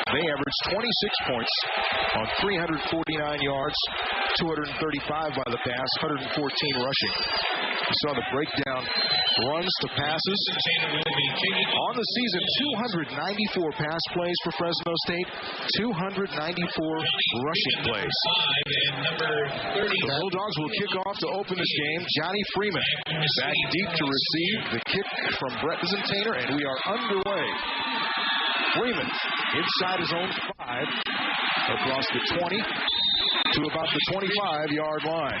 They averaged 26 points on 349 yards, 235 by the pass, 114 rushing. You saw the breakdown runs to passes. On the season, 294 pass plays for Fresno State, 294 rushing plays. The Bulldogs will kick off to open this game. Johnny Freeman back deep to receive the kick from Brett Zentainer, and we are underway. Freeman inside his own 5, across the 20 to about the 25-yard line.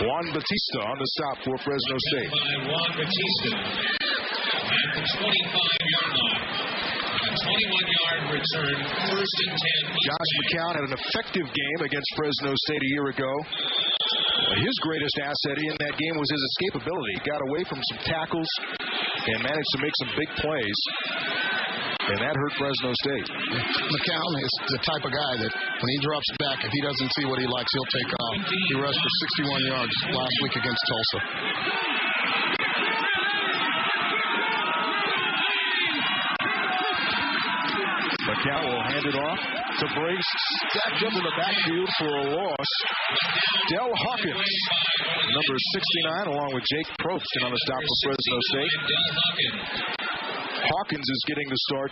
Juan Batista on the stop for Fresno State. Juan Batista at the 25-yard line. A 21-yard return, 1st and 10. Josh McCown had an effective game against Fresno State a year ago. His greatest asset in that game was his escapability. Got away from some tackles and managed to make some big plays. And that hurt Fresno State. McCown is the type of guy that when he drops back, if he doesn't see what he likes, he'll take off. He rushed for 61 yards last week against Tulsa. McCown will hand it off to Briggs. Stacked up in the backfield for a loss. Del Hawkins, number 69, along with Jake Probst, and on the stop for Fresno State. Hawkins is getting the start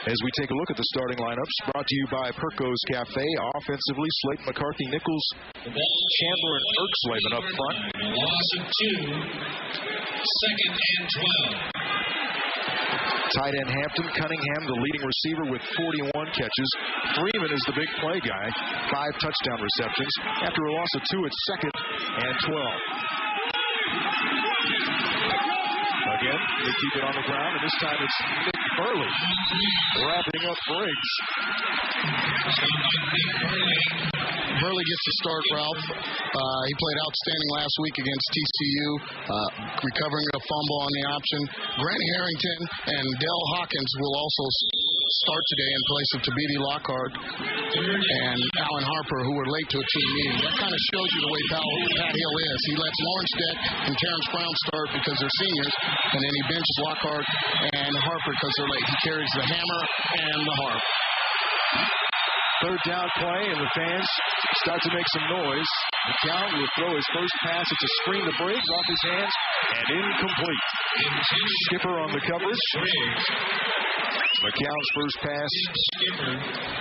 as we take a look at the starting lineups. Brought to you by Perco's Cafe. Offensively, Slate, McCarthy, Nichols, Chandler, and Erksleben up front. Loss of 2. 2nd and 12. Tight end Hampton. Cunningham, the leading receiver with 41 catches. Freeman is the big play guy. 5 touchdown receptions. After a loss of 2, it's 2nd and 12. Again, they keep it on the ground, and this time it's Nick Burley wrapping up Briggs. Burley gets the start, Ralph. He played outstanding last week against TCU, recovering a fumble on the option. Grant Harrington and Del Hawkins will also start today in place of Tabiti Lockhart and Alan Harper, who were late to a team meeting. That kind of shows you the way Pat Hill is. He lets Lawrence Deck and Terrence Brown start because they're seniors, and then he benches Lockhart and Harper because they're late. He carries the hammer and the harp. Third down play, and the fans start to make some noise. McCown will throw his first pass. It's a screen to Briggs off his hands and incomplete. Skipper on the coverage. McCown's first pass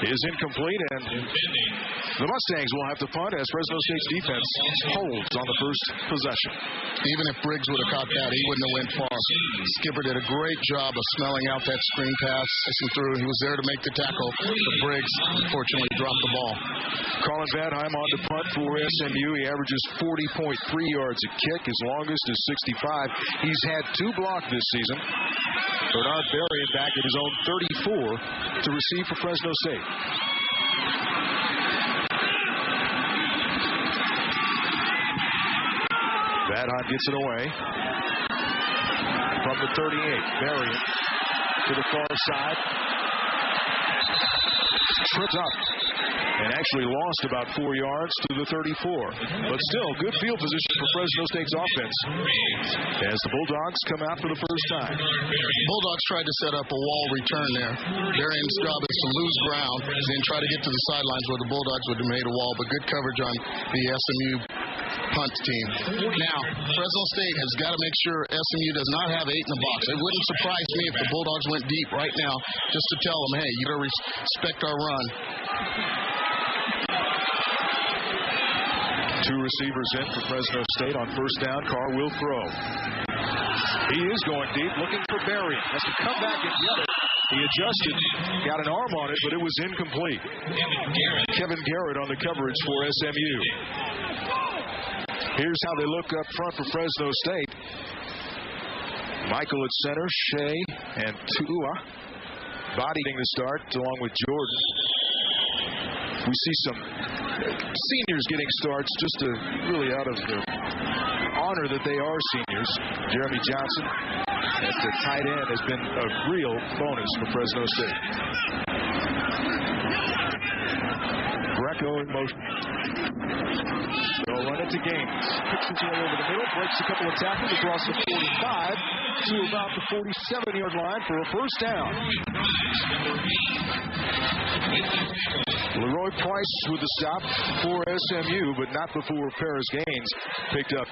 is incomplete, and the Mustangs will have to punt as Fresno State's defense holds on the first possession. Even if Briggs would have caught that, he wouldn't have went far. Skipper did a great job of smelling out that screen pass. He was there to make the tackle, but Briggs unfortunately dropped the ball. Colin Vadheim on to punt for SMU. He averages 40.3 yards a kick. His longest is 65. He's had 2 blocked this season. Bernard Berrien back at his own 34 to receive for Fresno State. Vadheim gets it away from the 38. Berrien to the far side. Tripped up and actually lost about 4 yards to the 34. But still, good field position for Fresno State's offense as the Bulldogs come out for the first time. Bulldogs tried to set up a wall return there. Berrien's job is to lose ground and then try to get to the sidelines where the Bulldogs would have made a wall, but good coverage on the SMU punt team. Now, Fresno State has got to make sure SMU does not have 8 in the box. It wouldn't surprise me if the Bulldogs went deep right now just to tell them, hey, you got to respect our run. 2 receivers in for Fresno State on first down. Carr will throw. He is going deep, looking for Berrien. Has to come back and get it. He adjusted, got an arm on it, but it was incomplete. Kevin Garrett on the coverage for SMU. Here's how they look up front for Fresno State. Michael at center, Shea and Tua bodying the start along with Jordan. We see some seniors getting starts just really out of the honor that they are seniors. Jeremy Johnson at the tight end has been a real bonus for Fresno State. Greco in motion. They'll run it to Gaines. Kicks his way over the middle, breaks a couple of tackles across the 45 to about the 47-yard line for a first down. Price, number 8. With the tackle. Leroy Price with the stop for SMU, but not before Paris Gaines picked up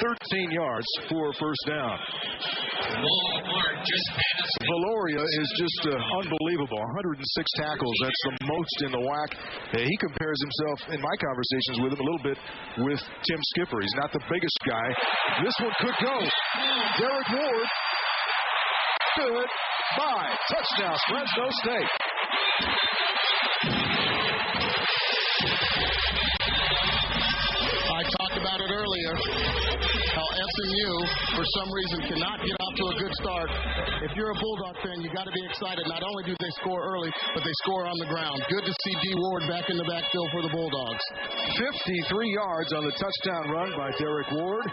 13 yards for a first down. Ball mark just past. Valoria is just unbelievable. 106 tackles. That's the most in the WAC. He compares himself, in my conversations with him, a little bit with Tim Skipper. He's not the biggest guy. This one could go. Derek Ward. Good. Bye. Touchdown, Fresno State. I talked about it earlier, how SMU, for some reason, cannot get off to a good start. If you're a Bulldog fan, you got to be excited. Not only do they score early, but they score on the ground. Good to see D. Ward back in the backfield for the Bulldogs. 53 yards on the touchdown run by Derek Ward.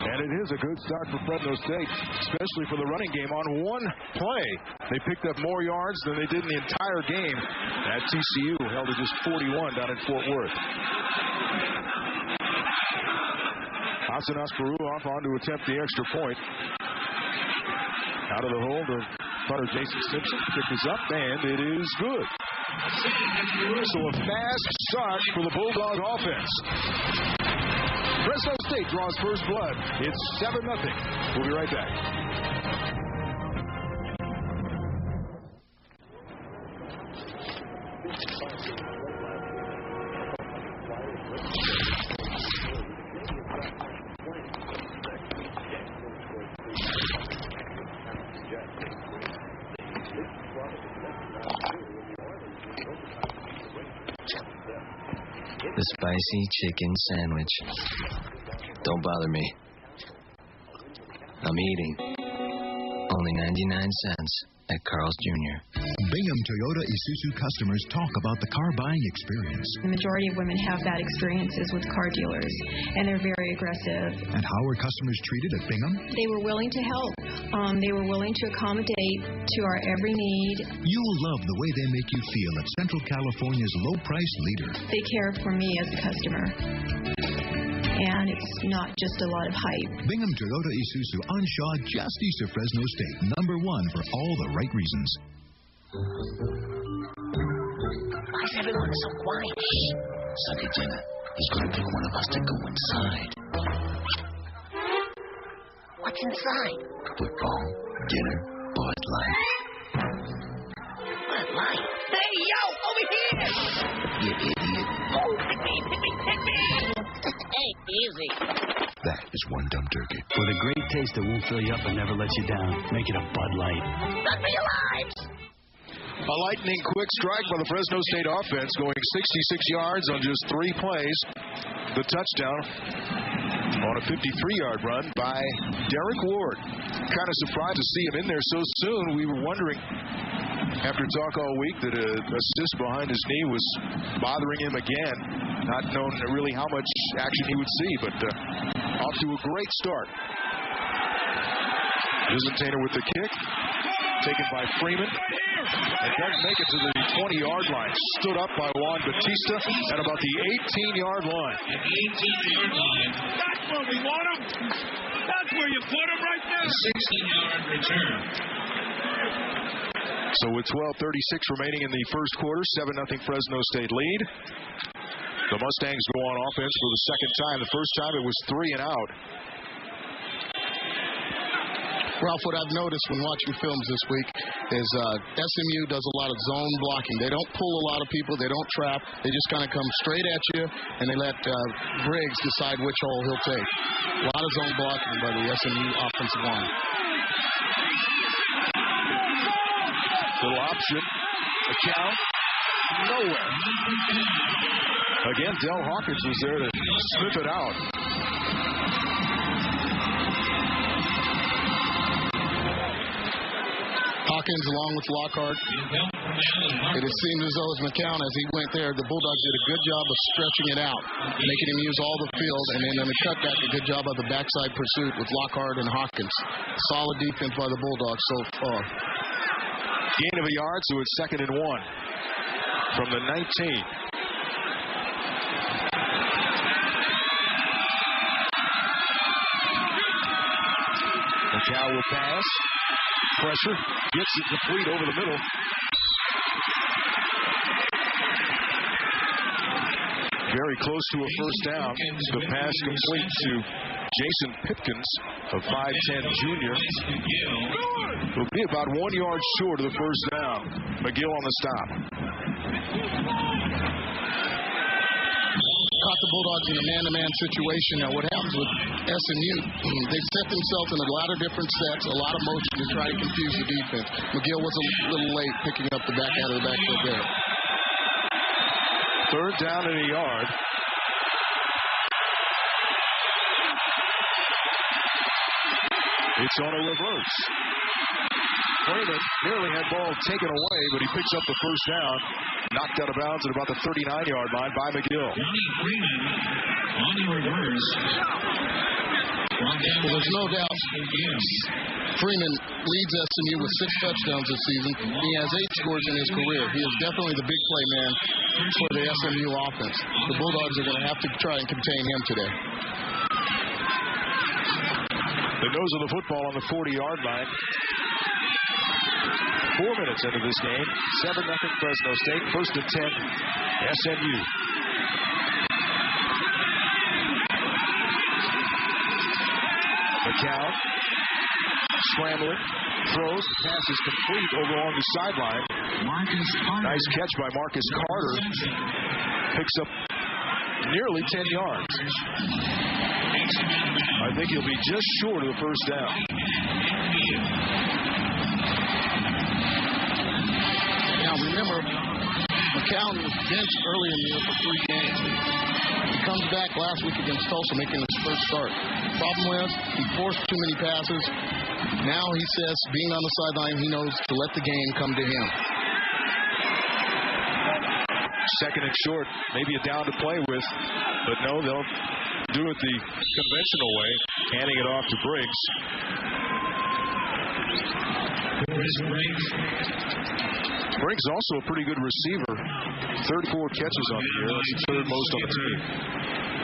And it is a good start for Fresno State, especially for the running game. On one play, they picked up more yards than they did in the entire game at TCU, held to just 41 down in Fort Worth. Hassan Asparuoff on to attempt the extra point. Out of the hold of punter Jason Simpson. Pick this up, and it is good. So a fast start for the Bulldog offense. Fresno State draws first blood. It's 7-0. We'll be right back. The spicy chicken sandwich. Don't bother me. I'm eating. Only 99 cents at Carl's Jr. Bingham Toyota Isuzu customers talk about the car buying experience. The majority of women have bad experiences with car dealers, and they're very aggressive. And how are customers treated at Bingham? They were willing to help. They were willing to accommodate to our every need. You'll love the way they make you feel at Central California's low-price leader. They care for me as a customer. And it's not just a lot of hype. Bingham Toyota Isuzu on Shaw, just east of Fresno State. #1 for all the right reasons. Why is everyone so quiet? Shh. Sunday dinner. He's going to pick one of us to go inside. What's inside? Football, dinner, Bud Light. Bud Light? Hey, yo, over here! You idiot. Oh, pick me! Hey, easy. That is one dumb turkey. With a great taste that won't fill you up and never let you down. Make it a Bud Light. Run for your lives! A lightning quick strike by the Fresno State offense, going 66 yards on just 3 plays. The touchdown on a 53-yard run by Derek Ward. Kind of surprised to see him in there so soon. We were wondering, after talk all week, that an assist behind his knee was bothering him again. Not knowing really how much action he would see, but off to a great start. Visitator with the kick. Taken by Freeman. And doesn't make it to the 20-yard line. Stood up by Juan Batista at about the 18-yard line. At the 18-yard line. That's where we want him. That's where you put him right there. 16-yard return. So with 12:36 remaining in the first quarter, 7-0 Fresno State lead. The Mustangs go on offense for the second time. The first time it was 3 and out. Ralph, what I've noticed when watching films this week is SMU does a lot of zone blocking. They don't pull a lot of people. They don't trap. They just kind of come straight at you, and they let Briggs decide which hole he'll take. A lot of zone blocking by the SMU offensive line. Little option. A count. Nowhere. Again, Del Hawkins was there to sniff it out. Hawkins along with Lockhart. It seemed as though as McCown, as he went there, the Bulldogs did a good job of stretching it out, making him use all the field, and then on the cutback, a good job of the backside pursuit with Lockhart and Hawkins. Solid defense by the Bulldogs so far. Gain of a yard, so it's 2nd and 1 from the 19. McCown will pass. Pressure. Gets it complete over the middle. Very close to a first down. The pass complete to Jason Pipkins, a 5'10 junior. Will be about 1 yard short of the first down. McGill on the stop. Caught the Bulldogs in a man-to-man situation. Now, what happens with SMU, they've set themselves in a lot of different sets, a lot of motion to try to confuse the defense. McGill was a little late picking up the back out of the backfield there. Third down and a yard. It's on a reverse. Freeman nearly had ball taken away, but he picks up the first down. Knocked out of bounds at about the 39-yard line by McGill. Freeman on the reverse. Well, there's no doubt Freeman leads SMU with 6 touchdowns this season. He has 8 scores in his career. He is definitely the big play man for the SMU offense. The Bulldogs are going to have to try and contain him today. The nose of the football on the 40-yard line. 4 minutes into this game. 7-0 Fresno State. First and 10, SMU. McCown scrambling, throws, pass is complete over along the sideline. Nice catch by Marcus Carter. Picks up nearly 10 yards. I think he'll be just short of the first down. Now remember, McCown was benched early in the year for 3 games. He comes back last week against Tulsa, making his first start. Problem was, he forced too many passes. Now he says, being on the sideline, he knows to let the game come to him. Second and short, maybe a down to play with, but no, they'll do it the conventional way, handing it off to Briggs. Briggs also a pretty good receiver. 34 catches on the year. That's the third most on the team.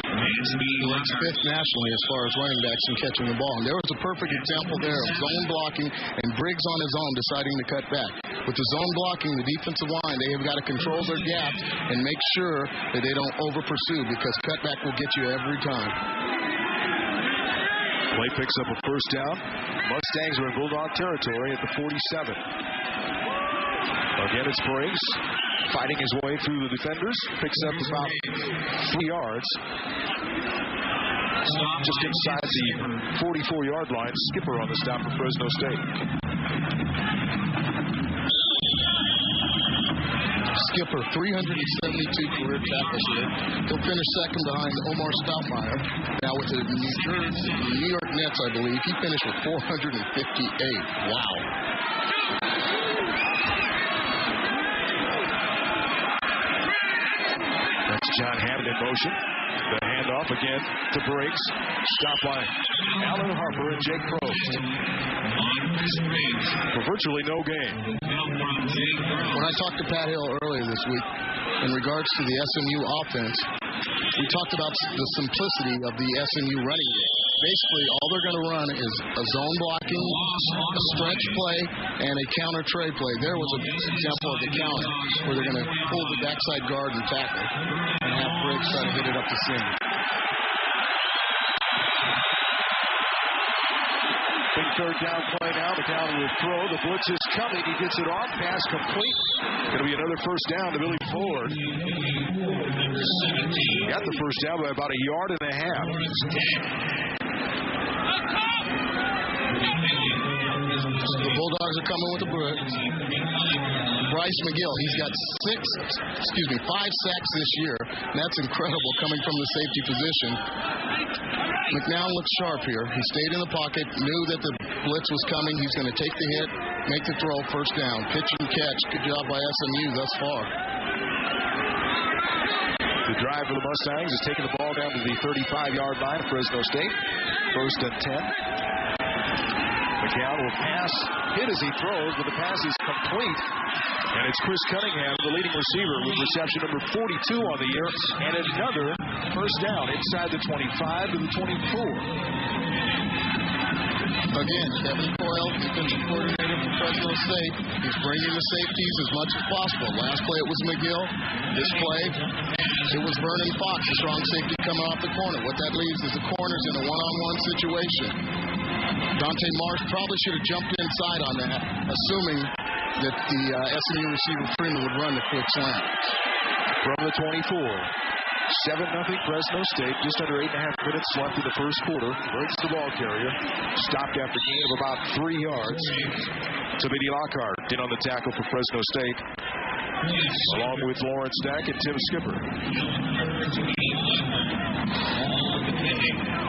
He's 5th nationally as far as running backs and catching the ball. And there was a perfect example there of zone blocking and Briggs on his own deciding to cut back. With the zone blocking, the defensive line, they have got to control their gaps and make sure that they don't over-pursue because cutback will get you every time. Blake picks up a first down. Mustangs are in Bulldog territory at the 47. Again, it's Briggs fighting his way through the defenders. Picks up about 3 yards. Just inside the 44-yard line. Skipper on the stop for Fresno State. Skipper, 372 career tackles here. He'll finish second behind Omar Stoutmeyer. Now with the New York Nets, I believe. He finished with 458. Wow. That's John Hammond in motion. The handoff again to Briggs. Stop by Alan Harper and Jake Probst. For virtually no gain. When I talked to Pat Hill earlier this week in regards to the SMU offense, we talked about the simplicity of the SMU running game. Basically, all they're going to run is a zone blocking, a stretch play, and a counter tray play. There was an example of the counter where they're going to pull the backside guard and tackle and have Briggs try to hit it up the seam. Big third down play now. McCown will throw. The blitz is coming. He gets it off. Pass complete. Going to be another first down to Billy Ford. Got the first down by about a yard and a half. The Bulldogs are coming with a blitz. Bryce McGill, he's got 5 sacks this year. And that's incredible coming from the safety position. McNown looks sharp here. He stayed in the pocket, knew that the blitz was coming. He's going to take the hit, make the throw, first down. Pitch and catch. Good job by SMU thus far. The drive for the Mustangs is taking the ball down to the 35-yard line of Fresno State. First and 10. McCown will pass, hit as he throws, but the pass is complete. And it's Chris Cunningham, the leading receiver, with reception number 42 on the year. And another first down inside the 25 to the 24. Again, Kevin Coyle, defensive coordinator for Fresno State. He's bringing the safeties as much as possible. Last play it was McGill. This play, it was Vernon Fox, the strong safety coming off the corner. What that leaves is the corners in a one-on-one situation. Dante Marsh probably should have jumped inside on that, assuming that the SMU receiver Freeman would run the quick slant. From the 24. 7-0 Fresno State. Just under 8.5 minutes left in the first quarter. Breaks the ball carrier. Stopped after gain of about 3 yards. Tabidi Lockhart in on the tackle for Fresno State, along with Lawrence Stack and Tim Skipper.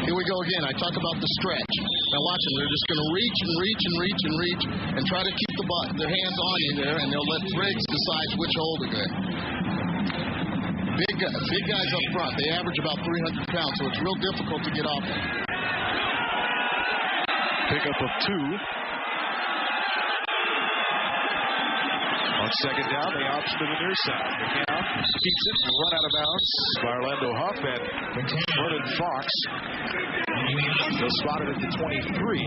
Here we go again. I talk about the stretch. Now watch them. They're just going to reach and reach and reach and reach and try to keep their hands on you there, and they'll let Briggs decide which hole to go. Big guys up front. They average about 300 pounds, so it's real difficult to get off them. Pickup of 2. On second down, they option to the near side. McCown keeps it, run out of bounds by Orlando Huff and Vernon Fox. They'll spot it at the 23.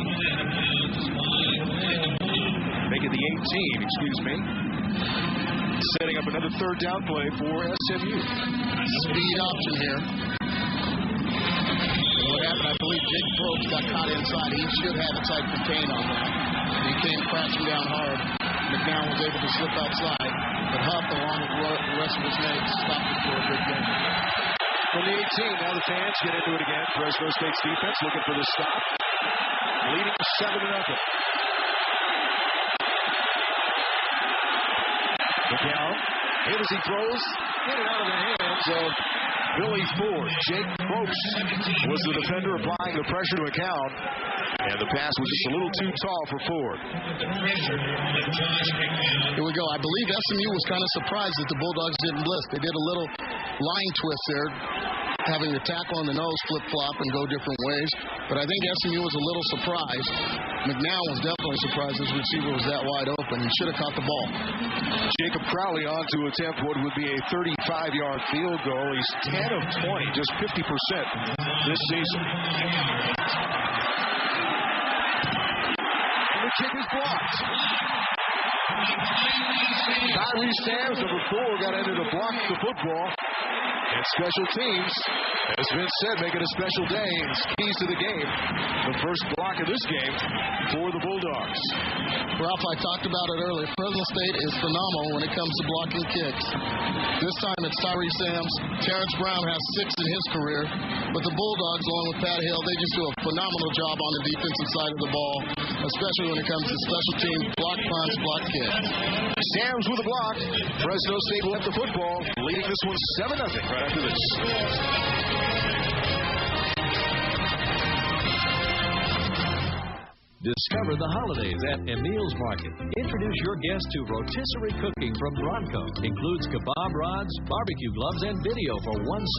Make it the 18, excuse me. Setting up another third down play for SMU. Speed option here. And what happened, I believe Jake Probst got caught inside. He should have it side contained on that. He came crashing down hard. McNown was able to slip outside, but Huff, along with the rest of his mates, stopped it for a good game. From the 18, now the fans get into it again. Fresno State's defense looking for the stop. Leading 7-0. McCown, in as he throws, in and out of the hands of Billy Ford. Jake Probst was the defender applying the pressure to McCown, and the pass was just a little too tall for Ford. Here we go. I believe SMU was kind of surprised that the Bulldogs didn't blitz. They did a little line twist there, having the tackle on the nose flip-flop and go different ways. But I think SMU was a little surprised. McNown was definitely surprised his receiver was that wide open. He should have caught the ball. Jacob Crowley on to attempt what would be a 35-yard field goal. He's 10 of 20, just 50% this season. And the kick is blocked. Tyree Sams, number 4, got into to block the football. And special teams, as Vince said, make it a special day. It's keys to the game. The first block of this game for the Bulldogs. Ralph, I talked about it earlier. Fresno State is phenomenal when it comes to blocking kicks. This time it's Tyree Sams. Terrence Brown has 6 in his career. But the Bulldogs, along with Pat Hill, they just do a phenomenal job on the defensive side of the ball, especially when it comes to special teams, block punts, block kicks. Sams with a block. Fresno State will have the football, leading this one 7-0 right after this. Discover the holidays at Emil's Market. Introduce your guests to rotisserie cooking from Bronco. Includes kebab rods, barbecue gloves, and video for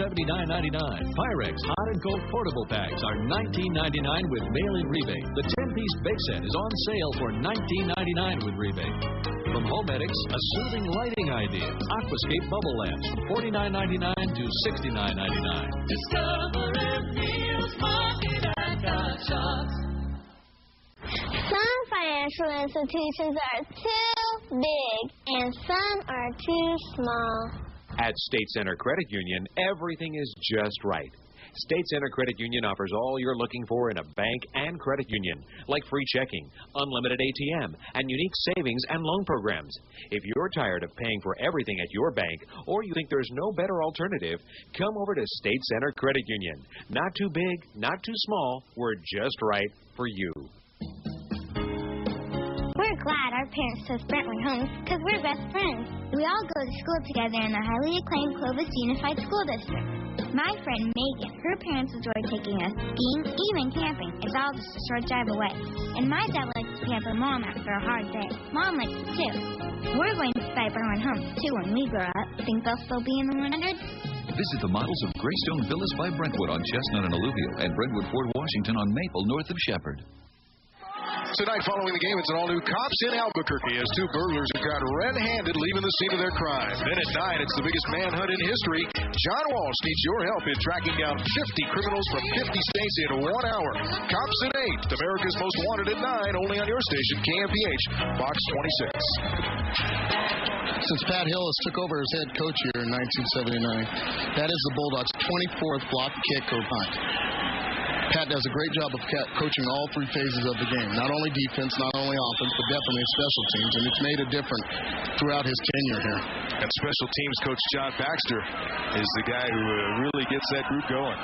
$179.99. Pyrex hot and cold portable packs are $19.99 with mail-in rebate. The 10-piece bake set is on sale for $19.99 with rebate. From Homedics, a soothing lighting idea. Aquascape bubble lamps from $49.99 to $69.99. Discover Emil's Market at God Shops. Some financial institutions are too big and some are too small. At State Center Credit Union, everything is just right. State Center Credit Union offers all you're looking for in a bank and credit union, like free checking, unlimited ATM, and unique savings and loan programs. If you're tired of paying for everything at your bank, or you think there's no better alternative, come over to State Center Credit Union. Not too big, not too small, we're just right for you. We're glad our parents chose Brentwood Homes because we're best friends. We all go to school together in the highly acclaimed Clovis Unified School District. My friend Megan, her parents enjoy taking us skiing, even camping. It's all just a short drive away. And my dad likes to pamper Mom after a hard day. Mom likes it too. We're going to buy Brentwood Homes too when we grow up. Think they'll still be in the 100s? Visit the models of Greystone Villas by Brentwood on Chestnut and Alluvial, and Brentwood Fort Washington on Maple north of Shepherd. Tonight, following the game, it's an all-new Cops in Albuquerque as two burglars are caught red-handed leaving the scene of their crime. Then at 9, it's the biggest manhunt in history. John Walsh needs your help in tracking down 50 criminals from 50 states in 1 hour. Cops at 8, America's Most Wanted at 9, only on your station, KMPH, Box 26. Since Pat Hillis took over as head coach here in 1979, that is the Bulldogs' 24th block, kick, or punt. Pat does a great job of coaching all three phases of the game. Not only defense, not only offense, but definitely special teams. And it's made a difference throughout his tenure here. And special teams coach John Baxter is the guy who really gets that group going.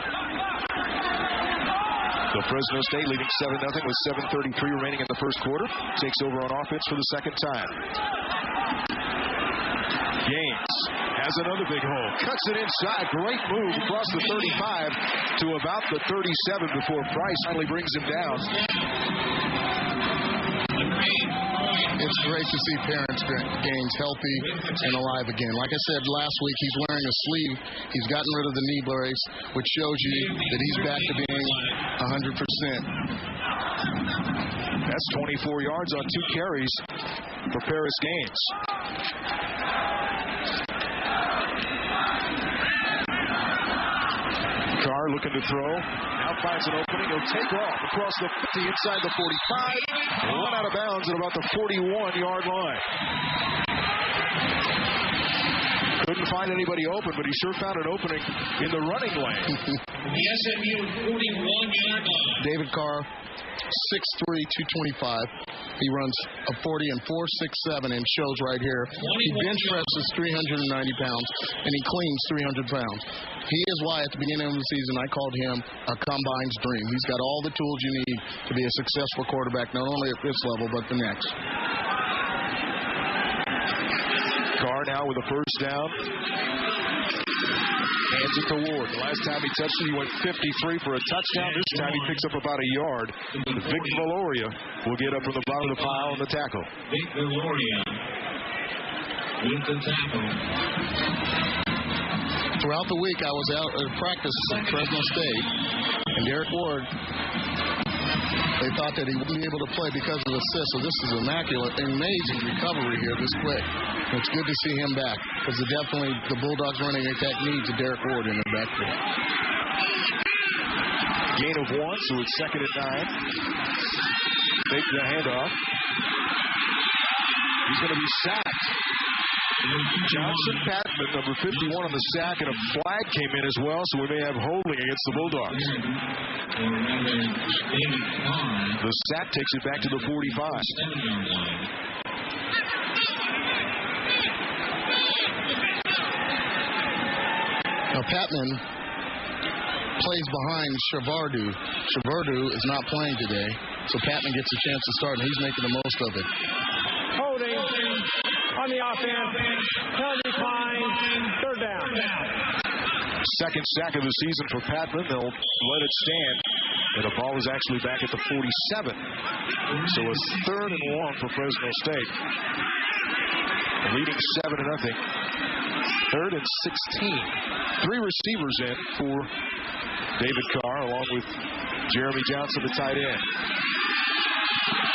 So Fresno State leading 7-0 with 7:33 remaining in the first quarter. Takes over on offense for the second time. Gaines has another big hole. Cuts it inside. Great move across the 35 to about the 37 before Price finally brings him down. It's great to see Terrence Gaines healthy and alive again. Like I said last week, he's wearing a sleeve. He's gotten rid of the knee brace, which shows you that he's back to being 100%. That's 24 yards on 2 carries for Paris Gaines. Carr looking to throw. Now finds an opening. He'll take off across the 50, inside the 45. Run out of bounds at about the 41-yard line. Couldn't find anybody open, but he sure found an opening in the running lane. The SMU 41-yard line. David Carr, 6'3", 225. He runs a 40 and 4.67 and shows right here. He bench presses 390 pounds, and he cleans 300 pounds. He is why at the beginning of the season I called him a combine's dream. He's got all the tools you need to be a successful quarterback, not only at this level, but the next. Carr now with a first down. Hands it to Ward. The last time he touched it, he went 53 for a touchdown. This time he picks up about a yard. Vic Valoria will get up from the bottom of the pile on the tackle. Vic Valoria with the tackle. Throughout the week, I was out at practice at Fresno State, and Derek Ward, they thought that he wouldn't be able to play because of assists. So this is immaculate, amazing recovery here this quick. It's good to see him back because definitely the Bulldogs running attack needs a Derek Ward in their backfield. Gain of 1, so it's second and 9. Take the handoff. He's going to be sacked. Johnson Patman, number 51 on the sack, and a flag came in as well, so we may have holding against the Bulldogs. The sack takes it back to the 45. Now Patman plays behind Shavardu. Shavardu is not playing today, so Patman gets a chance to start, and he's making the most of it. Holding on the offense, penalty fine, third down. Second sack of the season for Patman. They'll let it stand. And the ball is actually back at the 47. So it's third and long for Fresno State. Leading 7-0. Third and 16. 3 receivers in for David Carr, along with Jeremy Johnson, the tight end.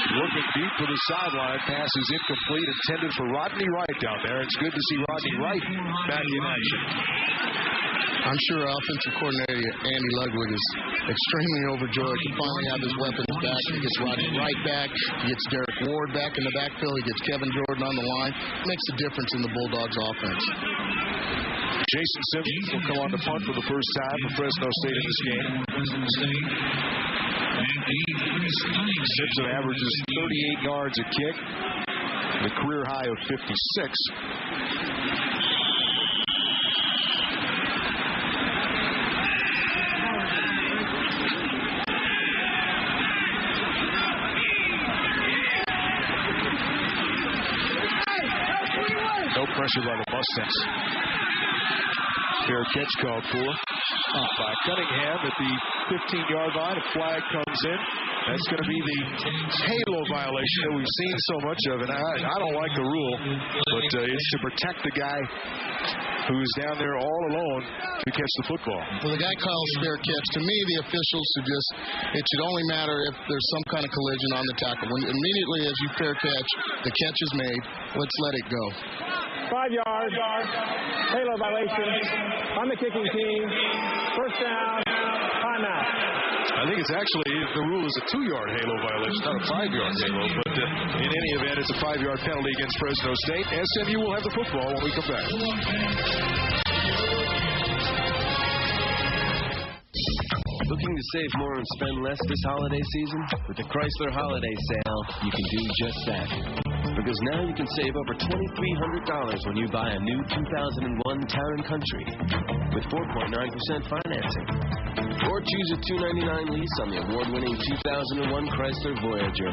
Looking deep for the sideline. Pass is incomplete, intended for Rodney Wright down there. It's good to see Rodney Wright back in action. I'm sure offensive coordinator Andy Ludwig is extremely overjoyed to finally have his weapons back. He gets Rodney Wright back. He gets Derek Ward back in the backfield. He gets Kevin Jordan on the line. It makes a difference in the Bulldogs offense. Jason Simmons will come on the punt for the first time for Fresno State in this game. Simpson averages 38 yards a kick, the career high of 56. No pressure by the Mustangs. Fair catch called for by Cunningham at the 15-yard line. A flag comes in. That's going to be the halo violation that we've seen so much of. And I don't like the rule, but it's to protect the guy who's down there all alone to catch the football. Well, the guy calls fair catch. To me, the officials it should only matter if there's some kind of collision on the tackle. When immediately as you fair catch, the catch is made, let's let it go. 5 yards, halo violation on the kicking team. First down, timeout. I think it's actually, the rule is a 2-yard halo violation, not a 5-yard halo. But in any event, it's a 5-yard penalty against Fresno State. SMU will have the football when we come back. Looking to save more and spend less this holiday season? With the Chrysler Holiday Sale, you can do just that. Because now you can save over $2,300 when you buy a new 2001 Town & Country with 4.9% financing. Or choose a $299 lease on the award-winning 2001 Chrysler Voyager.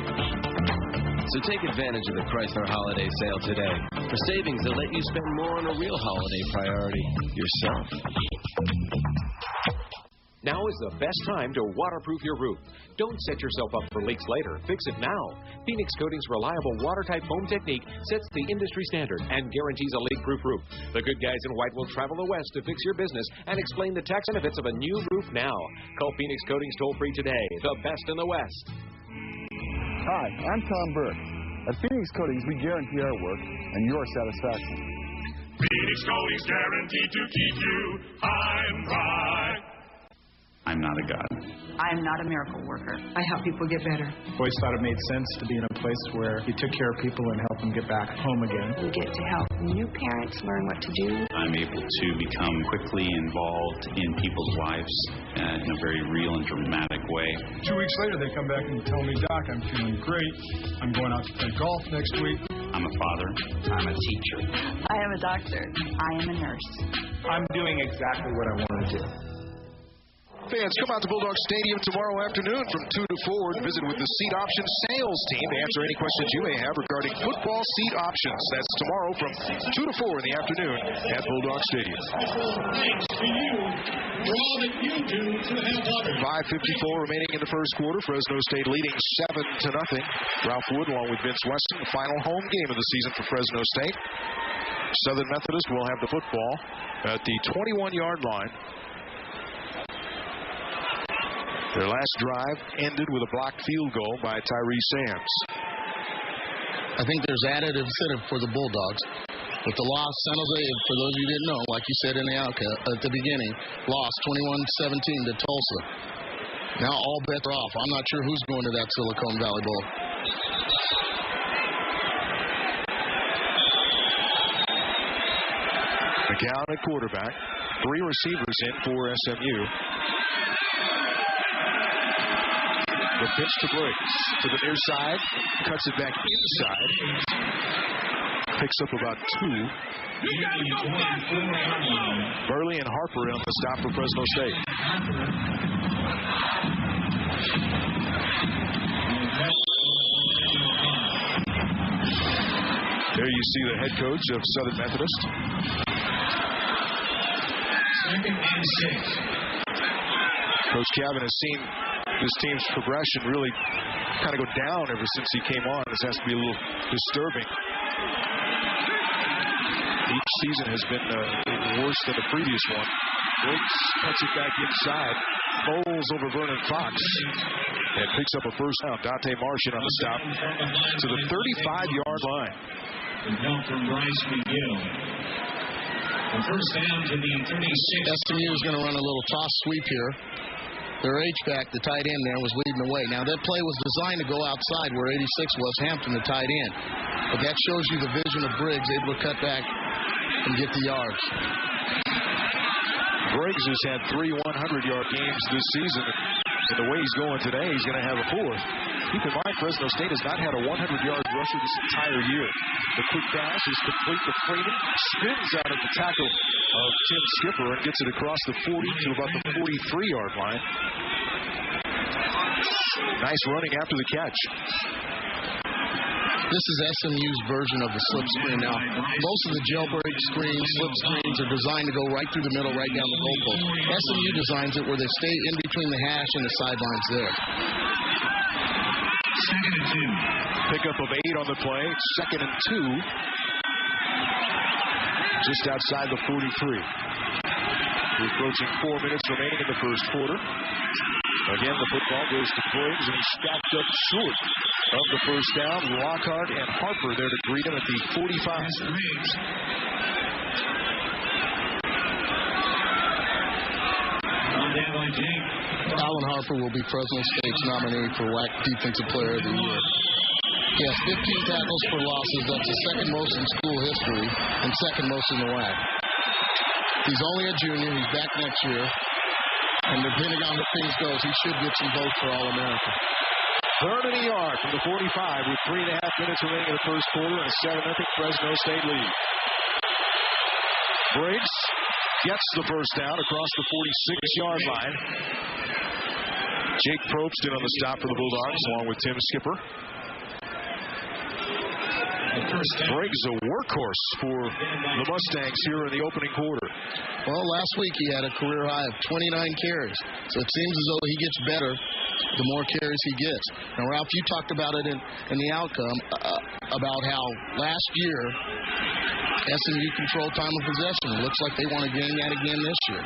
So take advantage of the Chrysler Holiday Sale today for savings that let you spend more on a real holiday priority, yourself. Now is the best time to waterproof your roof. Don't set yourself up for leaks later. Fix it now. Phoenix Coating's reliable watertight foam technique sets the industry standard and guarantees a leak-proof roof. The good guys in white will travel the West to fix your business and explain the tax benefits of a new roof now. Call Phoenix Coatings toll-free today. The best in the West. Hi, I'm Tom Burke. At Phoenix Coatings, we guarantee our work and your satisfaction. Phoenix Coatings guaranteed to keep you high and dry. I'm not a god. I am not a miracle worker. I help people get better. Always thought it made sense to be in a place where you took care of people and helped them get back home again. We get to help new parents learn what to do. I'm able to become quickly involved in people's lives in a very real and dramatic way. 2 weeks later, they come back and tell me, Doc, I'm feeling great. I'm going out to play golf next week. I'm a father. I'm a teacher. I am a doctor. I am a nurse. I'm doing exactly what I want to do. Fans, come out to Bulldogs Stadium tomorrow afternoon from 2 to 4 and visit with the Seat Option sales team to answer any questions you may have regarding football seat options. That's tomorrow from 2 to 4 in the afternoon at Bulldog Stadium. Thanks to you for all that you do to help others. 5:54 remaining in the first quarter. Fresno State leading 7-0. Ralph Wood along with Vince Weston, the final home game of the season for Fresno State. Southern Methodist will have the football at the 21-yard line. Their last drive ended with a blocked field goal by Tyree Sams. I think there's added incentive for the Bulldogs. With the loss, San Jose, for those of you who didn't know, like you said in the at the beginning, lost 21-17 to Tulsa. Now all bets are off. I'm not sure who's going to that Silicon Valley Bowl. McCown at quarterback. 3 receivers in for SMU. The pitch to Briggs to the near side, cuts it back inside, picks up about 2. Burley and Harper on the stop for Fresno State. There you see the head coach of Southern Methodist. 2nd and 6. Coach Cabin has seen this team's progression really kind of go down ever since he came on. This has to be a little disturbing. Each season has been worse than the previous one. Briggs cuts it back inside, bowls over Vernon Fox, and picks up a first down. Dante Martian on the stop to the 35-yard line. And help from Bryce McGill. And first down to the 36. SMU is going to run a little toss sweep here. Their H-back, the tight end there, was leading the way. Now, that play was designed to go outside where 86 was, Hampton, the tight end. But that shows you the vision of Briggs, able to cut back and get the yards. Briggs has had 3 100-yard games this season. And the way he's going today, he's going to have a 4th. Keep in mind, Fresno State has not had a 100-yard rusher this entire year. The quick pass is complete to Freeman, spins out of the tackle of Tim Skipper and gets it across the 40 to about the 43-yard line. Nice running after the catch. This is SMU's version of the slip screen. Now, most of the jailbreak screens, slip screens are designed to go right through the middle, right down the goalpost. SMU designs it where they stay in between the hash and the sidelines there. 2nd and 2. Pickup of 8 on the play. 2nd and 2. just outside the 43. We're approaching 4 minutes remaining in the first quarter. Again, the football goes to Briggs, and he's stacked up short of the first down. Lockhart and Harper there to greet him at the 45. Alan Harper will be Fresno State's nominee for WAC Defensive Player of the Year. He has 15 tackles for losses. That's the second most in school history and second most in the WAC. He's only a junior. He's back next year. And depending on how things goes, he should get some votes for All-American. Third and a yard from the 45 with 3.5 minutes remaining in the first quarter and a 7-0 Fresno State lead. Briggs gets the first down across the 46-yard line. Jake Probst in on the stop for the Bulldogs along with Tim Skipper. Briggs a workhorse for the Mustangs here in the opening quarter. Well, last week he had a career high of 29 carries. So it seems as though he gets better the more carries he gets. Now, Ralph, you talked about it in the outcome, about how last year SMU controlled time of possession. It looks like they want to gain that again this year.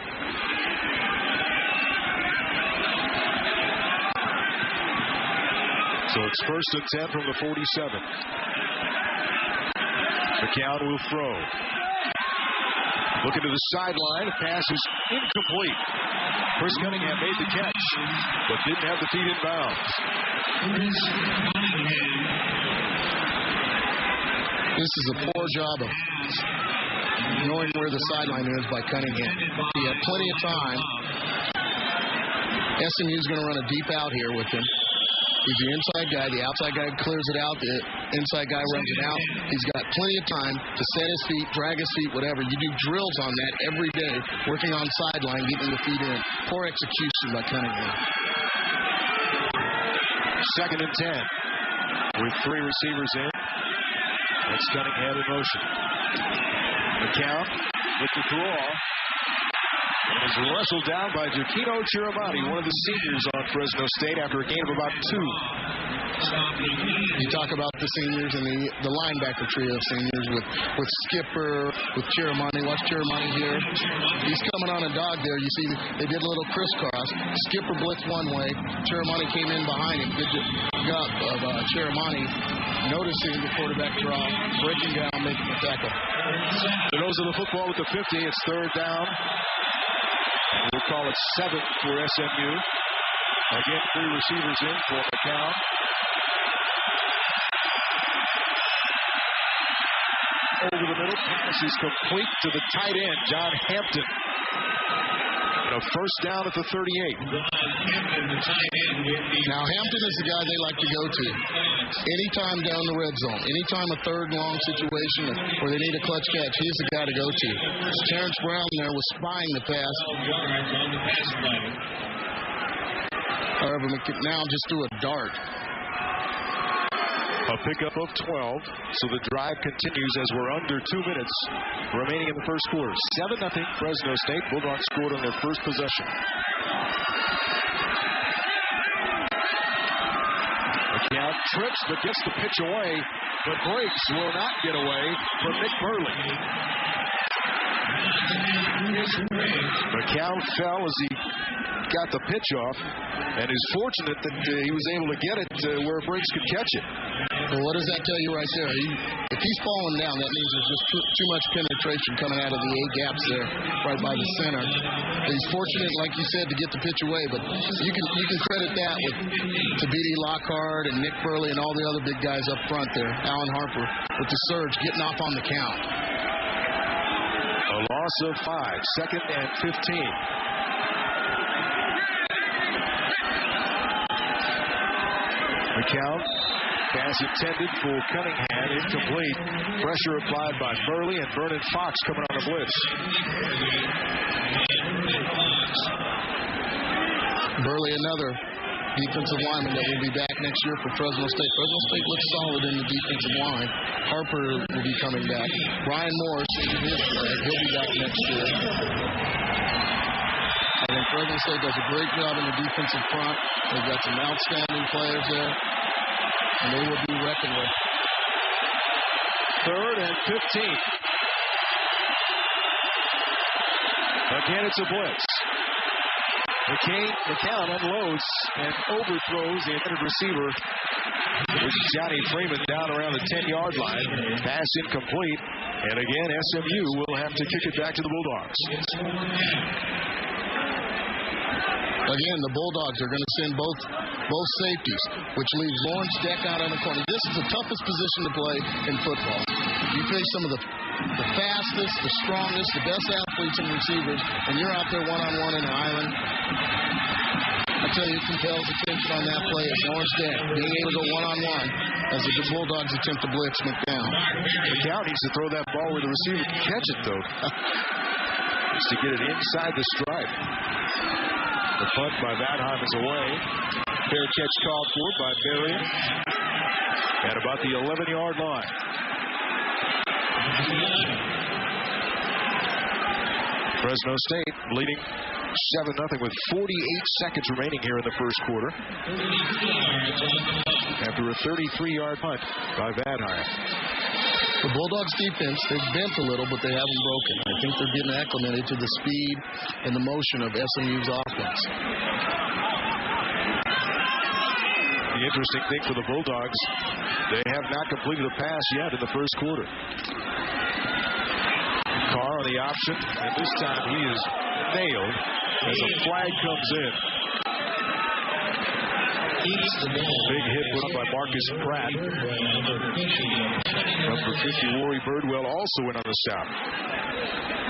So it's first and 10 from the 47. McCown will throw. Looking to the sideline. Pass is incomplete. Chris Cunningham made the catch, but didn't have the feet in bounds. This is a poor job of knowing where the sideline is by Cunningham. He had plenty of time. SMU's going to run a deep out here with him. He's the inside guy. The outside guy clears it out. The inside guy runs it out. He's got plenty of time to set his feet, drag his feet, whatever. You do drills on that every day, working on sideline, getting the feet in. Poor execution by Cunningham. Second and 10 with 3 receivers in. That's Cunningham in motion. McCown with the draw. And is wrestled down by Giacchino Chiramani, one of the seniors on Fresno State, after a gain of about 2. You talk about the seniors and the linebacker trio of seniors with Skipper, with Chiramani. Watch Chiramani here. He's coming on a dog there. You see they did a little crisscross. Skipper blitzed one way. Chiramani came in behind him. Good job of Chiramani noticing the quarterback draw, breaking down, making the tackle. The nose of the football with the 50. It's third down. We'll call it 7 for SMU. Again, 3 receivers in for McCown. Over the middle, pass is complete to the tight end, John Hampton. And a first down at the 38. Now, Hampton is the guy they like to go to. Anytime down the red zone, anytime a third and long situation where they need a clutch catch, he's the guy to go to. Terrence Brown there was spying the pass. However, now just threw a dart. A pickup of 12, so the drive continues as we're under 2 minutes remaining in the first quarter. 7-0 Fresno State. Bulldogs scored on their first possession. McCown trips but gets the pitch away, but Briggs will not get away from Nick Burley. McCown fell as he got the pitch off, and is fortunate that he was able to get it where Briggs could catch it. Well, what does that tell you right there? If he's falling down, that means there's just too much penetration coming out of the A gaps there, right by the center. He's fortunate, like you said, to get the pitch away, but you can credit that to B.D. Lockhart and Nick Burley and all the other big guys up front there. Alan Harper with the surge, getting off on the count. A loss of 5, second and 15. McCown, pass intended for Cunningham, incomplete. Pressure applied by Burley and Vernon Fox coming on the blitz. Burley, another defensive lineman that will be back next year for Fresno State. Fresno State looks solid in the defensive line. Harper will be coming back. Ryan Morris, he'll be back next year. I think Fresno State does a great job in the defensive front. They've got some outstanding players there, and they will be reckoned with. Third and 15. Again, it's a blitz. McCown unloads and overthrows the intended receiver. This is Johnny Freeman down around the 10-yard line. Pass incomplete. And again, SMU will have to kick it back to the Bulldogs. Again, the Bulldogs are going to send both safeties, which leaves Lawrence Deck out on the corner. This is the toughest position to play in football. You face some of the fastest, the strongest, the best athletes and receivers, and you're out there one-on-one in an island. I tell you, it compels attention on that play is Lawrence Deck being able to go one-on-one as the Bulldogs attempt to blitz McDowell. McDowell needs to throw that ball where the receiver can catch it, though. Needs to get it inside the stripe. The punt by Vadheim is away. Fair catch called for by Berrien at about the 11-yard line. Fresno State leading 7-0 with 48 seconds remaining here in the first quarter. After a 33-yard punt by Vadheim. The Bulldogs defense, they've bent a little, but they haven't broken. I think they're getting acclimated to the speed and the motion of SMU's offense. The interesting thing for the Bulldogs, they have not completed a pass yet in the first quarter. Carr on the option, and this time he is nailed as a flag comes in. Big hit put up by Marcus Pratt. Number 50, Rory Birdwell, also in on the stop.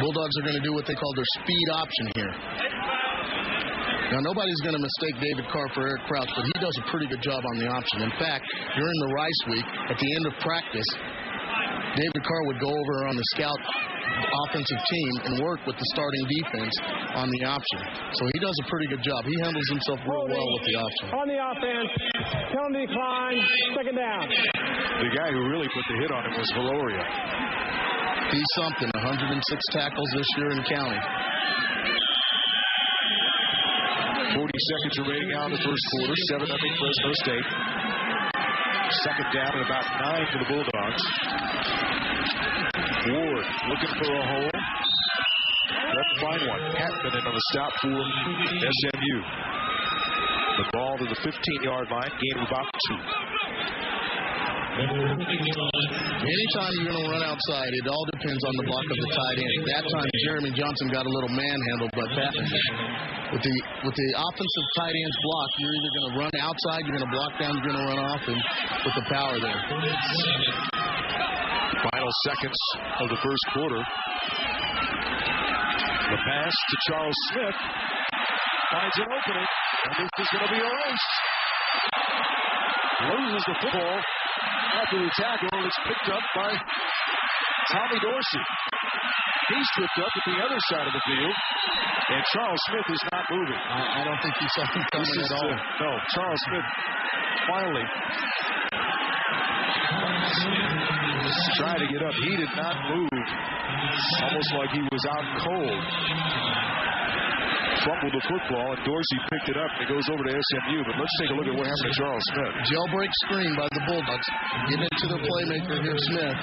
Bulldogs are going to do what they call their speed option here. Now, nobody's going to mistake David Carr for Eric Crouch, but he does a pretty good job on the option. In fact, during the Rice week, at the end of practice, David Carr would go over on the scout offensive team and work with the starting defense on the option. So he does a pretty good job. He handles himself real well with the option. On the offense, penalty decline, second down. The guy who really put the hit on him was Valoria. He's something, 106 tackles this year in county. 40 seconds remaining out in the first quarter. 7-0 Fresno State. Second down and about 9 for the Bulldogs. Ward looking for a hole. Doesn't find one. Patman in on the stop for SMU. The ball to the 15-yard line. Gain of about 2. Anytime you're going to run outside, it all depends on the block of the tight end. That time, Jeremy Johnson got a little manhandled by Patman. With the offensive tight end's block, you're either going to run outside, you're going to block down, you're going to run off, and with the power there. Final seconds of the first quarter. The pass to Charles Smith finds an opening, and this is going to be a race. Loses the football after the tackle, and it's picked up by Tommy Dorsey. He's tripped up at the other side of the field, and Charles Smith is not moving. I don't think he saw him coming at all. No, Charles Smith finally trying to get up. He did not move, almost like he was out cold. Fumbled the football, and Dorsey picked it up, and it goes over to SMU. But let's take a look at what happened to Charles Smith. Jailbreak screen by the Bulldogs. Give it to their playmaker here, Smith.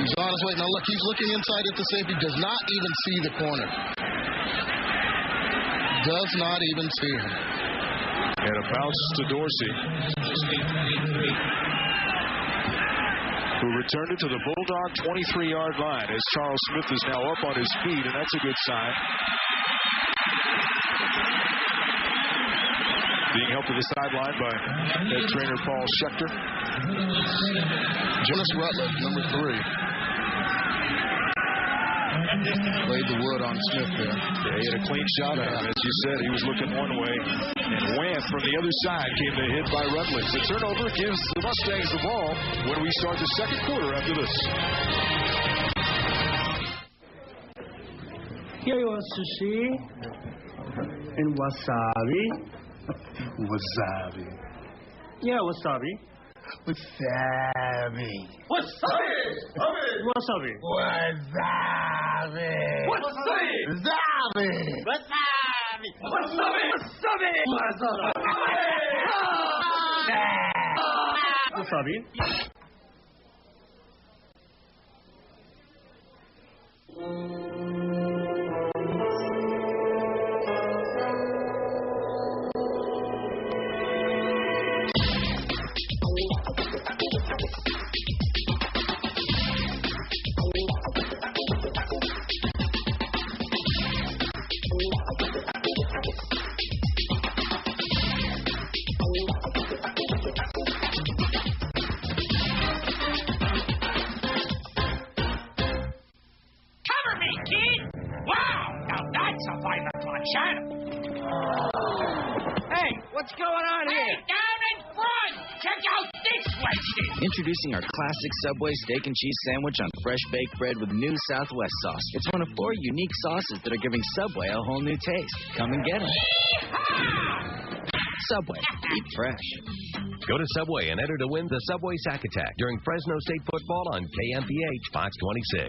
He's on his way. Now, look, he's looking inside at the safety. Does not even see the corner. Does not even see him. And a bounce to Dorsey, who returned it to the Bulldog 23-yard line as Charles Smith is now up on his feet, and that's a good sign. Being helped to the sideline by head trainer Paul Schechter. Jonas Rutledge, number 3. Laid the wood on Smith there. Yeah, he had a clean shot at him. As you said, he was looking one way. And wham, from the other side came the hit by Rutledge. The turnover gives the Mustangs the ball when we start the second quarter after this. Here you are, sushi and wasabi. Wasabi. Yeah, wasabi. Wasabi. Wasabi. Wasabi. Wasabi. Wasabi. Wasabi. Wasabi. Cover me, kid! Wow, now that's a 5 o'clock shadow. Hey, what's going on here? Hey, down in front! Check out this Wednesday! Introducing our classic Subway steak and cheese sandwich on fresh baked bread with new Southwest sauce. It's one of 4 unique sauces that are giving Subway a whole new taste. Come and get them. Subway. Eat fresh. Go to Subway and enter to win the Subway Sack Attack during Fresno State football on KMPH Fox 26.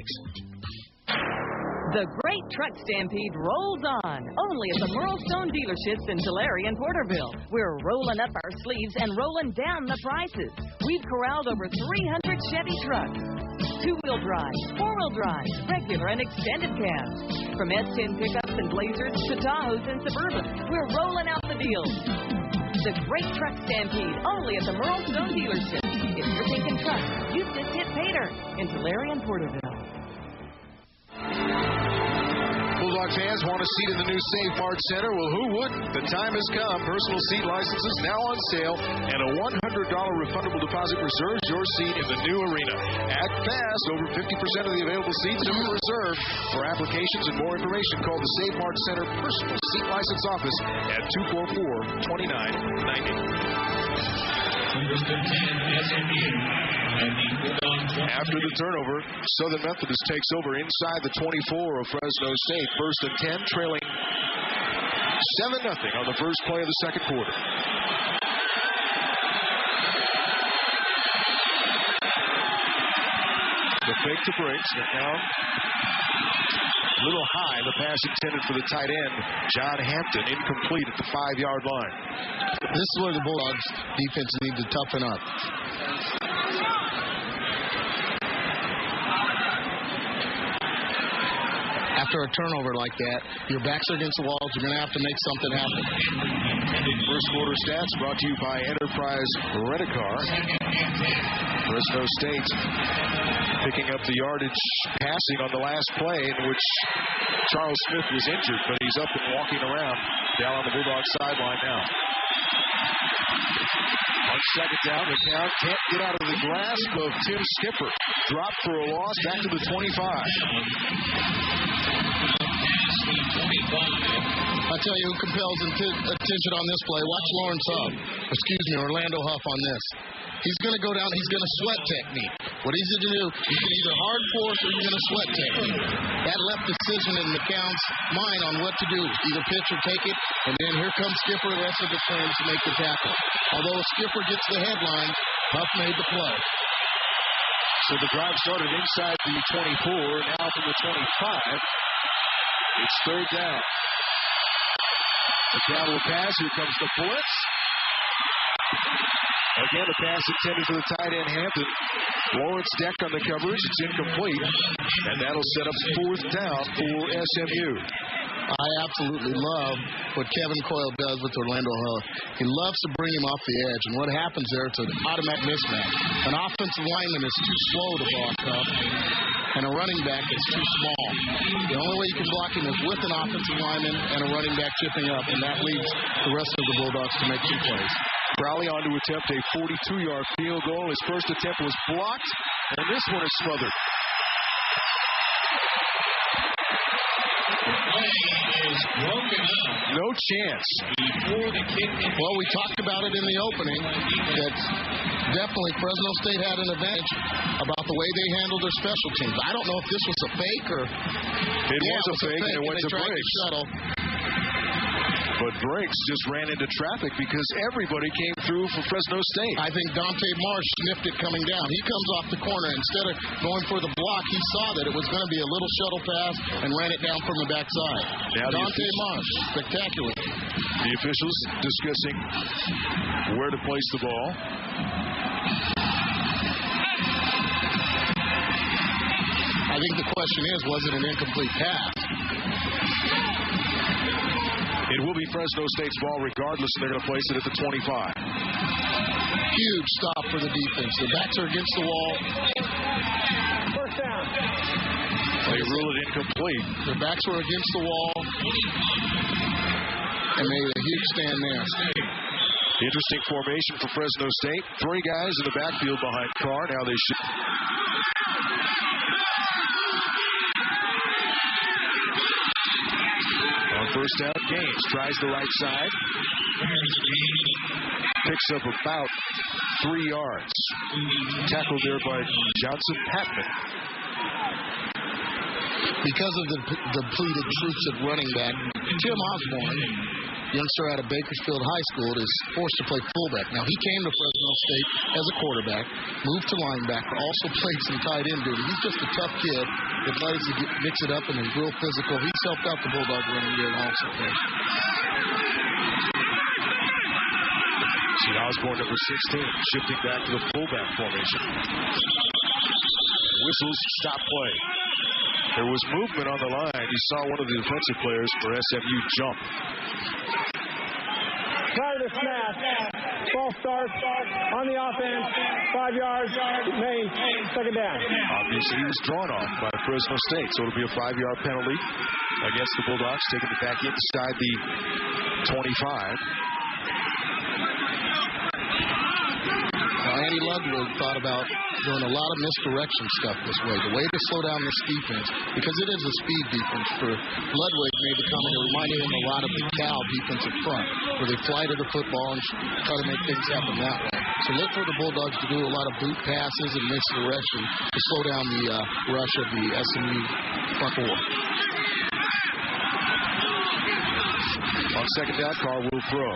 The Great Truck Stampede rolls on, only at the Merle Stone dealerships in Tulare and Porterville. We're rolling up our sleeves and rolling down the prices. We've corralled over 300 Chevy trucks, 2-wheel drive, 4-wheel drive, regular and extended cabs. From S10 pickups and Blazers to Tahoes and Suburbans, we're rolling out the deals. The Great Truck Stampede, only at the Merle Stone dealership. If you're thinking trucks, you just hit Pater in Tulare and Porterville. Bulldogs fans want a seat in the new Save Mart Center. Well, who wouldn't? The time has come. Personal seat licenses now on sale, and a $100 refundable deposit reserves your seat in the new arena. Act fast. Over 50% of the available seats are reserved. For applications and more information, call the Save Mart Center Personal Seat License Office at 244-2990. After the turnover, Southern Methodist takes over inside the 24 of Fresno State. 1st and 10, trailing 7-0 on the first play of the second quarter. The fake to Briggs, and now a little high. The pass intended for the tight end, John Hampton, incomplete at the 5-yard line. This is where the Bulldogs defense need to toughen up. After a turnover like that, your backs are against the walls. You're going to have to make something happen. First quarter stats brought to you by Enterprise Rent-A-Car. Fresno State picking up the yardage passing on the last play in which Charles Smith was injured, but he's up and walking around down on the Bulldog sideline now. On second down, the count can't get out of the grasp of Tim Skipper. Dropped for a loss back to the 25. I'll tell you who compels attention on this play. Watch Orlando Huff on this. He's going to go down. He's going to sweat technique. What he's going to do, you can either hard force or you're going to sweat technique. That left decision in McCown's mind on what to do. Either pitch or take it. And then here comes Skipper, the rest of his friends to make the tackle. Although Skipper gets the headline, Huff made the play. So the drive started inside the 24. Now from the 25. It's third down. McCown will pass. Here comes the blitz. Again, a pass intended for the tight end, Hampton. Lawrence Deck on the coverage. It's incomplete. And that'll set up 4th down for SMU. I absolutely love what Kevin Coyle does with Orlando Huff. He loves to bring him off the edge. And what happens there, it's an automatic mismatch. An offensive lineman is too slow to block Huff, and a running back is too small. The only way you can block him is with an offensive lineman and a running back chipping up, and that leads the rest of the Bulldogs to make some plays. Crowley on to attempt a 42-yard field goal. His first attempt was blocked, and this one is smothered. No chance. Well, we talked about it in the opening that definitely Fresno State had an advantage about the way they handled their special teams. I don't know if this was a fake or... It was a fake, and it went to Briggs. But Briggs just ran into traffic because everybody came through for Fresno State. I think Dante Marsh sniffed it coming down. He comes off the corner. Instead of going for the block, he saw that it was going to be a little shuttle pass and ran it down from the backside. Dante Marsh, spectacular. The officials discussing where to place the ball. I think the question is, was it an incomplete pass? It will be Fresno State's ball regardless, and they're going to place it at the 25. Huge stop for the defense. The backs are against the wall. First down. They rule it incomplete. The backs were against the wall and made a huge stand there. Interesting formation for Fresno State. 3 guys in the backfield behind Carr. Now they should. On first down, Gaines tries the right side. Picks up about 3 yards. Tackled there by Johnson Patman. Because of the depleted troops at running back, Tim Osborne, youngster out of Bakersfield High School, is forced to play fullback. Now, he came to Fresno State as a quarterback, moved to linebacker, also played some tight end duty. He's just a tough kid that likes to mix it up and is real physical. He's helped out the Bulldogs running game also. See Osborne, number 16, shifting back to the fullback formation. Whistles, stop play. There was movement on the line. You saw one of the defensive players for SMU jump. Prior to snap, false start on the offense, 5 yards, Maine, second down. Obviously, he was drawn off by Fresno State, so it'll be a 5-yard penalty against the Bulldogs, taking it back inside the 25. Now, Andy Ludwig thought about doing a lot of misdirection stuff this way. The way to slow down this defense, because it is a speed defense. For Ludwig made the comment, it reminded him a lot of the Cal defensive front, where they fly to the football and try to make things happen that way. So look for the Bulldogs to do a lot of boot passes and misdirection to slow down the rush of the SMU front four. On second down, Carr will throw.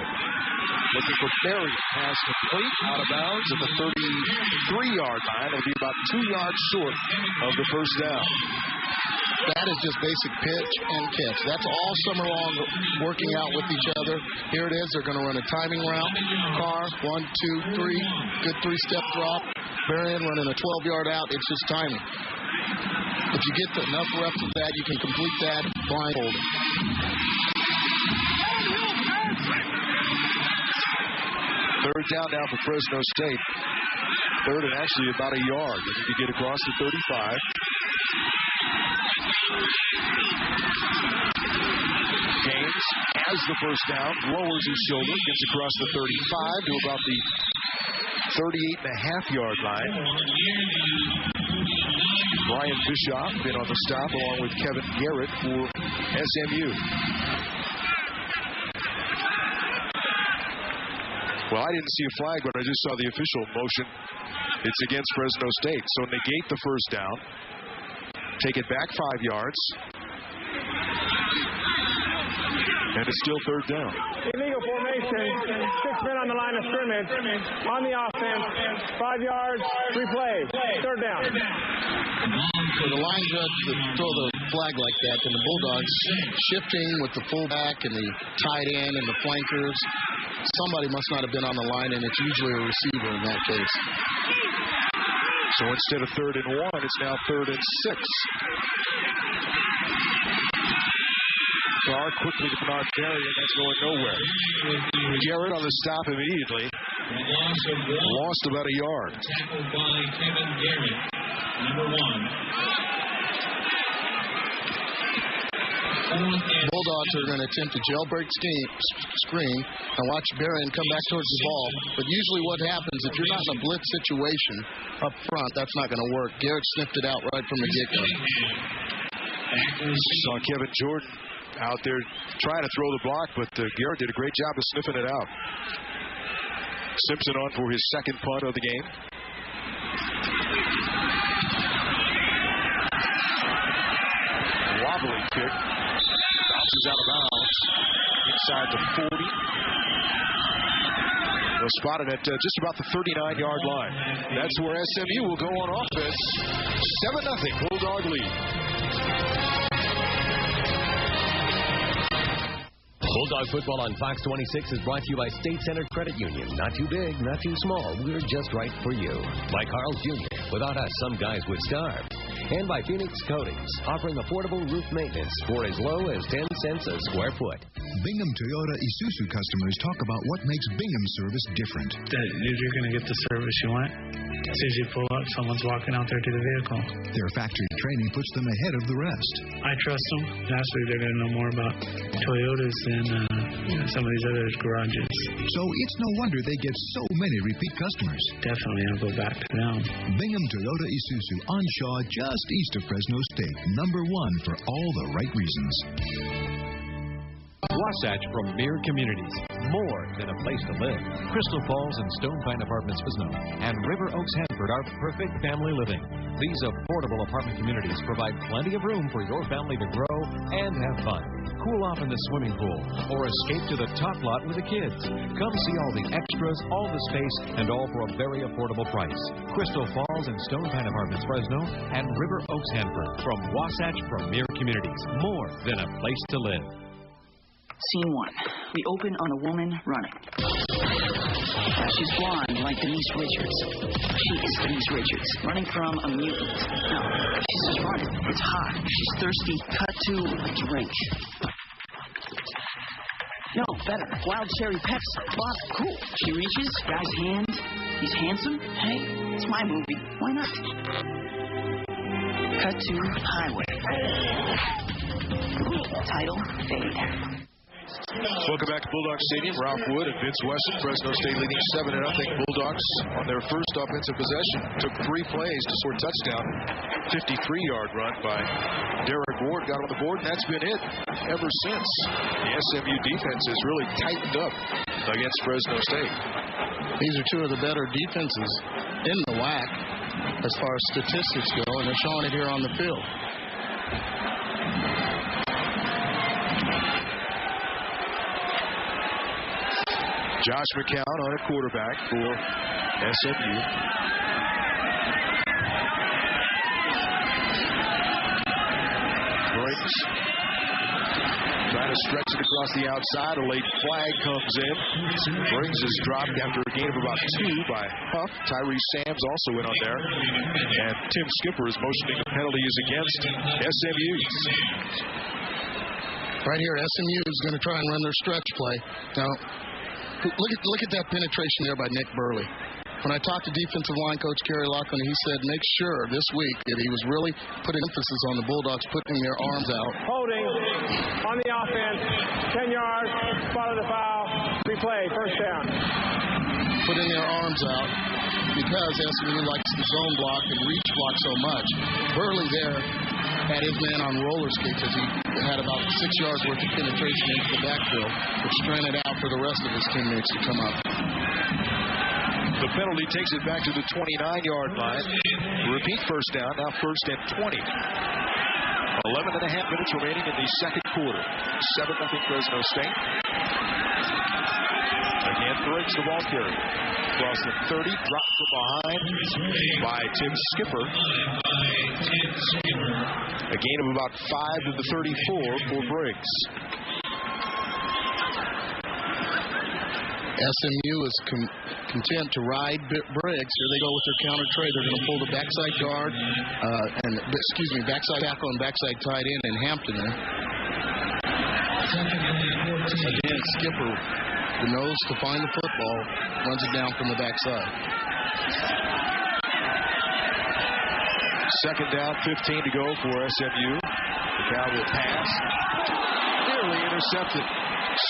Looking for Berry. Pass complete, out of bounds at the 33-yard line. It'll be about 2 yards short of the first down. That is just basic pitch and catch. That's all summer long working out with each other. Here it is. They're going to run a timing route. Carr, 1, 2, 3. Good 3-step drop. Berrien running a 12-yard out. It's just timing. If you get enough reps of that, you can complete that blindfolded. Third down now for Fresno State. Third and actually about a yard. They need to get across the 35. Gaines has the first down, lowers his shoulder, gets across the 35 to about the 38.5-yard line. Brian Bischoff been on the stop along with Kevin Garrett for SMU. Well, I didn't see a flag, but I just saw the official motion. It's against Fresno State. So negate the first down. Take it back 5 yards. And it's still third down. Illegal formation. 6 men on the line of scrimmage. On the offense. 5 yards. Replay. Third down. For the line judge to throw the flag like that, and the Bulldogs shifting with the fullback and the tight end and the flankers, somebody must not have been on the line, and it's usually a receiver in that case. So instead of 3rd and 1, it's now 3rd and 6. Carr quickly to Bernard Berrien. That's going nowhere. Garrett on the stop immediately. Lost about a yard. Tackled by Kevin Garrett, number 1. Bulldogs are going to attempt a jailbreak screen and watch Berrien come back towards the ball. But usually what happens, if you're not in a blitz situation up front, that's not going to work. Garrett sniffed it out right from the get-go. Saw Kevin Jordan out there trying to throw the block, but Garrett did a great job of sniffing it out. Simpson on for his second punt of the game. Wobbly kick. Bounces out of bounds. Inside the 40. They'll spot it at just about the 39-yard line. That's where SMU will go on offense. 7-0 Bulldog lead. Bulldog football on Fox 26 is brought to you by State Center Credit Union. Not too big, not too small. We're just right for you. By Carl's Jr. Without us, some guys would starve. And by Phoenix Coatings, offering affordable roof maintenance for as low as 10 cents a square foot. Bingham Toyota Isuzu customers talk about what makes Bingham service different. That you're going to get the service you want. As soon as you pull up, someone's walking out there to the vehicle. Their factory training puts them ahead of the rest. I trust them. Naturally, they're going to know more about Toyotas than some of these other garages. So it's no wonder they get so many repeat customers. Definitely, I'll go back to them. Bingham Toyota Isuzu on Shaw, just east of Fresno State. Number 1 for all the right reasons. Wasatch Premier Communities, more than a place to live. Crystal Falls and Stone Pine Apartments, Fresno, and River Oaks, Hanford are perfect family living. These affordable apartment communities provide plenty of room for your family to grow and have fun. Cool off in the swimming pool or escape to the top lot with the kids. Come see all the extras, all the space, and all for a very affordable price. Crystal Falls and Stone Pine Apartments, Fresno, and River Oaks, Hanford, from Wasatch Premier Communities, more than a place to live. Scene 1. We open on a woman running. She's blonde like Denise Richards. She is Denise Richards, running from a mutant. No, she's just running. It's hot. She's thirsty. Cut to a drink. No, better. Wild cherry Pepsi. Bob, cool. She reaches, guy's hand. He's handsome. Hey, it's my movie. Why not? Cut to highway. Title, fade. Welcome back to Bulldogs Stadium. Ralph Wood and Vince Wesson. Fresno State leading 7-0. Bulldogs on their first offensive possession took 3 plays to score a touchdown. 53-yard run by Derek Ward got on the board, and that's been it ever since. The SMU defense has really tightened up against Fresno State. These are 2 of the better defenses in the WAC as far as statistics go, and they're showing it here on the field. Josh McCown on a quarterback for SMU. Briggs trying to stretch it across the outside. A late flag comes in. Briggs is dropped after a gain of about 2 by Huff. Tyrese Sams also went on there. And Tim Skipper is motioning the penalty is against SMU. Right here, SMU is going to try and run their stretch play. Now, look at that penetration there by Nick Burley. When I talked to defensive line coach Gary Laughlin, he said make sure this week that he was really putting emphasis on the Bulldogs putting their arms out. Holding on the offense, 10 yards, spot of the foul, replay, first down. Putting their arms out because SMU likes the zone block and reach block so much. Burley there had his man on roller skates as he had about 6 yards worth of penetration into the backfield, which stranded out for the rest of his teammates to come up. The penalty takes it back to the 29-yard line. Repeat first down, now first and 20. 11 and a half minutes remaining in the second quarter. 7-0 Fresno State. Again, Briggs the ball carrier. Across the 30, dropped from behind by Tim Skipper. A gain of about 5 to the 34 for Briggs. SMU is content to ride Briggs. Here they go with their counter trade. They're going to pull the backside guard, backside tackle and backside tight end in Hampton there. Again, Skipper, the nose to find the football, runs it down from the backside. Second down, 15 to go for SMU. The Cal will pass. Nearly intercepted.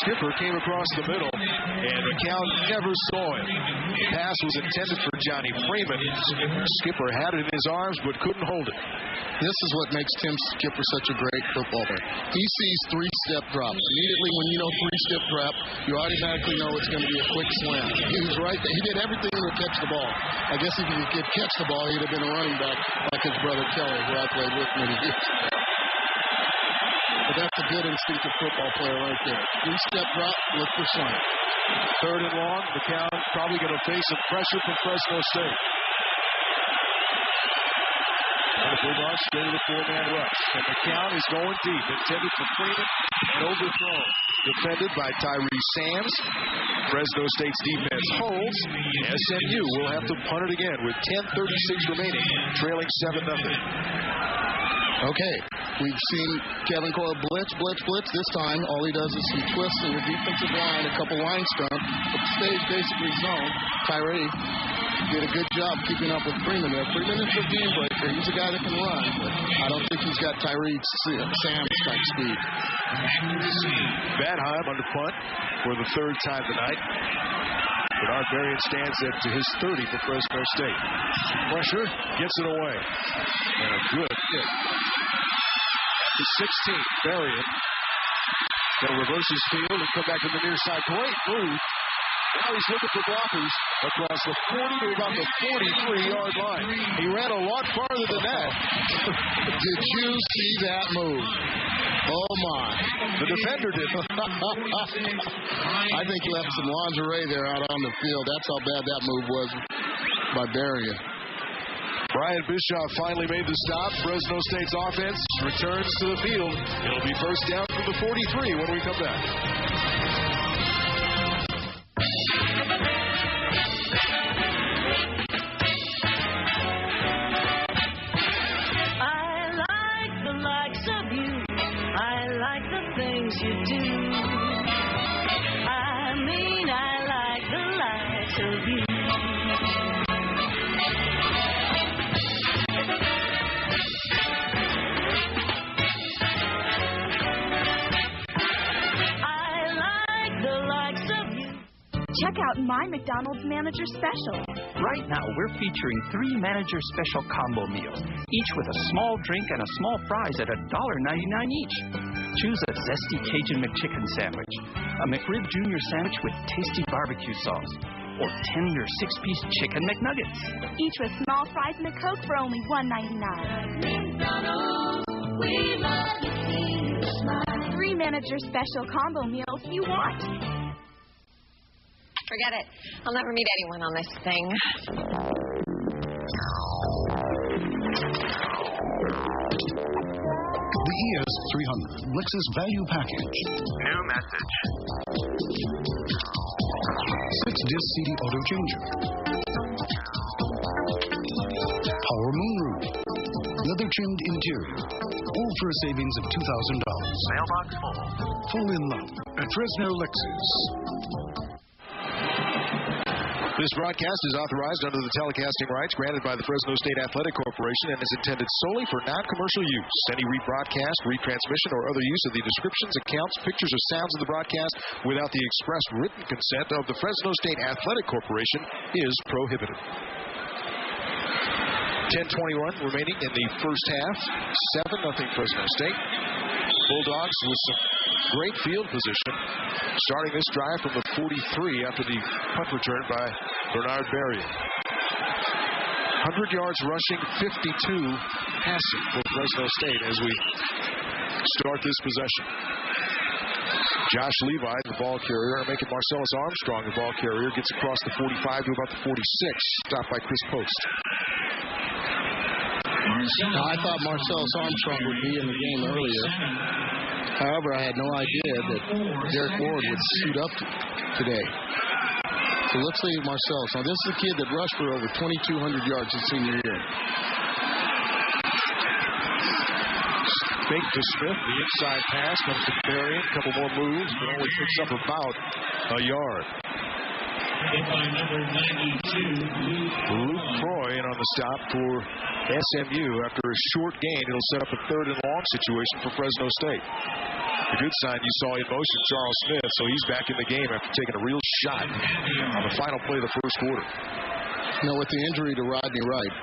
Skipper came across the middle, and McCown never saw it. The pass was intended for Johnny Freeman. Skipper had it in his arms, but couldn't hold it. This is what makes Tim Skipper such a great football player. He sees 3-step drops. Immediately when you know 3-step drop, you automatically know it's going to be a quick slam. He was right there. He did everything to catch the ball. I guess if he could catch the ball, he'd have been a running back like his brother Kelly, who I played with many years. But that's a good instinctive football player right there. 3-step drop, look for something. Third and long. McCown probably going to face some pressure from Fresno State. And the Bulldogs stay with a 4-man rush. And McCown is going deep. Intended for Freeman and overthrown. Defended by Tyrese Sams. Fresno State's defense holds. SMU will have to punt it again with 10:36 remaining, trailing 7-0. Okay, we've seen Kevin Coyle blitz. This time, all he does is some twists in the defensive line, a couple line stunts, but stays basically zone. Tyree did a good job keeping up with Freeman there. Freeman is a game breaker. He's a guy that can run, but I don't think he's got Tyreek Sam's type speed. Badheim under punt for the third time tonight. Bernard Berrien stands at his 30 for Fresno State. Pressure, gets it away. And a good kick. The 16th, Berrien. They'll reverse his field and come back to the near side. Great move. Now he's looking for blockers across the 40 to about the 43-yard line. He ran a lot farther than that. Did you see that move? Oh, my. The defender did. I think he left some lingerie there out on the field. That's how bad that move was by Berrien. Brian Bischoff finally made the stop. Fresno State's offense returns to the field. It'll be first down from the 43 when we come back. You do. I mean, I like the likes of you. I like the likes of you. Check out My McDonald's Manager Special. Right now, we're featuring 3 Manager Special combo meals, each with a small drink and a small fries at $1.99 each. Choose a zesty Cajun McChicken sandwich, a McRib Jr. sandwich with tasty barbecue sauce, or tender 6-piece chicken McNuggets. Each with small fries and a Coke for only $1.99. McDonald's, we love to see you smile. 3 Manager Special combo meals you want. Forget it. I'll never meet anyone on this thing. The ES300 Lexus Value Package. New message. 6-disc CD auto changer. Power moonroof. Leather trimmed interior. All for a savings of $2,000. Mailbox full. Fall in love at Fresno Lexus. This broadcast is authorized under the telecasting rights granted by the Fresno State Athletic Corporation and is intended solely for non-commercial use. Any rebroadcast, retransmission, or other use of the descriptions, accounts, pictures, or sounds of the broadcast without the express written consent of the Fresno State Athletic Corporation is prohibited. 10:21 remaining in the first half. 7-0 Fresno State. Bulldogs with some great field position, starting this drive from the 43 after the punt return by Bernard Berrien. 100 yards rushing, 52 passing for Fresno State as we start this possession. Josh Levi, the ball carrier, making Marcellus Armstrong the ball carrier, gets across the 45 to about the 46, stopped by Chris Post. Now, I thought Marcellus Armstrong would be in the game earlier. However, I had no idea that Derek Ward would suit up today. So let's leave Marcellus. Now, this is a kid that rushed for over 2,200 yards his senior year. Fake to Smith, the inside pass comes to Berrien. A couple more moves, but only picks up about a yard. Luke Croy in on the stop for SMU. After a short gain, it'll set up a 3rd and long situation for Fresno State. The good sign you saw in motion, Charles Smith, so he's back in the game after taking a real shot on the final play of the first quarter. Now, with the injury to Rodney Wright,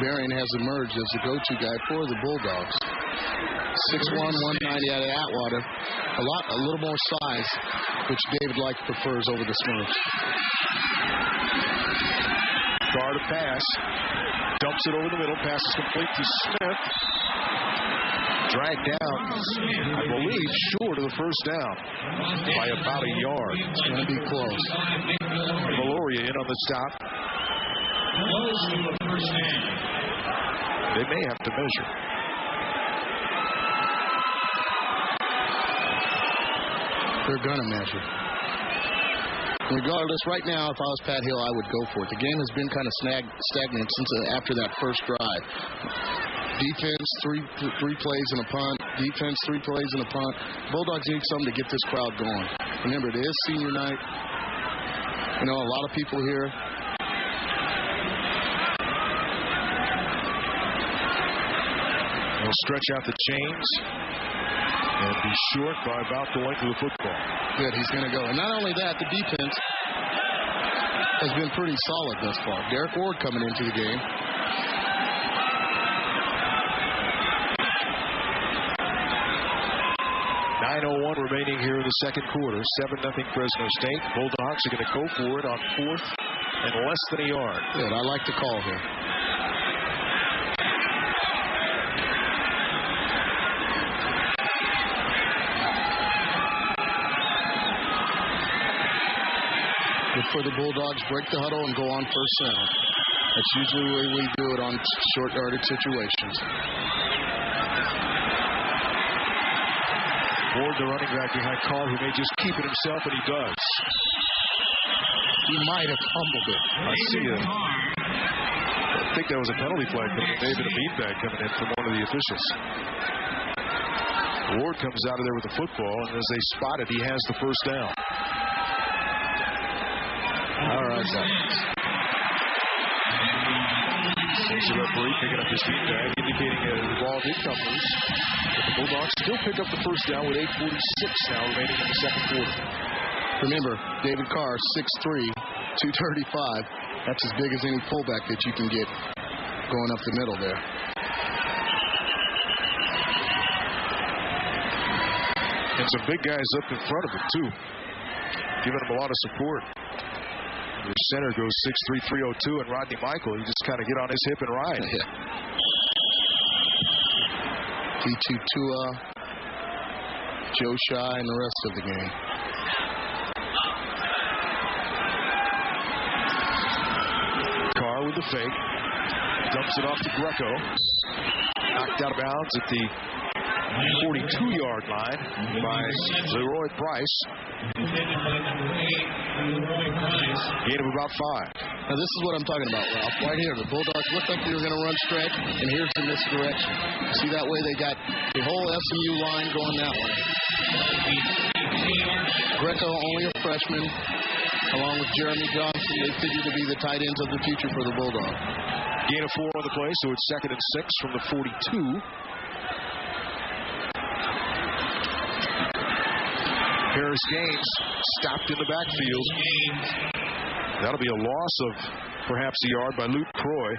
Berrien has emerged as the go-to guy for the Bulldogs. 6'1", 190 out of Atwater. A little more size, which David Like prefers over the Smurfs. Carr to pass. Dumps it over the middle. Pass is complete to Smith. Dragged down, I believe, short of the first down by about a yard. It's going to be close. Valoria in on the stop. They may have to measure. They're going to measure. Regardless, right now, if I was Pat Hill, I would go for it. The game has been kind of stagnant since after that first drive. Defense, three plays and a punt. Defense, 3 plays and a punt. Bulldogs need something to get this crowd going. Remember, it is senior night. You know, a lot of people here. stretch out the chains and be short by about the length of the football. Good, he's going to go. And not only that, the defense has been pretty solid thus far. Derek Ward coming into the game. .9:01 remaining here in the second quarter. 7-0 Fresno State. Bulldogs are going to go for it on 4th and less than a yard. Good, I like the call here. Good for the Bulldogs. Break the huddle and go on first down. That's usually the way we do it on short yardage situations. Ward, the running back behind Carr, who may just keep it himself, and he does. He might have fumbled it. I see it. I think that was a penalty flag, but it may have been a beanbag coming in from one of the officials. Ward comes out of there with the football, and as they spot it, he has the first down. All right, There's the referee picking up his beanbag, indicating the ball did come loose. But the Bulldogs still pick up the first down with 8:46 now remaining in the second quarter. Remember, David Carr, 6'3", 235. That's as big as any fullback that you can get going up the middle there. And some big guys up in front of him, too, giving him a lot of support. The center goes 6'3", 302, and Rodney Michael, he just kind of get on his hip and ride. D2 Tua, Joe Shy, and the rest of the game. Carr with the fake. Dumps it off to Greco. Knocked out of bounds at the 42-yard line by Leroy Price. Gain of about 5. Now, this is what I'm talking about, Ralph. Right here, the Bulldogs looked like they were going to run stretch, and here's the misdirection. See that way? They got the whole SMU line going that way. Greco, only a freshman, along with Jeremy Johnson. They figure to be the tight ends of the future for the Bulldogs. Gain of 4 on the play, so it's 2nd and 6 from the 42. Harris Gaines stopped in the backfield. That'll be a loss of perhaps a yard by Luke Croy.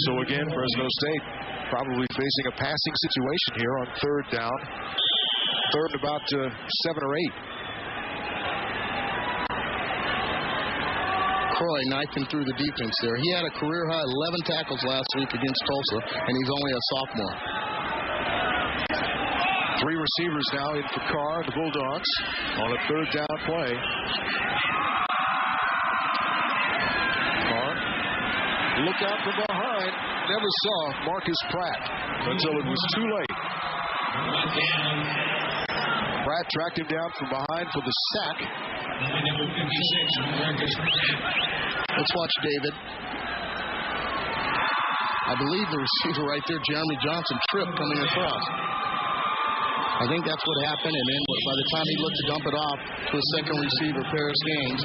So again, Fresno State probably facing a passing situation here on 3rd down. 3rd and about 7 or 8. Croy knifing through the defense there. He had a career-high 11 tackles last week against Tulsa, and he's only a sophomore. 3 receivers now in for Carr, the Bulldogs, on a 3rd down play. Carr, look out from behind. Never saw Marcus Pratt until it was too late. Pratt tracked him down from behind for the sack. Let's watch David. I believe the receiver right there, Jeremy Johnson, tripped coming across. I think that's what happened, and then by the time he looked to dump it off to a second receiver, Paris Gaines,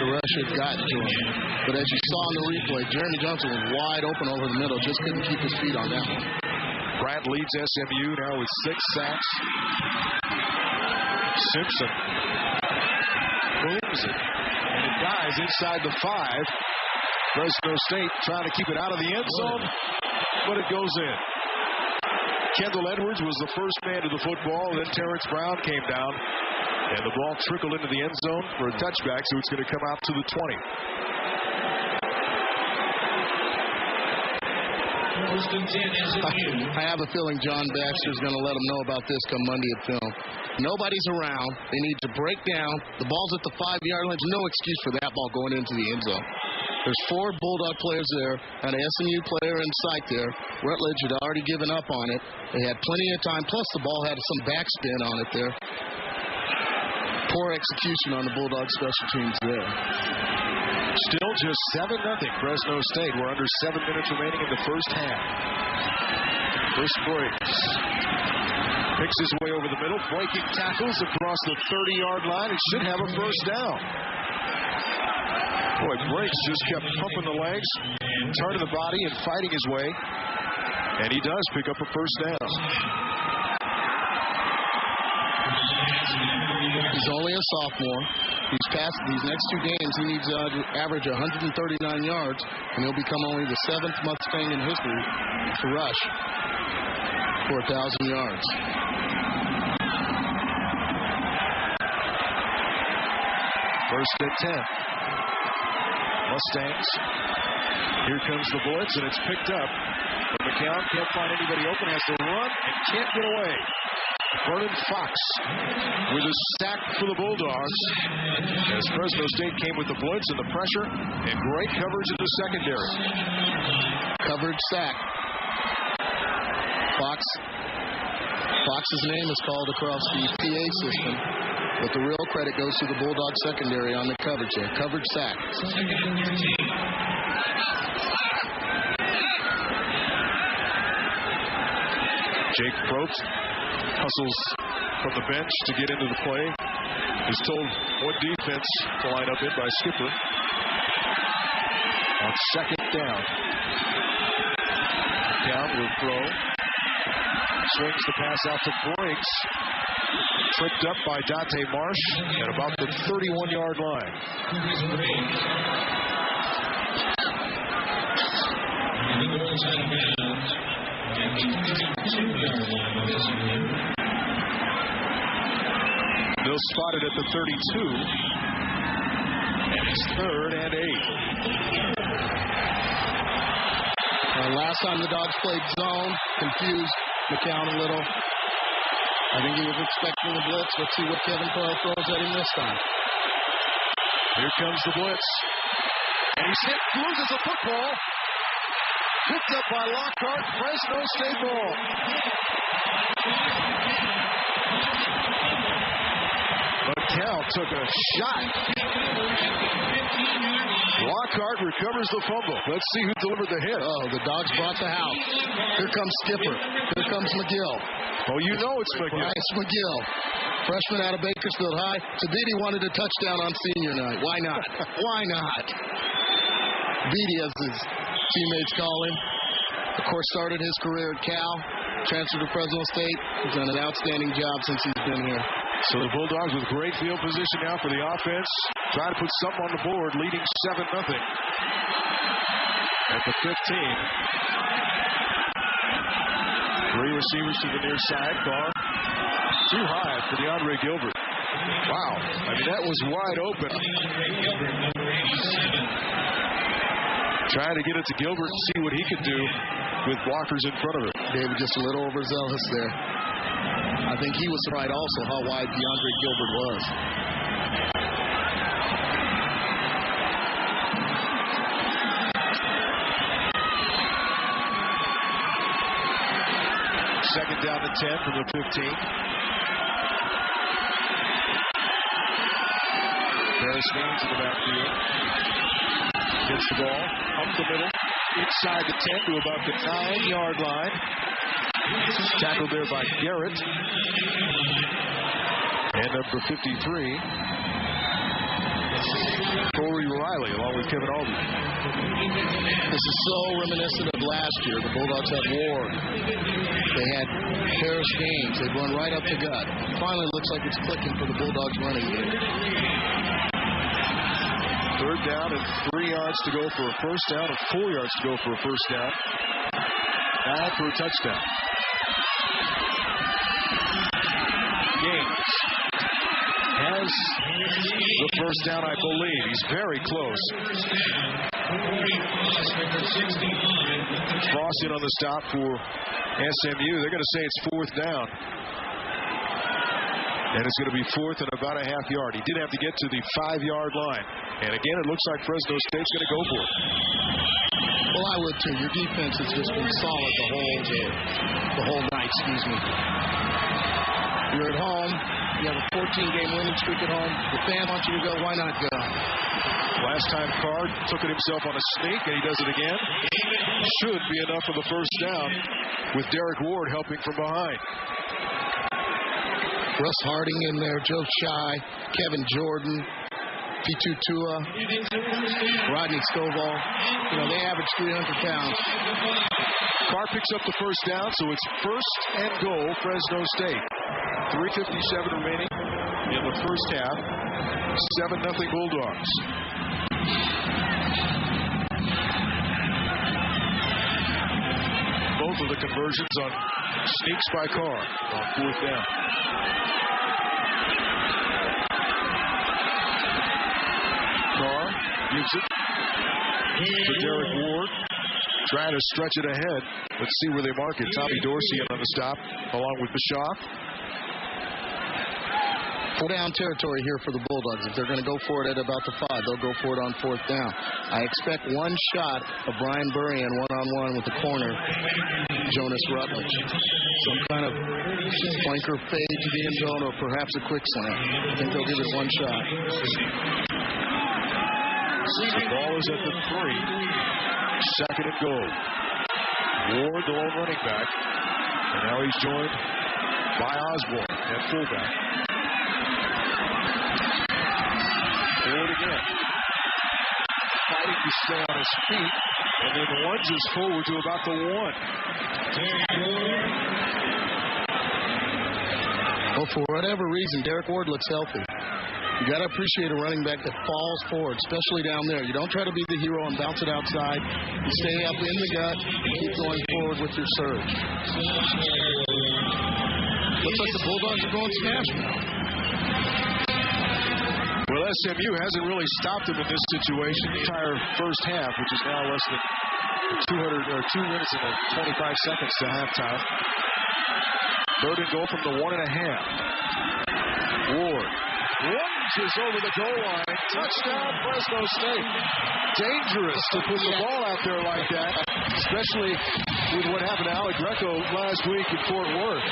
the rush had gotten to him. But as you saw in the replay, Jeremy Johnson was wide open over the middle, just couldn't keep his feet on that one. Pratt leads SMU now with 6 sacks. Simpson booms it, and it dies inside the 5. Fresno State trying to keep it out of the end zone, but it goes in. Kendall Edwards was the first man to the football. Then Terrence Brown came down, and the ball trickled into the end zone for a touchback, so it's going to come out to the 20. I have a feeling John Baxter's going to let them know about this come Monday at film. Nobody's around. They need to break down. The ball's at the 5-yard line. There's no excuse for that ball going into the end zone. There's 4 Bulldog players there and an SMU player in sight there. Rutledge had already given up on it. They had plenty of time. Plus, the ball had some backspin on it there. Poor execution on the Bulldog special teams there. Still just 7-0 Fresno State. We're under 7 minutes remaining in the first half. Chris Briggs picks his way over the middle, breaking tackles across the 30-yard line. It should have a first down. Boy, Briggs just kept pumping the legs, turning the body, and fighting his way. And he does pick up a first down. He's only a sophomore. He's passed these next 2 games. He needs to average 139 yards, and he'll become only the 7th Mustang in history to rush for 1,000 yards. First and 10. Mustangs. Here comes the blitz, and it's picked up. But McCown can't find anybody open, has to run, and can't get away. Vernon Fox with a sack for the Bulldogs as Fresno State came with the blitz and the pressure and great coverage in the secondary. Coverage sack. Fox's name is called across the PA system, but the real credit goes to the Bulldog secondary on the coverage there. Coverage sack. Jake Probst hustles from the bench to get into the play. Is told what defense to line up in by Skipper. On second down. Down will throw. Swings the pass out to Briggs. Tripped up by Dante Marsh at about the 31-yard line. They'll spot it at the 32. And it's 3rd and 8. Last time the Dogs played zone, confused McCown a little. I think he was expecting the blitz. Let's see what Kevin Crowe throws at him this time. Here comes the blitz. And he's hit, loses a football. Picked up by Lockhart, Fresno State ball. McCown took a shot. Lockhart recovers the fumble. Let's see who delivered the hit. Oh, the Dogs brought the house. Here comes Skipper. Here comes McGill. Oh, you know it's McGill. Bryce McGill. Freshman out of Bakersfield High. Tabiti wanted a touchdown on senior night. Why not? Why not? Beatty, as his teammates call him. Of course, started his career at Cal. Transferred to Fresno State. He's done an outstanding job since he's been here. So the Bulldogs with great field position now for the offense. Trying to put something on the board, leading 7-0. At the 15. 3 receivers to the near side. Ball too high for DeAndre Gilbert. Wow. I mean, that was wide open. Trying to get it to Gilbert and see what he could do with blockers in front of him. David just a little overzealous there. I think he was right also how wide DeAndre Gilbert was. Second down to 10 from the 15. Harris Gaines in the backfield. Gets the ball up the middle, inside the 10 to about the 9-yard line. Tackled there by Garrett. And number 53, Corey Riley, along with Kevin Albee. This is so reminiscent of last year. The Bulldogs had Ward. They had Harris Gaines. They'd run right up the gut. Finally, looks like it's clicking for the Bulldogs running game. 3rd down and 3 yards to go for a first down, and 4 yards to go for a first down. Now for a touchdown. Gaines has the first down, I believe. He's very close. Frost in on the stop for SMU. They're going to say it's 4th down. And it's going to be 4th and about a half yard. He did have to get to the 5-yard line. And again, it looks like Fresno State's going to go for it. Well, I would too. Your defense has just been solid the whole night, You're at home. You have a 14-game winning streak at home. The fans want you to go. Why not go? Last time Card took it himself on a sneak, and he does it again. Should be enough for the first down with Derek Ward helping from behind. Russ Harding in there, Joe Shy, Kevin Jordan, P2 Tua, Rodney Stovall. They average 300 pounds. Carr picks up the first down, so it's first and goal, Fresno State. 3:57 remaining in the first half. 7-0 Bulldogs. Both of the conversions on sneaks by Carr on fourth down. Carr gives it to Derek Ward. Trying to stretch it ahead. Let's see where they mark it. Tommy Dorsey on the stop, along with Bischoff. 4-down territory here for the Bulldogs. If they're going to go for it at about the 5, they'll go for it on fourth down. I expect one shot of Brian Burrian one-on-one with the corner, Jonas Rutledge. Some kind of flanker fade to the end zone or perhaps a quick slant. I think they'll give it one shot. The ball is at the 3. Second and goal. Ward, the lone running back. And now he's joined by Osborne at fullback. Ward again. Fighting to stay on his feet. And then lunges forward to about the 1. Well, for whatever reason, Derek Ward looks healthy. You got to appreciate a running back that falls forward, especially down there. You don't try to be the hero and bounce it outside. You stay up in the gut and keep going forward with your surge. Looks like the Bulldogs are going smash now. Well, SMU hasn't really stopped them in this situation the entire first half, which is now less than 2 minutes and 25 seconds to halftime. Third and goal from the 1.5. Ward lunges over the goal line. Touchdown, Fresno State. Dangerous to put the ball out there like that, especially with what happened to Alec Greco last week in Fort Worth.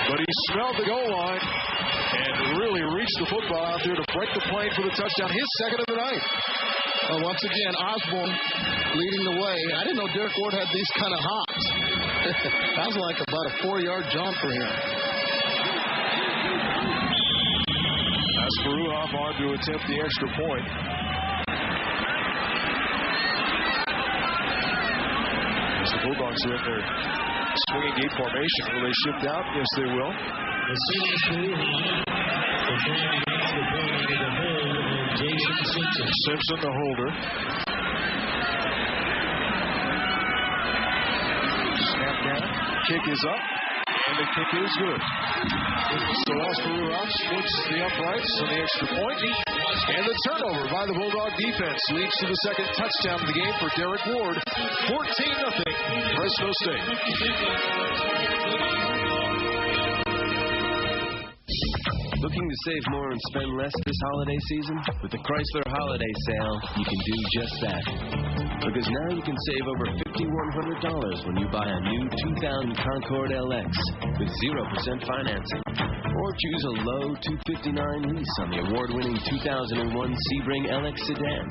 But he smelled the goal line and really reached the football out there to break the plane for the touchdown. His second of the night. Once again, Osborne leading the way. I didn't know Derek Ward had these kind of hops. That was like about a 4-yard jump for him. Asparuhoff on to attempt the extra point. As the Bulldogs are in their swinging gate formation, will they shift out? Yes, they will. Simpson, the holder. Snap down. Kick is up. And the kick is good. So Asparuhoff splits the uprights on the extra point. And the turnover by the Bulldog defense leads to the second touchdown of the game for Derek Ward. 14-0 Fresno State. Looking to save more and spend less this holiday season? With the Chrysler Holiday Sale, you can do just that. Because now you can save over $5,100 when you buy a new 2000 Concorde LX with 0% financing. Or choose a low $259 lease on the award-winning 2001 Sebring LX sedan.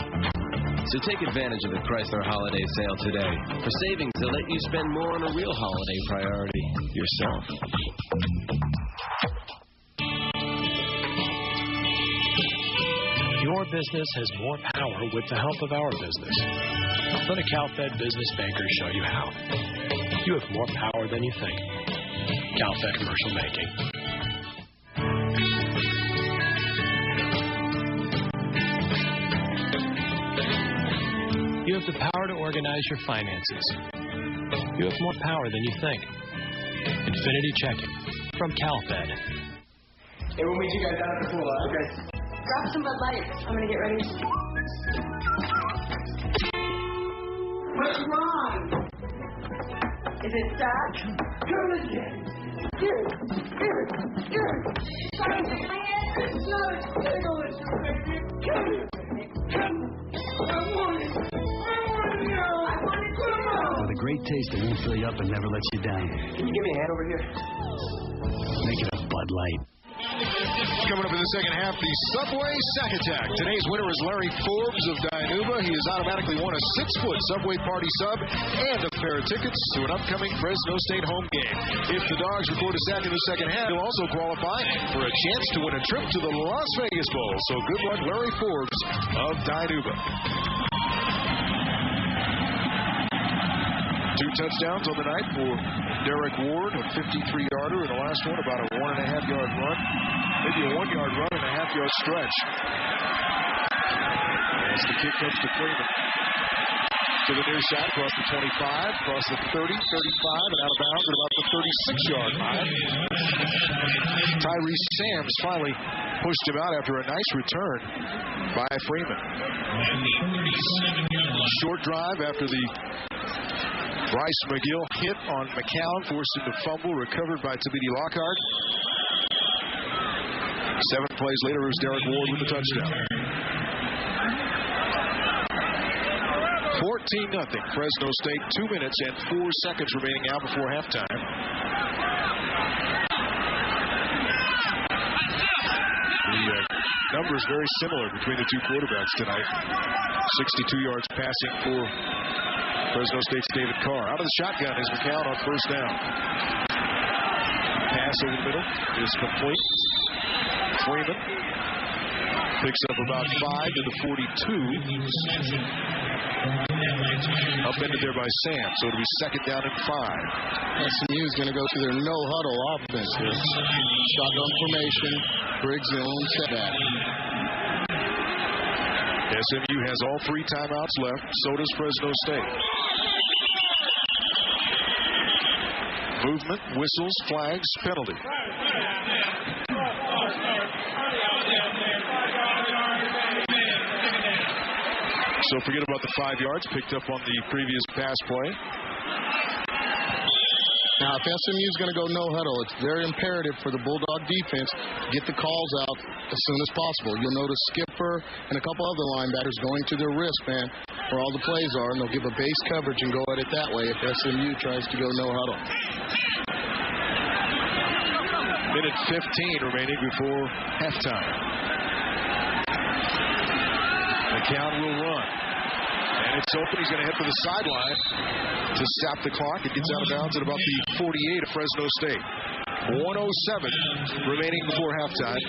So take advantage of the Chrysler Holiday Sale today for savings that let you spend more on a real holiday priority, yourself. Your business has more power with the help of our business. Let a CalFed business banker show you how. You have more power than you think. CalFed Commercial Banking. You have the power to organize your finances. You have more power than you think. Infinity Checking from CalFed. Hey, we'll meet you guys down at the pool, okay? Grab some Bud Light. I'm going to get ready. What's wrong? Is it sad? Come again. Here. Sorry, my head is so ticklish. Come. I want it. With a great taste that won't fill you up and never lets you down. Can you give me a hand over here? Make it a Bud Light. Coming up in the second half, the Subway Sack Attack. Today's winner is Larry Forbes of Dinuba. He has automatically won a 6-foot Subway Party sub and a pair of tickets to an upcoming Fresno State home game. If the Dogs record a sack in the second half, he'll also qualify for a chance to win a trip to the Las Vegas Bowl. So good luck, Larry Forbes of Dinuba. 2 touchdowns on the night for Derek Ward, a 53-yarder, and the last one about a 1.5-yard run. Maybe a 1-yard run and a half-yard stretch. As the kick comes to Freeman. To the near side, across the 25, across the 30, 35, and out of bounds at about the 36-yard line. Tyrese Sams finally pushed him out after a nice return by Freeman. Short drive after the Bryce McGill hit on McCown, forced him to fumble, recovered by Tabidi Lockhart. 7 plays later, it was Derek Ward with the touchdown. 14-0, Fresno State. 2 minutes and 4 seconds remaining now before halftime. The numbers very similar between the two quarterbacks tonight. 62 yards passing for Fresno State's David Carr. Out of the shotgun is McCown on first down. Pass over the middle is complete. Freeman picks up about 5 to the 42. Upended there by Sam, so it'll be second down and 5. SMU is going to go to their no-huddle offense here. Shotgun formation, Briggs the lone setback. SMU has all 3 timeouts left. So does Fresno State. Movement, whistles, flags, penalty. So forget about the 5 yards picked up on the previous pass play. Now, if SMU is going to go no huddle, it's very imperative for the Bulldog defense to get the calls out as soon as possible. You'll notice Skipper and a couple other linebackers going to their wristband where all the plays are, and they'll give a base coverage and go at it that way if SMU tries to go no huddle. Minute 15 remaining before halftime. McCown will run. And it's open. He's going to head for the sideline to stop the clock. It gets out of bounds at about the 48 of Fresno State. 1:07 remaining before halftime.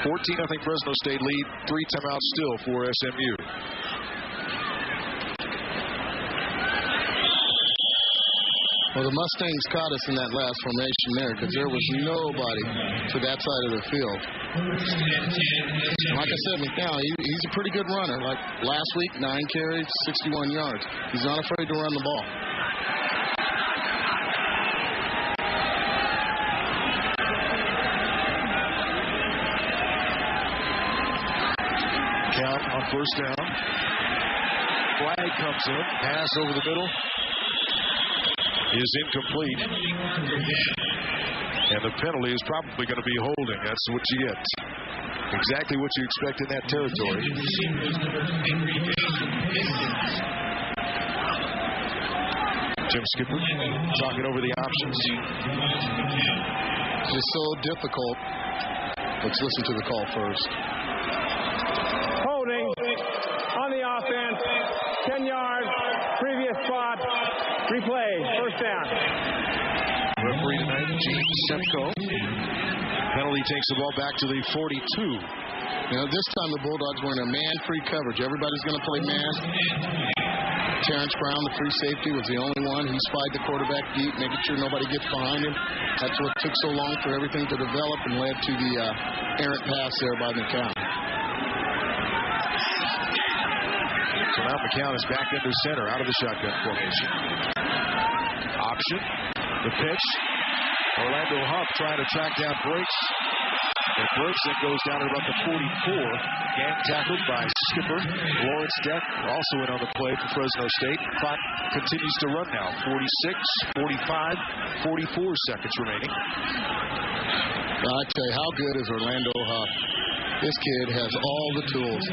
14-0 Fresno State lead. 3 timeouts still for SMU. Well, the Mustangs caught us in that last formation there because there was nobody to that side of the field. And like I said, McNally, he's a pretty good runner. Like last week, 9 carries, 61 yards. He's not afraid to run the ball. Count on first down. Flag comes in. Pass over the middle is incomplete. And the penalty is probably going to be holding. That's what you get. Exactly what you expect in that territory. Jim Skipper talking over the options. It's just so difficult. Let's listen to the call first. Holding on the offense. 10 yards. Previous spot. Replay. First down. Referee tonight, Gene Semko. Penalty takes the ball back to the 42. You know, this time the Bulldogs were in a man-free coverage. Everybody's going to play man. Terrence Brown, the free safety, was the only one. He spied the quarterback deep, making sure nobody gets behind him. That's what took so long for everything to develop and led to the errant pass there by McCown. So now McCown is back into center, out of the shotgun formation. Option, the pitch. Orlando Huff trying to track down Briggs. And Briggs then goes down at about the 44. Gang tackled by Skipper. Lawrence Deck also in on the play for Fresno State. Clock continues to run now. 46, 45, 44 seconds remaining. I tell you, how good is Orlando Huff? This kid has all the tools.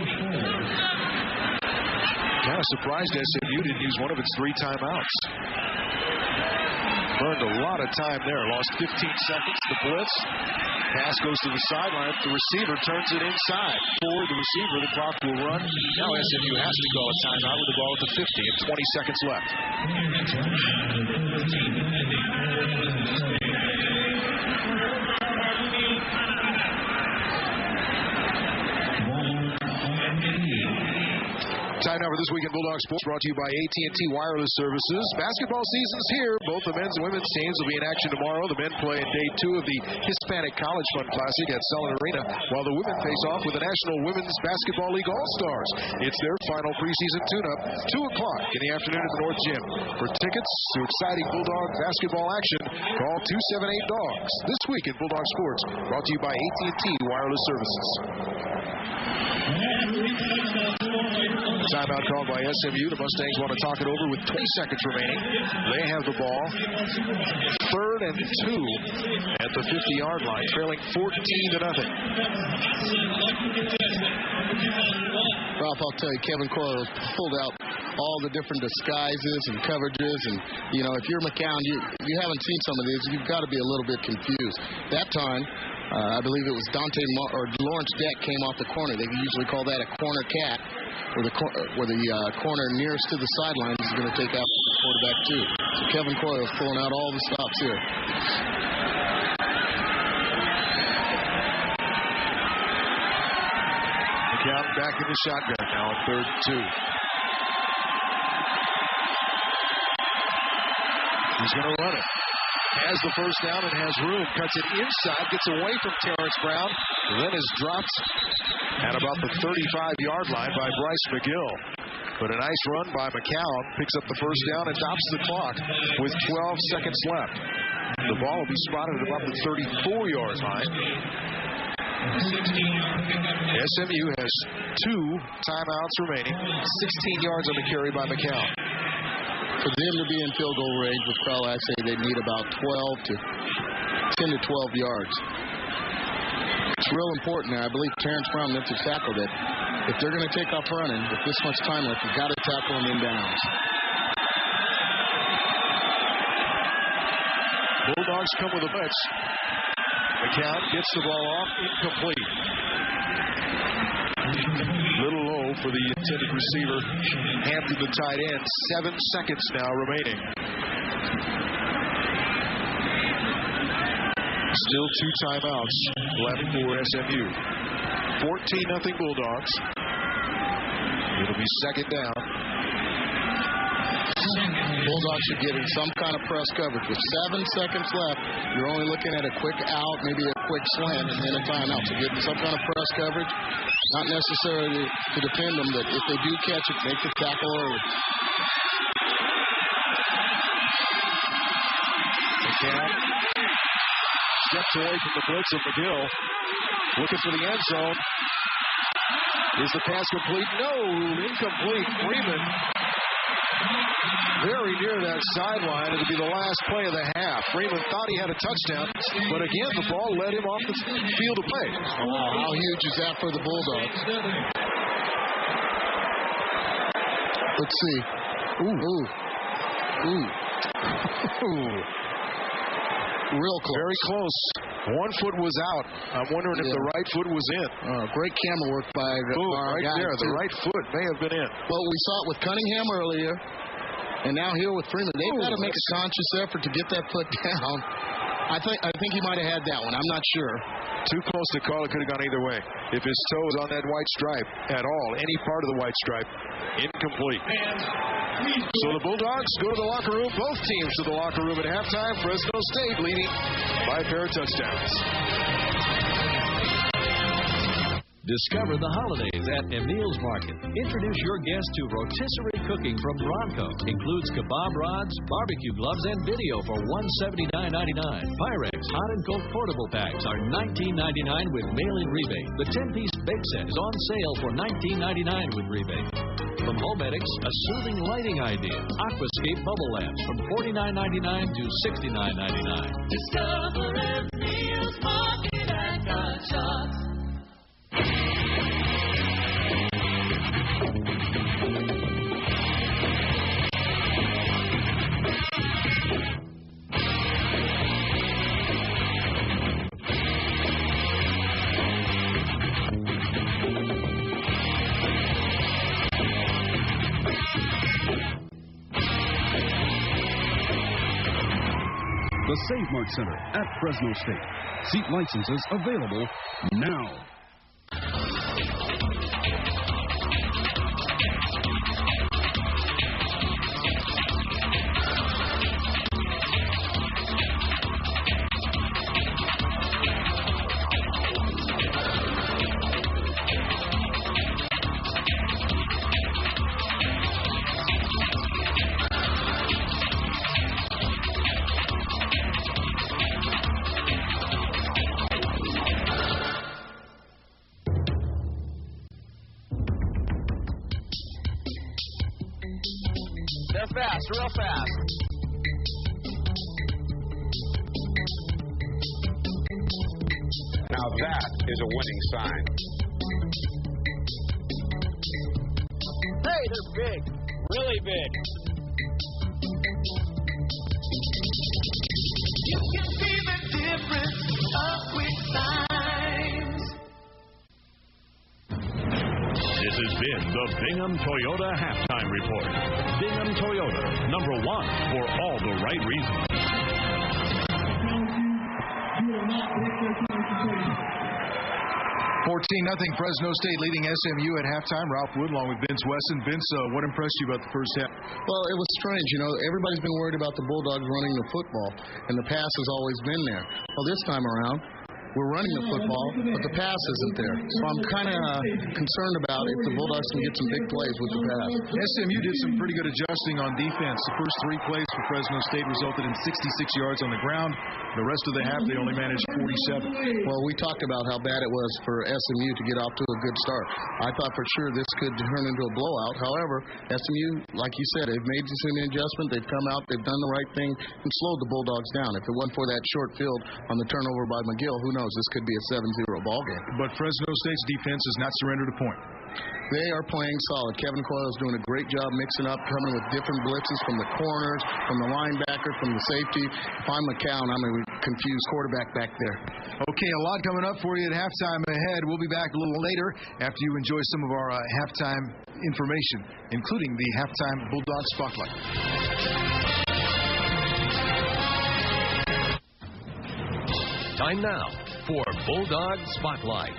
Kind of surprised SMU didn't use one of its 3 timeouts. Burned a lot of time there. Lost 15 seconds. The blitz. Pass goes to the sideline. The receiver turns it inside. For the receiver, the clock will run. Now SMU has to call a timeout with the ball at the 50 and 20 seconds left. Time now for This Week in Bulldog Sports, brought to you by AT&T Wireless Services. Basketball season's here. Both the men's and women's teams will be in action tomorrow. The men play in Day 2 of the Hispanic College Fund Classic at Sullivan Arena, while the women face off with the National Women's Basketball League All-Stars. It's their final preseason tune-up, 2 o'clock in the afternoon at the North Gym. For tickets to exciting Bulldog basketball action, call 278-DOGS. This Week in Bulldog Sports, brought to you by AT&T Wireless Services. Timeout called by SMU. The Mustangs want to talk it over with 20 seconds remaining. They have the ball. 3rd and 2 at the 50-yard line, trailing 14-0. Ralph, I'll tell you, Kevin Coyle pulled out all the different disguises and coverages. And, you know, if you're McCown, you haven't seen some of these, you've got to be a little bit confused. That time, I believe it was Lawrence Deck came off the corner. They usually call that a corner cat, where the corner nearest to the sidelines is going to take out the quarterback too. So Kevin Coyle is pulling out all the stops here. McCown back in the shotgun now at 3rd and 2. He's going to run it. Has the first down and has room. Cuts it inside. Gets away from Terrence Brown. Then is dropped at about the 35-yard line by Bryce McGill. But a nice run by McCown. Picks up the first down and stops the clock with 12 seconds left. The ball will be spotted at about the 34-yard line. SMU has 2 timeouts remaining. 16 yards on the carry by McCown. For them to be in field goal range with Crowell, I'd say they need about 10 to 12 yards. It's real important there. I believe Terrence Brown meant to tackle that. If they're going to take off running with this much time left, you've got to tackle them in downs. Bulldogs come with a blitz. McCown gets the ball off, incomplete. Little low for the intended receiver. Hand to the tight end. 7 seconds now remaining. Still 2 timeouts left for SMU. 14-0 Bulldogs. It'll be second down. Bulldogs should get in some kind of press coverage. With 7 seconds left, you're only looking at a quick out, maybe a quick slant, and then a timeout. So get in some kind of press coverage. Not necessarily to defend them, but if they do catch it, make the tackle early. McCown steps away from the blitz of McGill. Looking for the end zone. Is the pass complete? No, incomplete. Freeman very near that sideline. It'll be the last play of the half. Freeman thought he had a touchdown, but again, the ball led him off the field of play. Wow, how huge is that for the Bulldogs? Let's see. Ooh. Real close. Very close. One foot was out. I'm wondering if the right foot was in. Great camera work by our guy. Right there. The right foot may have been in. Well, we saw it with Cunningham earlier, and now here with Freeman. They've got to make a conscious effort to get that foot down. I think he might have had that one. I'm not sure. Too close to call. It could have gone either way. If his toe is on that white stripe at all, any part of the white stripe, incomplete. So the Bulldogs go to the locker room. Both teams to the locker room at halftime. Fresno State leading by a pair of touchdowns. Discover the holidays at Emil's Market. Introduce your guests to rotisserie cooking from Bronco. Includes kebab rods, barbecue gloves, and video for $179.99. Pyrex hot and cold portable packs are $19.99 with mail-in rebate. The 10-piece bake set is on sale for $19.99 with rebate. From Homedics, a soothing lighting idea. Aquascape bubble lamps from $49.99 to $69.99. Discover Emil's Market at Gun Shops. the Save Mart Center at Fresno State. Seat licenses available now. Real fast. Now that is a winning sign. Hey, they're big. Really big. You can see the difference of quick signs. This has been the Bingham Toyota Halftime Report. Bingham Toyota, number one for all the right reasons. 14-0 Fresno State leading SMU at halftime. Ralph Wood along with Vince Wesson. Vince, what impressed you about the first half? Well, it was strange. You know, everybody's been worried about the Bulldogs running the football, and the pass has always been there. Well, this time around, we're running the football, but the pass isn't there. So I'm kind of concerned about if the Bulldogs can get some big plays with the pass. SMU did some pretty good adjusting on defense. The first 3 plays for Fresno State resulted in 66 yards on the ground. The rest of the half, they only managed 47. Well, we talked about how bad it was for SMU to get off to a good start. I thought for sure this could turn into a blowout. However, SMU, like you said, they've made an adjustment. They've come out, they've done the right thing, and slowed the Bulldogs down. If it wasn't for that short field on the turnover by McGill, who knows? This could be a 7-0 ball game. But Fresno State's defense has not surrendered a point. They are playing solid. Kevin Coyle is doing a great job mixing up, coming with different blitzes from the corners, from the linebacker, from the safety. If I'm McCown, I'm a confused quarterback back there. Okay, a lot coming up for you at halftime ahead. We'll be back a little later after you enjoy some of our halftime information, including the halftime Bulldog Spotlight. Time now for Bulldog Spotlight.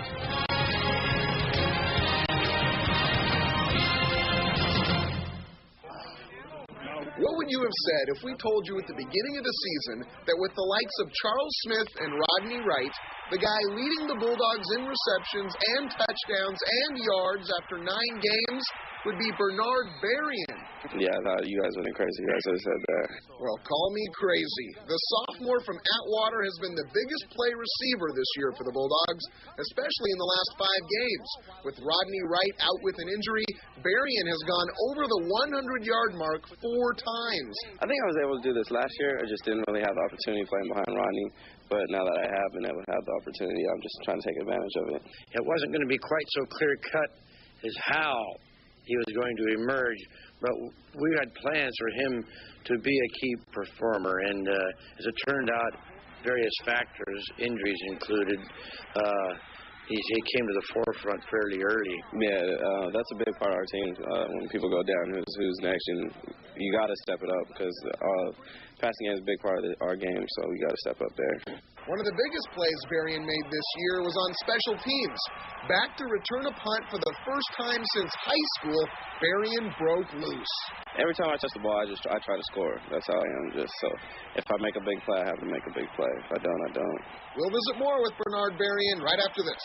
What would you have said if we told you at the beginning of the season that with the likes of Charles Smith and Rodney Wright, the guy leading the Bulldogs in receptions and touchdowns and yards after 9 games would be Bernard Berrien? Yeah, I thought you guys went crazy. You guys would have said that. Well, call me crazy. The sophomore from Atwater has been the biggest play receiver this year for the Bulldogs, especially in the last 5 games. With Rodney Wright out with an injury, Berrien has gone over the 100-yard mark 4 times. I think I was able to do this last year. I just didn't really have the opportunity playing behind Rodney. But now that I have been able to have the opportunity, I'm just trying to take advantage of it. It wasn't going to be quite so clear-cut as how he was going to emerge, but we had plans for him to be a key performer, and as it turned out, various factors, injuries included, he came to the forefront fairly early. Yeah, that's a big part of our team. When people go down, who's next, and you got to step it up because passing game is a big part of our game, so we got to step up there. One of the biggest plays Berrien made this year was on special teams. Back to return a punt for the first time since high school, Berrien broke loose. Every time I touch the ball, I try to score. That's how I am. So if I make a big play, I have to make a big play. If I don't, I don't. We'll visit more with Bernard Berrien right after this.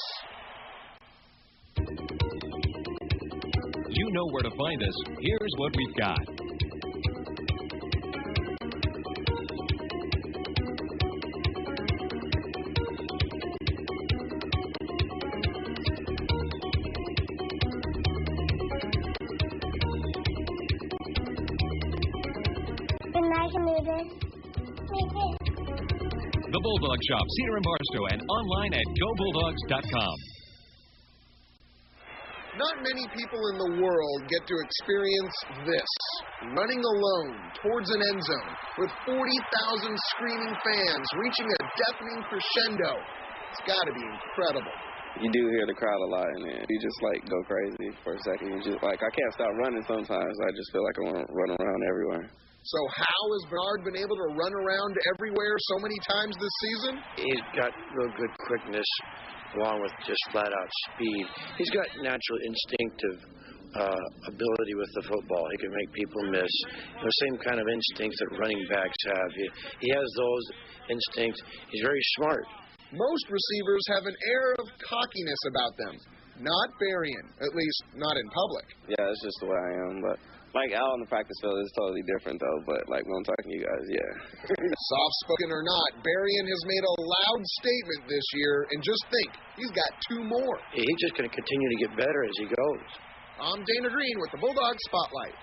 You know where to find us. Here's what we've got. The Bulldog Shop, Cedar and Barstow, and online at GoBulldogs.com. Not many people in the world get to experience this, running alone towards an end zone with 40,000 screaming fans reaching a deafening crescendo. It's got to be incredible. You do hear the crowd a lot, and you just, go crazy for a second. You just, I can't stop running sometimes. I just feel like I want to run around everywhere. So how has Bernard been able to run around everywhere so many times this season? He's got real good quickness along with just flat-out speed. He's got natural instinctive ability with the football. He can make people miss. The same kind of instincts that running backs have. He has those instincts. He's very smart. Most receivers have an air of cockiness about them. Not Berrien, at least not in public. Yeah, that's just the way I am. But like out on the practice field is totally different, though. But like when I'm talking to you guys, yeah. Soft-spoken or not, Berrien has made a loud statement this year, and just think, he's got 2 more. He's just going to continue to get better as he goes. I'm Dana Green with the Bulldogs Spotlight.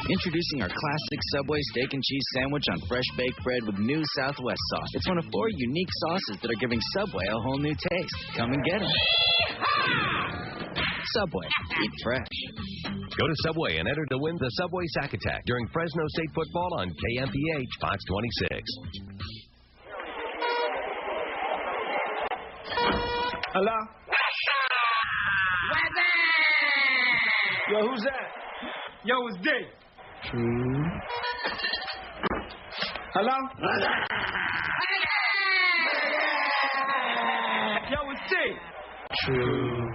Introducing our classic Subway steak and cheese sandwich on fresh baked bread with new Southwest sauce. It's one of 4 unique sauces that are giving Subway a whole new taste. Come and get it. Subway. Eat fresh. Go to Subway and enter to win the Subway Sack Attack during Fresno State football on KMPH Fox 26. Hello? Yo, who's that? Yo, it's Dave. True. Hello? Yo, it's Dave. True.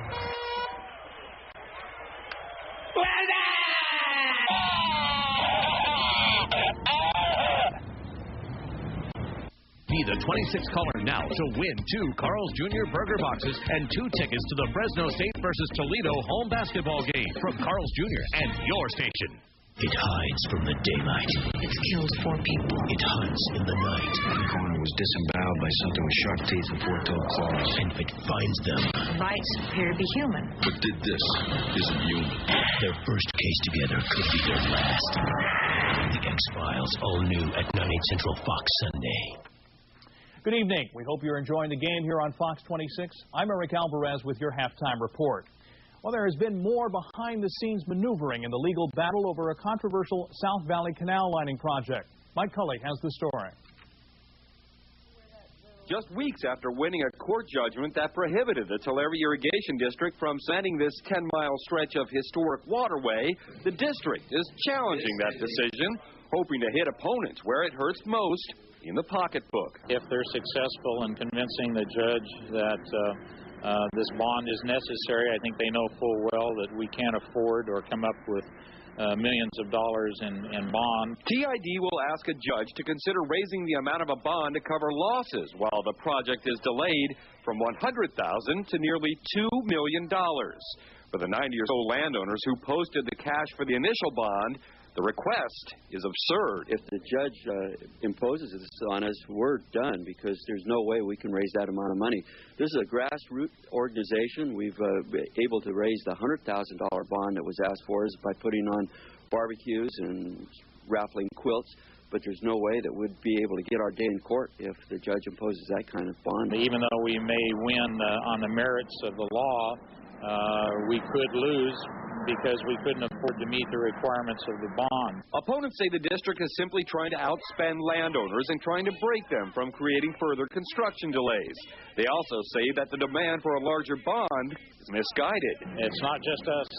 Be the 26th caller now to win 2 Carl's Jr. Burger Boxes and 2 tickets to the Fresno State versus Toledo home basketball game from Carl's Jr. and your station. It hides from the daylight. It's killed 4 people. It hunts in the night. The coroner was disemboweled by something with sharp teeth and 4-toed claws. And if it finds them, The lights appear to be human. but did this isn't human. Their first case together could be their last. The X-Files, all new at 9, 8 Central Fox Sunday. Good evening. We hope you're enjoying the game here on Fox 26. I'm Eric Alvarez with your halftime report. Well, there has been more behind-the-scenes maneuvering in the legal battle over a controversial South Valley Canal lining project. Mike Cully has the story. Just weeks after winning a court judgment that prohibited the Tulare Irrigation District from sending this 10-mile stretch of historic waterway, the district is challenging that decision, hoping to hit opponents where it hurts most, in the pocketbook. If they're successful in convincing the judge that this bond is necessary, I think they know full well that we can't afford or come up with millions of dollars in bond. TID will ask a judge to consider raising the amount of a bond to cover losses while the project is delayed from $100,000 to nearly $2 million. For the 90-year-old landowners who posted the cash for the initial bond, the request is absurd. If the judge imposes this on us, we're done because there's no way we can raise that amount of money. This is a grassroots organization. We've been able to raise the $100,000 bond that was asked for us by putting on barbecues and raffling quilts. But there's no way that we'd be able to get our day in court if the judge imposes that kind of bond. Even though we may win on the merits of the law, we could lose because we couldn't afford to meet the requirements of the bond. Opponents say the district is simply trying to outspend landowners and trying to break them from creating further construction delays. They also say that the demand for a larger bond is misguided. It's not just us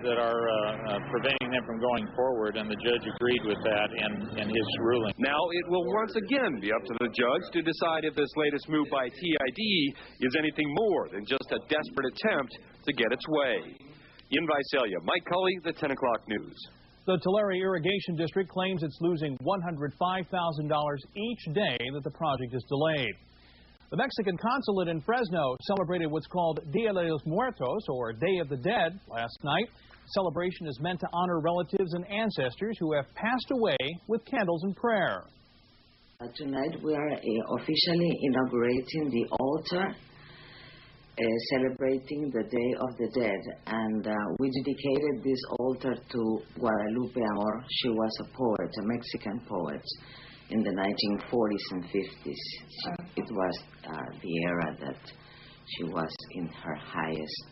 that are preventing them from going forward, and the judge agreed with that in his ruling. Now it will once again be up to the judge to decide if this latest move by TID is anything more than just a desperate attempt to get its way. In Visalia, Mike Cully, the 10 o'clock news. The Tulare Irrigation District claims it's losing $105,000 each day that the project is delayed. The Mexican consulate in Fresno celebrated what's called Dia de los Muertos, or Day of the Dead, last night. The celebration is meant to honor relatives and ancestors who have passed away with candles and prayer. Tonight we are officially inaugurating the altar, celebrating the Day of the Dead, and we dedicated this altar to Guadalupe Amor. She was a poet, a Mexican poet, in the 1940s and 50s. It was the era that she was in her highest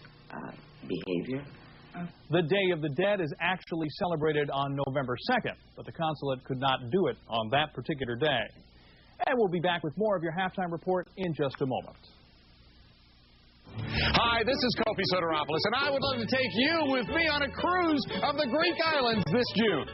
behavior. The Day of the Dead is actually celebrated on November 2nd, but the consulate could not do it on that particular day. And we'll be back with more of your halftime report in just a moment. Hi, this is Kofi Soteropoulos, and I would love to take you with me on a cruise of the Greek islands this June.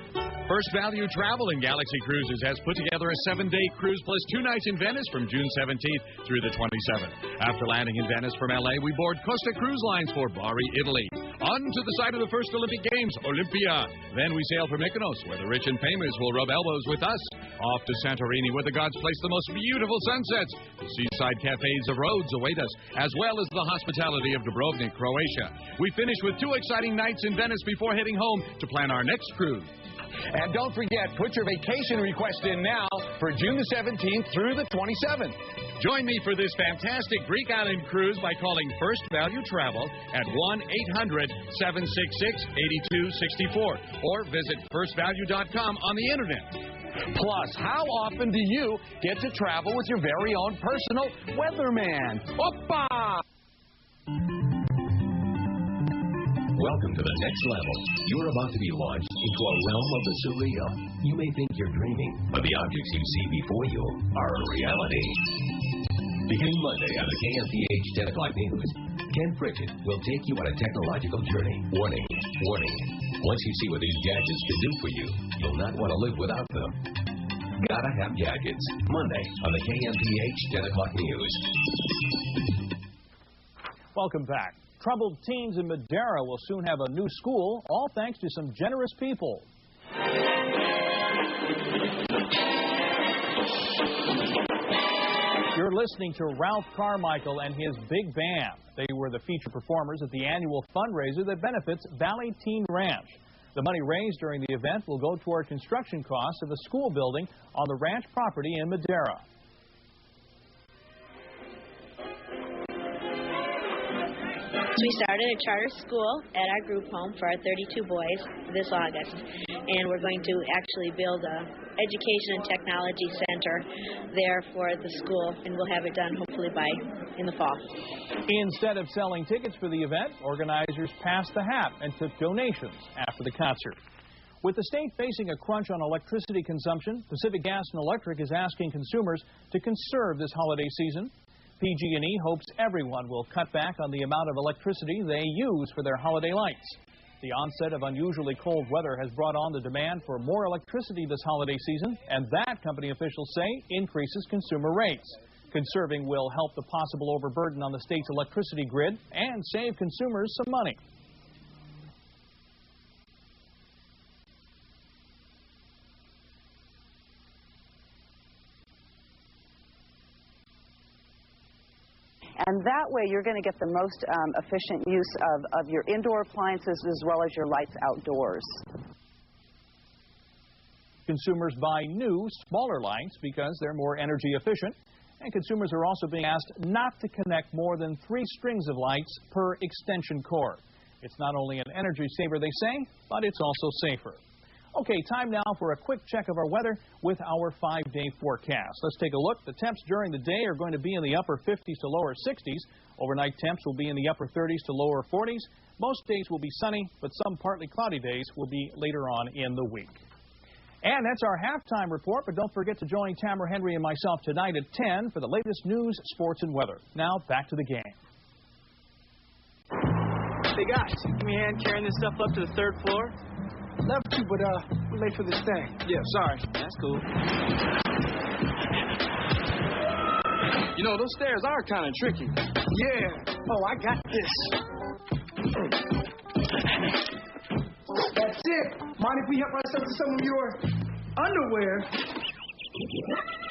First Value Travel and Galaxy Cruises has put together a 7-day cruise plus 2 nights in Venice from June 17th through the 27th. After landing in Venice from L.A., we board Costa Cruise Lines for Bari, Italy. On to the site of the first Olympic Games, Olympia. Then we sail for Mykonos, where the rich and famous will rub elbows with us. Off to Santorini, where the gods place the most beautiful sunsets. The seaside cafes of Rhodes await us, as well as the hospitality of Dubrovnik, Croatia. We finish with 2 exciting nights in Venice before heading home to plan our next cruise. And don't forget, put your vacation request in now for June the 17th through the 27th. Join me for this fantastic Greek island cruise by calling First Value Travel at 1-800-766-8264 or visit firstvalue.com on the internet. Plus, how often do you get to travel with your very own personal weatherman? Oppa! Welcome to the next level. You're about to be launched into a realm of the surreal. You may think you're dreaming, but the objects you see before you are a reality. Beginning Monday on the KMPH 10 o'clock news, Ken Pritchett will take you on a technological journey. Warning, warning. Once you see what these gadgets can do for you, you'll not want to live without them. Gotta have gadgets. Monday on the KMPH 10 o'clock news. Welcome back. Troubled teens in Madera will soon have a new school, all thanks to some generous people. You're listening to Ralph Carmichael and his big band. They were the featured performers at the annual fundraiser that benefits Valley Teen Ranch. The money raised during the event will go toward construction costs of a school building on the ranch property in Madera. We started a charter school at our group home for our 32 boys this August, and we're going to actually build a education and technology center there for the school, and we'll have it done hopefully in the fall. Instead of selling tickets for the event, organizers passed the hat and took donations after the concert. With the state facing a crunch on electricity consumption, Pacific Gas and Electric is asking consumers to conserve this holiday season. PG&E hopes everyone will cut back on the amount of electricity they use for their holiday lights. The onset of unusually cold weather has brought on the demand for more electricity this holiday season, and that, company officials say, increases consumer rates. Conserving will help the possible overburden on the state's electricity grid and save consumers some money. And that way, you're going to get the most efficient use of your indoor appliances as well as your lights outdoors. Consumers buy new, smaller lights because they're more energy efficient. And consumers are also being asked not to connect more than 3 strings of lights per extension cord. It's not only an energy saver, they say, but it's also safer. Okay, time now for a quick check of our weather with our 5-day forecast. Let's take a look. The temps during the day are going to be in the upper 50s to lower 60s. Overnight temps will be in the upper 30s to lower 40s. Most days will be sunny, but some partly cloudy days will be later on in the week. And that's our halftime report, but don't forget to join Tamara Henry and myself tonight at 10 for the latest news, sports, and weather. Now, back to the game. Hey, guys, give me a hand carrying this stuff up to the 3rd floor. Love to, but we're late for this thing. Yeah, sorry. That's cool. You know, those stairs are kind of tricky. Yeah. Oh, I got this. That's it. Mind if we help ourselves to some of your underwear?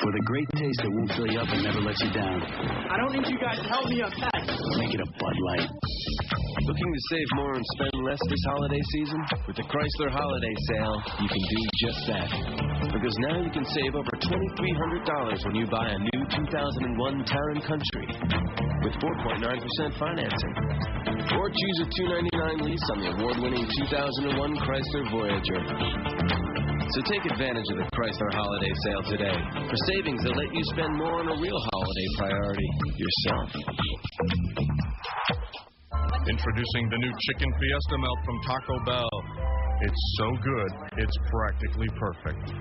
For the great taste that won't fill you up and never let you down. I don't need you guys to help me unpack. Make it a Bud Light. Looking to save more and spend less this holiday season? With the Chrysler Holiday Sale, you can do just that. Because now you can save over $2,300 when you buy a new 2001 Town & Country with 4.9% financing. Or choose a $299 lease on the award-winning 2001 Chrysler Voyager. So take advantage of the Chrysler Holiday Sale today for savings that let you spend more on a real holiday priority, yourself. Introducing the new Chicken Fiesta Melt from Taco Bell. It's so good, it's practically perfect.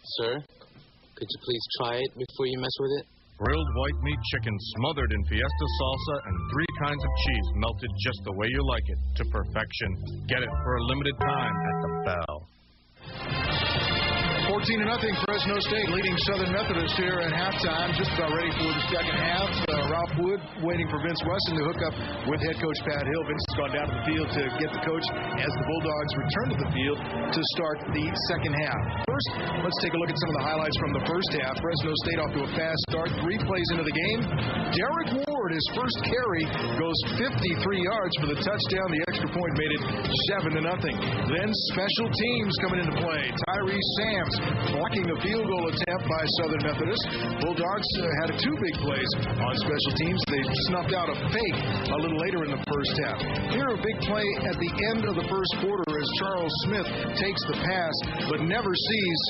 Sir, could you please try it before you mess with it? Grilled white meat chicken smothered in Fiesta salsa and 3 kinds of cheese melted just the way you like it, to perfection. Get it for a limited time at the Bell. 14-0, Fresno State leading Southern Methodist here at halftime. Just about ready for the second half. Ralph Wood waiting for Vince Weston to hook up with head coach Pat Hill. Vince has gone down to the field to get the coach as the Bulldogs return to the field to start the second half. First, let's take a look at some of the highlights from the first half. Fresno State off to a fast start. 3 plays into the game. Derek Ward, his first carry, goes 53 yards for the touchdown. The extra point made it 7-0. Then special teams coming into play. Tyree Sams blocking a field goal attempt by Southern Methodist. Bulldogs had 2 big plays on special teams. They snuffed out a fake a little later in the first half. Here, a big play at the end of the first quarter as Charles Smith takes the pass but never sees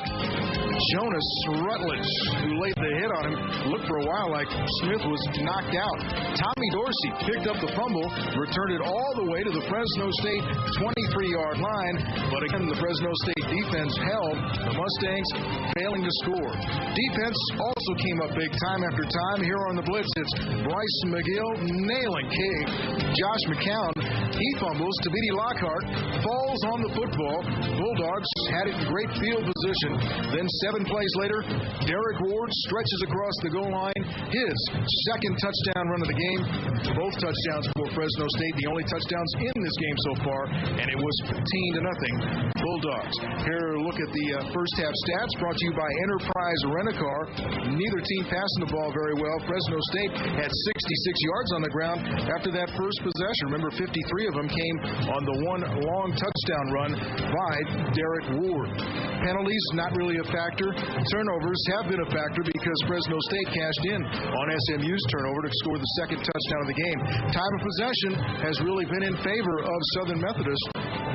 Jonas Rutledge, who laid the hit on him. Looked for a while like Smith was knocked out. Tommy Dorsey picked up the fumble, returned it all the way to the Fresno State 23-yard line, but again, the Fresno State defense held the Mustangs, failing to score. Defense also came up big time after time. Here on the blitz, it's Bryce McGill nailing Josh McCown. He fumbles. Tabiti Lockhart falls on the football. Bulldogs had it in great field position. Then 7 plays later, Derek Ward stretches across the goal line. His second touchdown run of the game. Both touchdowns for Fresno State. The only touchdowns in this game so far, and it was 15-0 Bulldogs. Here, look at the first half stats brought to you by Enterprise Rent-A-Car. Neither team passing the ball very well. Fresno State had 66 yards on the ground after that first possession. Remember, 53 of them came on the one long touchdown run by Derek Ward. Penalties, not really a factor. Turnovers have been a factor because Fresno State cashed in on SMU's turnover to score the second touchdown of the game. Time of possession has really been in favor of Southern Methodist.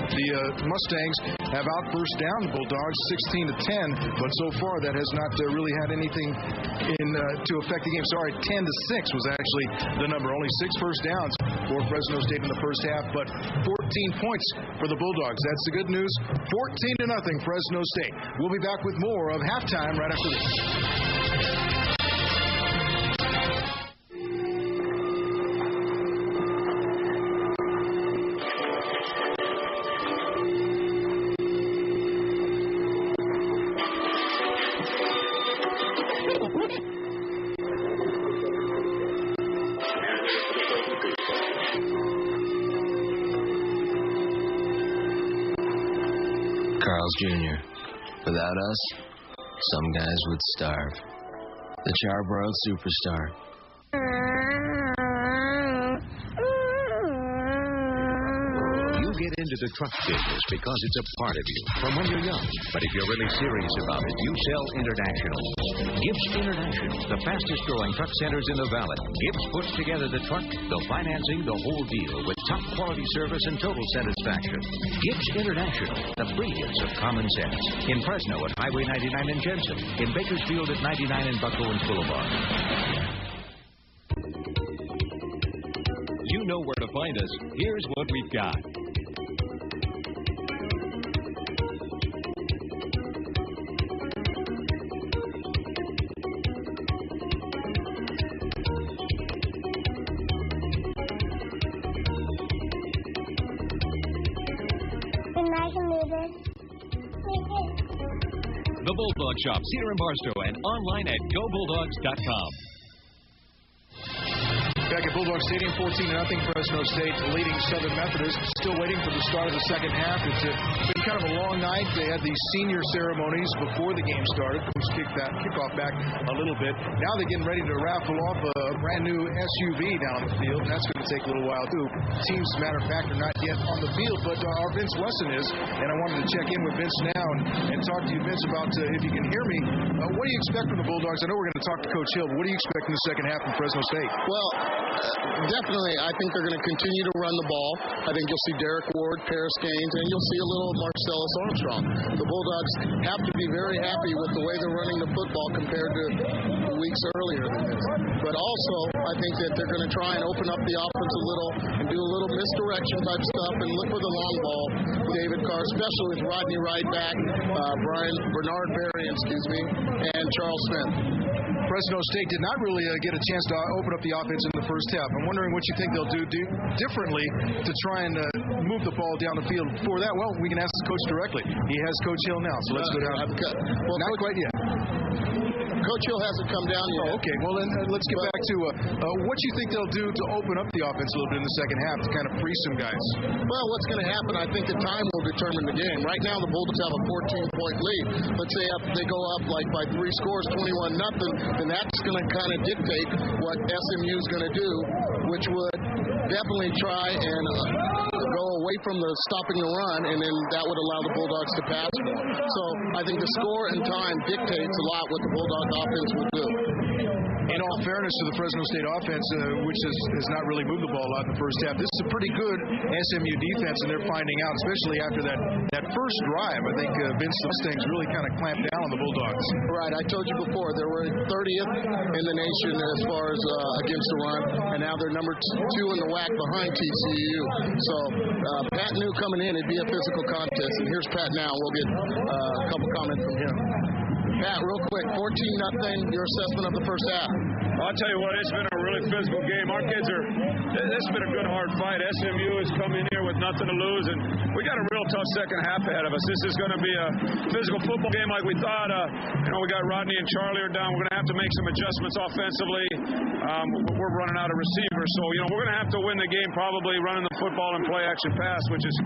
The Mustangs have out first down the Bulldogs 16-10, but so far that has not really had anything to affect the game. Sorry, 10-6 was actually the number. Only 6 first downs for Fresno State in the first half, but 14 points for the Bulldogs. That's the good news. 14-0 Fresno State. We'll be back with more of halftime right after this. Carl's Jr. Without us, some guys would starve. The Charbroiled Superstar. You get into the truck business because it's a part of you from when you're young. But if you're really serious about it, you sell International. Gibbs International, the fastest growing truck centers in the valley. Gibbs puts together the truck, the financing, the whole deal with top quality service and total satisfaction. Gibbs International, the brilliance of common sense. In Fresno at Highway 99 in Jensen. In Bakersfield at 99 and Buck Owens Boulevard. You know where to find us. Here's what we've got. The Bulldog Shop, Cedar and Barstow, and online at GoBulldogs.com. Back at Bulldog Stadium, 14-0. Fresno State leading Southern Methodist. Still waiting for the start of the second half. It's been kind of a long night. They had these senior ceremonies before the game started. Coach kicked that kickoff back a little bit. Now they're getting ready to raffle off a brand new SUV down the field, and that's going to take a little while too. Teams, as a matter of fact, are not yet on the field, but our Vince Wesson is, and I wanted to check in with Vince now and talk to you, Vince, about if you can hear me. What do you expect from the Bulldogs? I know we're going to talk to Coach Hill, but what do you expect in the second half from Fresno State? Well, definitely, I think they're going to continue to run the ball. I think you'll see Derek Ward, Paris Gaines, and you'll see a little Marcellus Armstrong. The Bulldogs have to be very happy with the way they're running the football compared to weeks earlier than this. But also, I think that they're going to try and open up the offense a little and do a little misdirection type stuff and look for the long ball. David Carr, especially with Rodney Wright back, Bernard Berrien, and Charles Smith. Fresno State did not really get a chance to open up the offense in the first half. I'm wondering what you think they'll do differently to try and move the ball down the field. Before that, well, we can ask the coach directly. He has Coach Hill now, so let's go down. Well, not quite yet. Coach Hill hasn't come down yet. Oh, okay. Well, then let's get back to what you think they'll do to open up the offense a little bit in the second half to kind of free some guys. Well, what's going to happen, I think the time will determine the game. Right now, the Bulldogs have a 14-point lead. Let's say they go up like by 3 scores, 21-0, then that's going to kind of dictate what SMU is going to do, which would definitely try and go away from the stopping the run, and then that would allow the Bulldogs to pass more. So I think the score and time dictates a lot what the Bulldog offense will do. In all fairness to the Fresno State offense, which has not really moved the ball a lot in the first half, this is a pretty good SMU defense, and they're finding out, especially after that first drive. I think Vince Mustangs really kind of clamped down on the Bulldogs. Right. I told you before, they were 30th in the nation as far as against the run, and now they're number 2 in the WAC behind TCU. So Pat knew coming in it'd be a physical contest, and here's Pat now. We'll get a couple comments from him. Pat, real quick, 14-0, your assessment of the first half. I'll tell you what, it's been a really physical game. Our kids it's been a good, hard fight. SMU has come in here with nothing to lose, and we got a real tough second half ahead of us. This is going to be a physical football game like we thought. We got Rodney and Charlie are down. We're going to have to make some adjustments offensively. We're running out of receivers, so, we're going to have to win the game probably running the football and play action pass, which is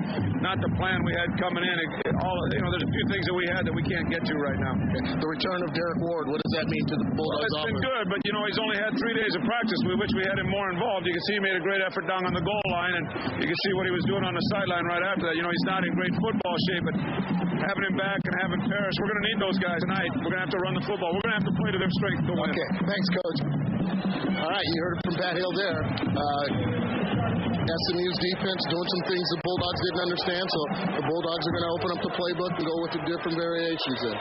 not the plan we had coming in. There's a few things that we had that we can't get to right now. The return of Derek Ward, what does that mean to the Bulldogs offense? It's been good, but, he's only had 3 days of practice. We wish we had him more involved. You can see he made a great effort down on the goal line, and you can see what he was doing on the sideline right after that. He's not in great football shape, but having him back and having Paris, we're going to need those guys tonight. We're going to have to run the football. We're going to have to play to their strength to win. Okay, thanks, Coach. All right, you heard it from Pat Hill there. SMU's defense doing some things the Bulldogs didn't understand, so the Bulldogs are going to open up the playbook and go with the different variations there.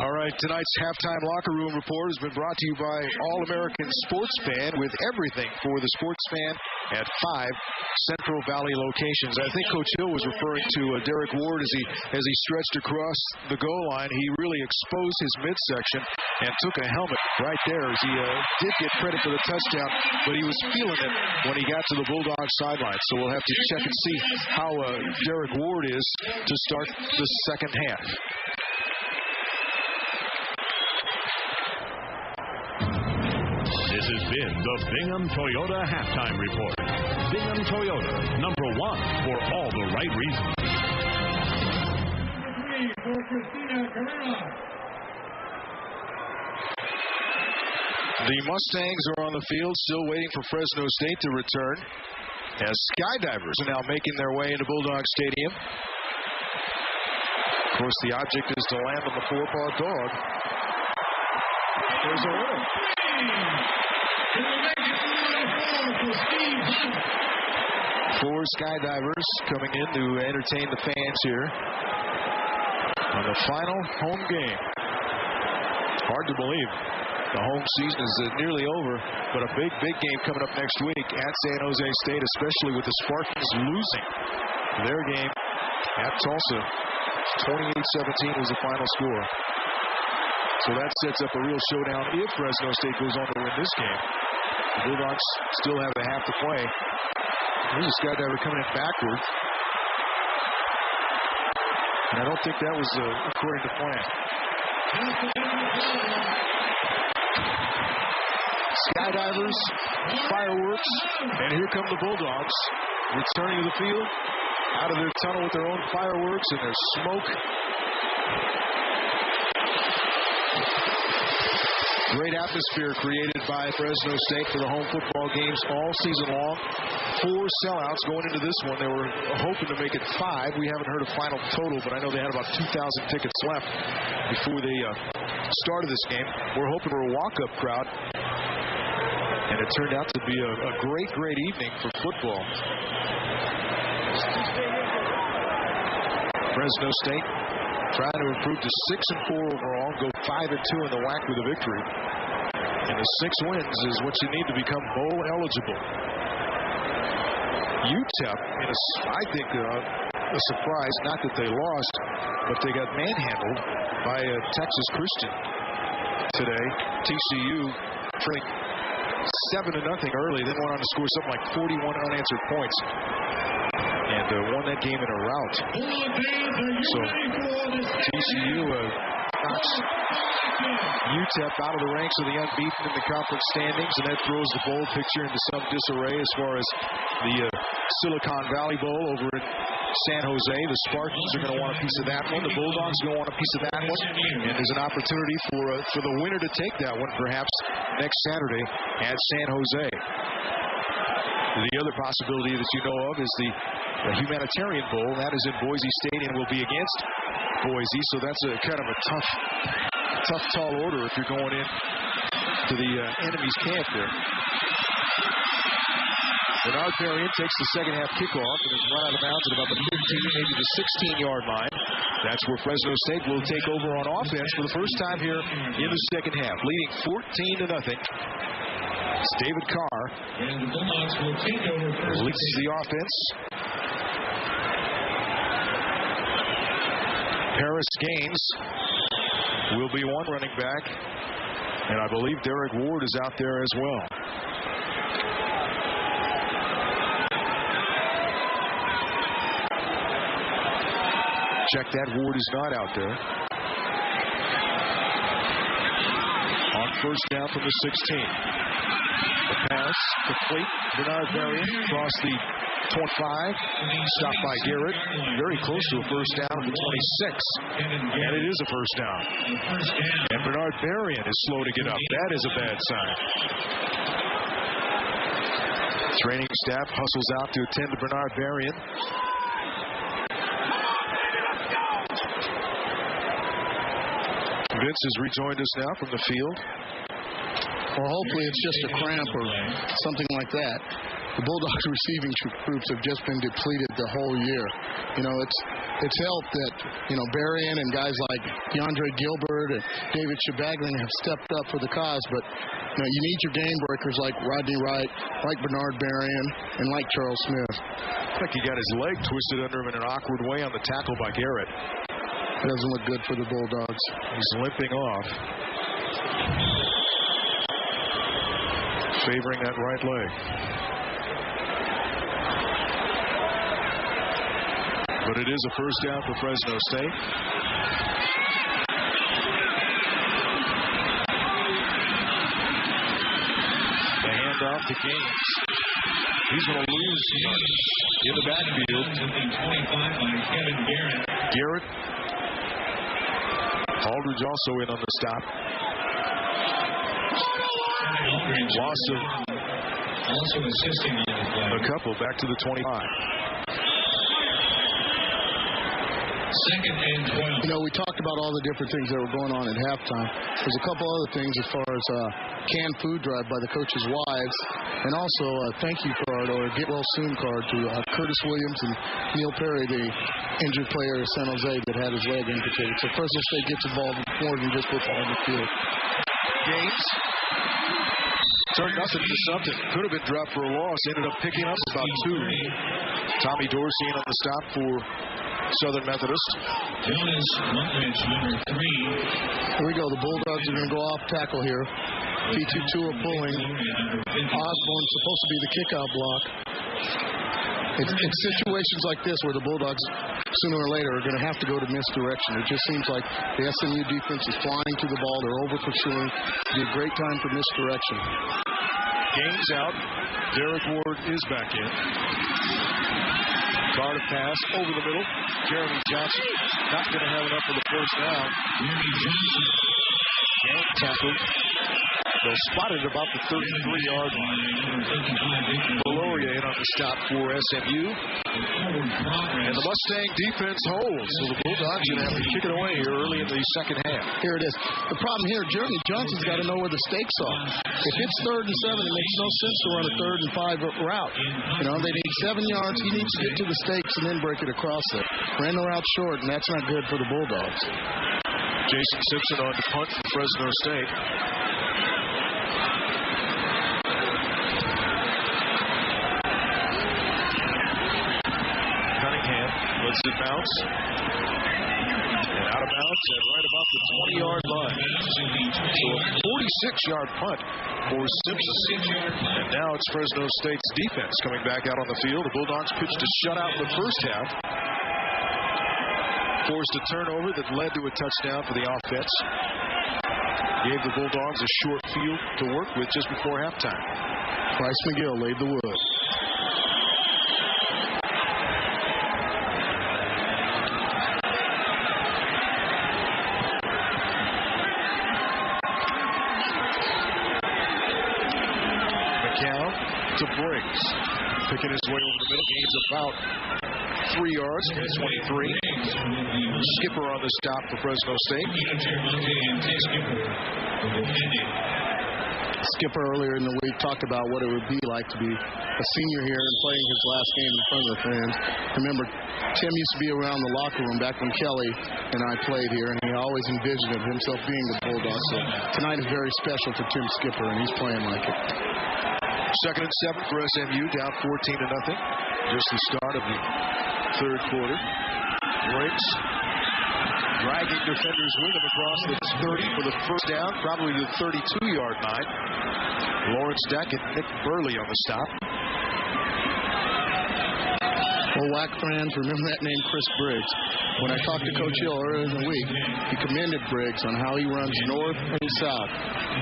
All right, tonight's halftime locker room report has been brought to you by All-American Sports Fan, with everything for the sports fan at 5 Central Valley locations. I think Coach Hill was referring to Derek Ward as he stretched across the goal line. He really exposed his midsection and took a helmet right there, as he did get credit for the touchdown, but he was feeling it when he got to the Bulldogs sideline. So we'll have to check and see how Derek Ward is to start the second half. This has been the Bingham Toyota Halftime Report. Bingham Toyota, #1 for all the right reasons. The Mustangs are on the field, still waiting for Fresno State to return, as skydivers are now making their way into Bulldog Stadium. Of course, the object is to land on the 4-paw dog. There's a winner. 4 skydivers coming in to entertain the fans here on the final home game. Hard to believe. The home season is nearly over, but a big game coming up next week at San Jose State, especially with the Spartans losing their game at Tulsa. 28-17 was the final score. So that sets up a real showdown if Fresno State goes on to win this game. The Bulldogs still have a half to play. There's a skydiver coming in backward. And I don't think that was according to plan. skydivers, fireworks, and here come the Bulldogs returning to the field out of their tunnel with their own fireworks and their smoke. Great atmosphere created by Fresno State for the home football games all season long. 4 sellouts going into this one. They were hoping to make it 5. We haven't heard a final total, but I know they had about 2,000 tickets left before they started this game. We're hoping for a walk-up crowd, and it turned out to be a great, great evening for football. Fresno State trying to improve to 6-4 overall, go 5-2 in the WAC with a victory. And the 6 wins is what you need to become bowl eligible. UTEP, I think a surprise, not that they lost, but they got manhandled by Texas Christian today. TCU trailing 7-0 early, then went on to score something like 41 unanswered points. And won that game in a rout. So TCU knocks UTEP out of the ranks of the unbeaten in the conference standings, and that throws the bowl picture into some disarray as far as the Silicon Valley Bowl over in San Jose. The Spartans are going to want a piece of that one. The Bulldogs are going to want a piece of that one. And there's an opportunity for the winner to take that one perhaps next Saturday at San Jose. The other possibility that you know of is the Humanitarian Bowl. That is in Boise State and will be against Boise. So that's a kind of a tough, tall order if you're going in to the enemy's camp there. Bernard Berrien takes the second half kickoff and is run out of bounds at about the 15, maybe the 16-yard line. That's where Fresno State will take over on offense for the first time here in the second half, leading 14-0. It's David Carr leads the offense. Paris Gaines will be one running back, and I believe Derek Ward is out there as well. Check that, Ward is not out there. On first down from the 16. The pass complete. Bernard Berrien across the 25. Stopped by Garrett. Very close to a first down at the 26. And it is a first down. And Bernard Berrien is slow to get up. That is a bad sign. Training staff hustles out to attend to Bernard Berrien. Vince has rejoined us now from the field. Or hopefully it's just a cramp or something like that. The Bulldogs receiving groups have just been depleted the whole year. You know, it's helped that, you know, Berrien and guys like DeAndre Gilbert and David Shabagling have stepped up for the cause, but you know, you need your game breakers like Rodney Wright, like Bernard Berrien, and like Charles Smith. I think he got his leg twisted under him in an awkward way on the tackle by Garrett. It doesn't look good for the Bulldogs. He's limping off, favoring that right leg. But it is a first down for Fresno State. The handoff to Gaines. He's going to lose in the backfield. Garrett. Aldridge also in on the stop. Loss of also assisting on the play. A couple back to the 25. Second and 12. You know, we talked about all the different things that were going on at halftime. There's a couple other things as far as canned food drive by the coaches' wives, and also a thank you card or a get well soon card to Curtis Williams and Neil Perry, the injured player of San Jose that had his leg amputated. So Fresno State gets involved with more than just football on the field. Games turned nothing into something. Could have been dropped for a loss. Ended up picking up about 2. Tommy Dorsey in on the stop for Southern Methodist. Jonas Montridge, number 3. Here we go. The Bulldogs are going to go off tackle here. P22 are pulling. Osborne's supposed to be the kickout block. It's situations like this where the Bulldogs, sooner or later, are going to have to go to misdirection. It just seems like the SMU defense is flying to the ball. They're over-pursuing. It'd be a great time for misdirection. Gaines out. Derek Ward is back in. Guard pass over the middle. Jeremy Johnson not going to have enough for the first down. Gang tackled. They'll spot it about the 33-yard line. Valoria in on the stop for SMU. And the Mustang defense holds. So the Bulldogs are going to have to kick it away here early in the second half. Here it is. The problem here, Jeremy Johnson's got to know where the stakes are. If it's 3rd and 7, it makes no sense to run a 3rd and 5 route. You know, they need 7 yards. He needs to get to the stakes and then break it across there. Ran the route short, and that's not good for the Bulldogs. Jason Simpson on to punt for Fresno State. Cunningham lets it bounce. And out of bounds at right about the 20-yard line. So a 46-yard punt for Simpson. And now it's Fresno State's defense coming back out on the field. The Bulldogs pitched a shutout in the first half. Forced a turnover that led to a touchdown for the offense. Gave the Bulldogs a short field to work with just before halftime. Bryce McGill laid the wood. McCown to Briggs. Picking his way over the middle. Gains about 3 yards from the 23. Skipper on the stop for Fresno State. Skipper earlier in the week talked about what it would be like to be a senior here and playing his last game in front of the fans. Remember, Tim used to be around the locker room back when Kelly and I played here, and he always envisioned himself being the Bulldog. So tonight is very special for Tim Skipper, and he's playing like it. 2nd and 7 for SMU, down 14-0. Just the start of the third quarter. Briggs dragging defenders with him across the 30 for the first down, probably the 32-yard line. Lawrence Deck and Nick Burley on the stop. Well, WAC fans, remember that name, Chris Briggs. When I talked to Coach Hill earlier in the week, he commended Briggs on how he runs north and south.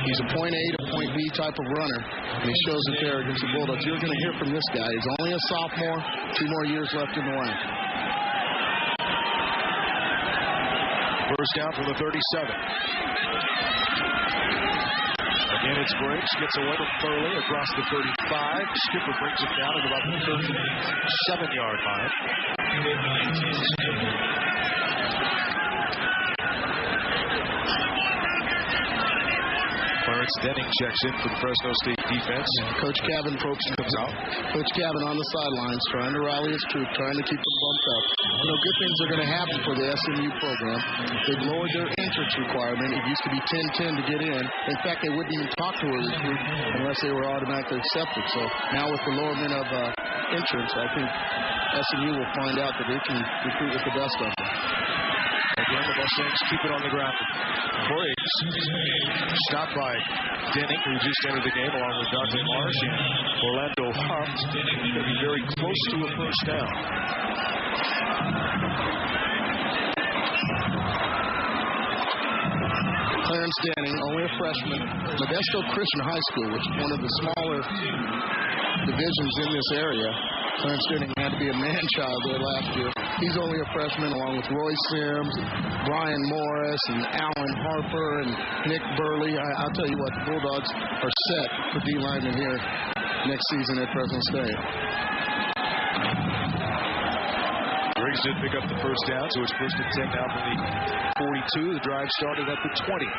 He's a point A to point B type of runner, and he shows it there against the Bulldogs. You're going to hear from this guy. He's only a sophomore, 2 more years left in the WAC. First down from the 37. Again, it's Briggs. Gets away from Burley across the 35. Skipper brings it down at about the 37-yard line. Clarence Denning checks in for the Fresno State defense. Coach Gavin Probst comes out. Coach Gavin on the sidelines trying to rally his troop, trying to keep them bumped up. You know, good things are going to happen for the SMU program. They've lowered their entrance requirement. It used to be 10-10 to get in. In fact, they wouldn't even talk to a recruit unless they were automatically accepted. So now with the lowerment of entrance, I think SMU will find out that they can recruit with the best of them. Again, the Mustangs keep it on the ground. Briggs stopped by Denning, who just entered the game along with Dante Marsh and Orlando Huff. Going to be very close to a first down. Clarence Denning, only a freshman. Modesto Christian High School, which is one of the smaller divisions in this area. Clarence Denning had to be a man-child there last year. He's only a freshman, along with Roy Sims, Brian Morris, and Alan Harper, and Nick Burley. I'll tell you what, the Bulldogs are set for D-linemen here next season at Fresno State. Briggs did pick up the first down, so it's first and 10 now from the 42. The drive started at the 20.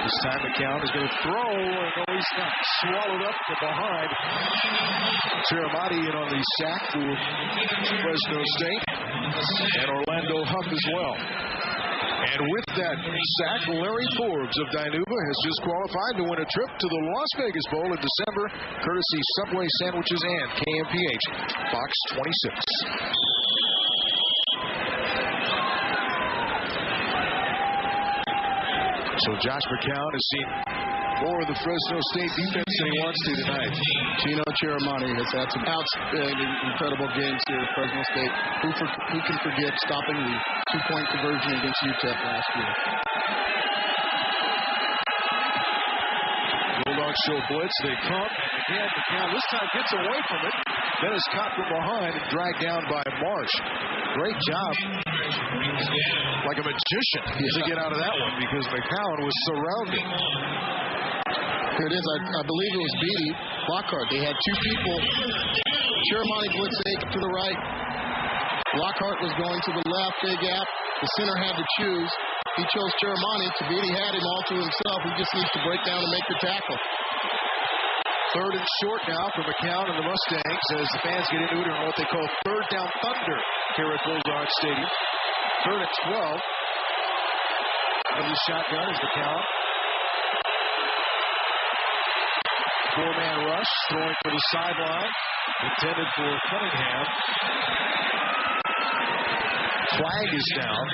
This time McCown is going to throw, and no, he's not. Swallowed up from behind. Chiramati in on the sack for Fresno State, and Orlando Huff as well. And with that sack, Larry Forbes of Dinuba has just qualified to win a trip to the Las Vegas Bowl in December, courtesy Subway Sandwiches and KMPH, Fox 26. So Josh McCown has seen more of the Fresno State defense than he wants to tonight. Gino Chiramani has had some outstanding, incredible games here at Fresno State. Who can forget stopping the two-point conversion against UTEP last year? Bulldogs show blitz. They come. Again, McCown this time gets away from it. Then is caught from behind and dragged down by Marsh. Great job. Like a magician to get out of that one because McCown was surrounded. Here it is. I believe it was Beatty. Lockhart. They had two people. Chiramani blitz to the right. Lockhart was going to the left. Big gap. The center had to choose. He chose Chiramani. Tabiti had him all to himself. He just needs to break down and make the tackle. Third and short now for McCown and the Mustangs as the fans get into it on what they call third down thunder here at Bulldog Stadium. Third and 12. And the shotgun is McCown. Four-man rush, throwing for the sideline. Intended for Cunningham. Flag is down.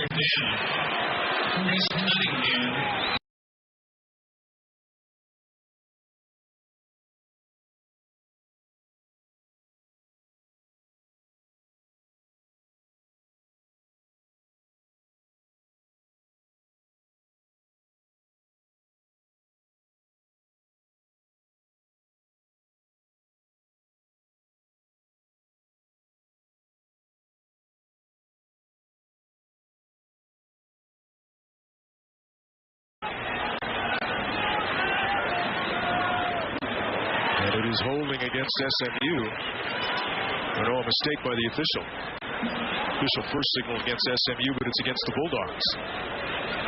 Is holding against SMU. No, a mistake by the official. Official first signal against SMU, but it's against the Bulldogs.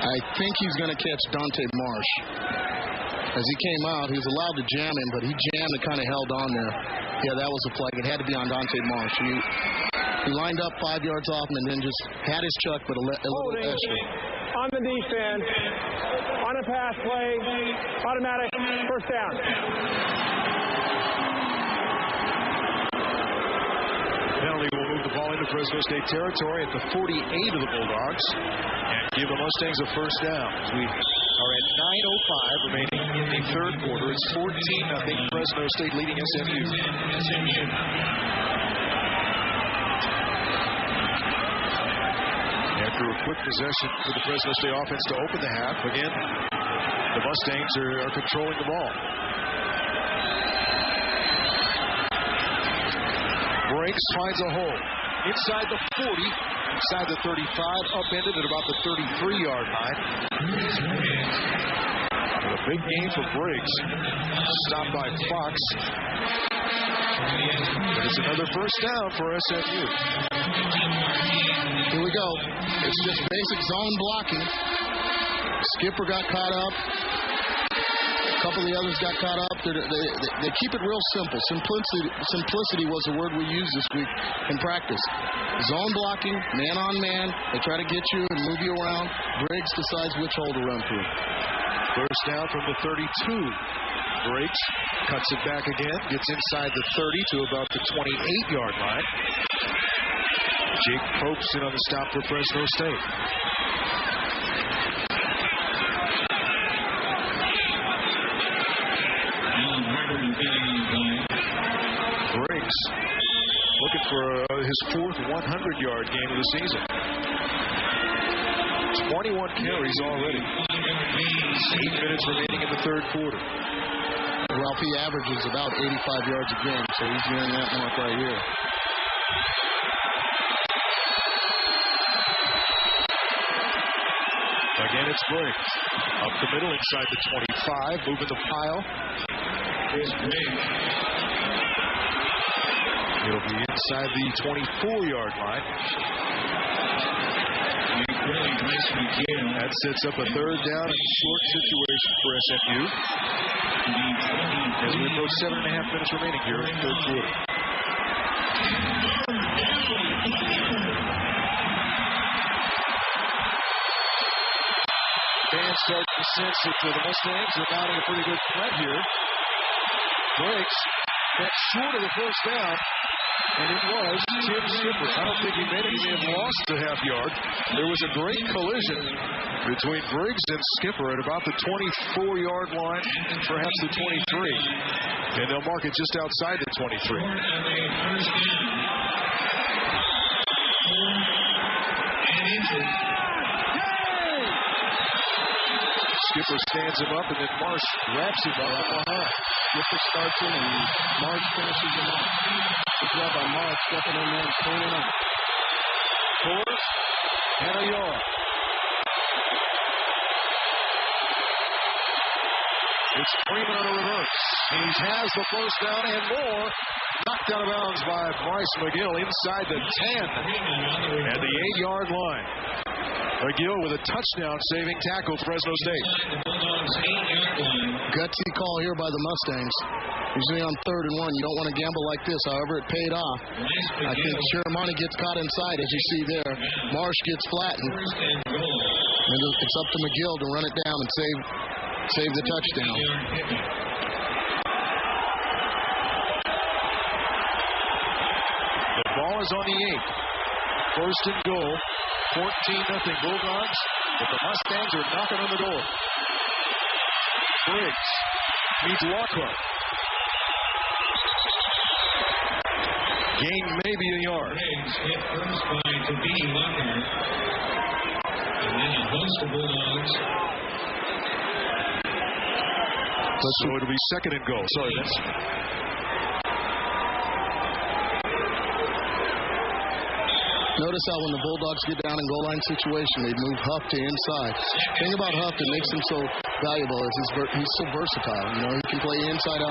I think he's going to catch Dante Marsh. As he came out, he was allowed to jam him, but he jammed and kind of held on there. Yeah, that was a flag. It had to be on Dante Marsh. He lined up 5 yards off him and then just had his chuck, but a little extra. On the defense, on a pass play, automatic first down. Penalty will move the ball into Fresno State territory at the 48 of the Bulldogs and give the Mustangs a first down. We are at 9:05 remaining in the third quarter. It's 14-0 Fresno State leading SMU. After a quick possession for the Fresno State offense to open the half, again, the Mustangs are controlling the ball. Breaks, finds a hole. Inside the 40, inside the 35, upended at about the 33-yard line. A big game for Briggs. Stopped by Fox. But it's another first down for SMU. Here we go. It's just basic zone blocking. Skipper got caught up. A couple of the others got caught up. They keep it real simple. Simplicity was the word we used this week in practice. Zone blocking, man on man. They try to get you and move you around. Briggs decides which hole to run through. First down from the 32. Briggs cuts it back again. Gets inside the 30 to about the 28-yard line. Jake Probst in on the stop for Fresno State. Briggs looking for his fourth 100-yard game of the season. 21 carries already. 8 minutes remaining in the third quarter. Ralph, he averages about 85 yards a game, so he's nearing that mark right here. Again, it's Briggs. Up the middle, inside the 25, moving the pile. It'll be inside the 24-yard line. That sets up a third down and short situation for SMU. As we approach 7.5 minutes remaining here in the third quarter. Fans start to sense that the Mustangs are mounting a pretty good threat here. Briggs got short of the first down. and it was Tim Skipper. I don't think he made it. He may have lost a half yard. There was a great collision between Briggs and Skipper at about the 24-yard line, perhaps the 23. And they'll mark it just outside the 23. Skipper stands him up, and then Marsh wraps him up behind. Skipper starts in, and Marsh finishes him off. Good job by Marsh stepping in there and cleaning up. Fourth and a yard. It's Freeman on a reverse. He has the first down and more. Knocked out of bounds by Bryce McGill inside the 10 at the 8-yard line. McGill with a touchdown-saving tackle, Fresno State. Gutsy call here by the Mustangs. Usually on 3rd and 1, you don't want to gamble like this. However, it paid off. I think Shermani gets caught inside, as you see there. Marsh gets flattened. And it's up to McGill to run it down and save the touchdown. The ball is on the 8. First and goal. 14-0 Bulldogs, but the Mustangs are knocking on the door. Briggs meets Lockhart. Gain maybe a yard. Briggs hit first by Lockhart. And then a host of Bulldogs. So it'll be second and goal. Sorry, Vince. Notice how when the Bulldogs get down in goal line situation, they move Huff to inside. The thing about Huff that makes him so valuable is he's so versatile. You know, he can play inside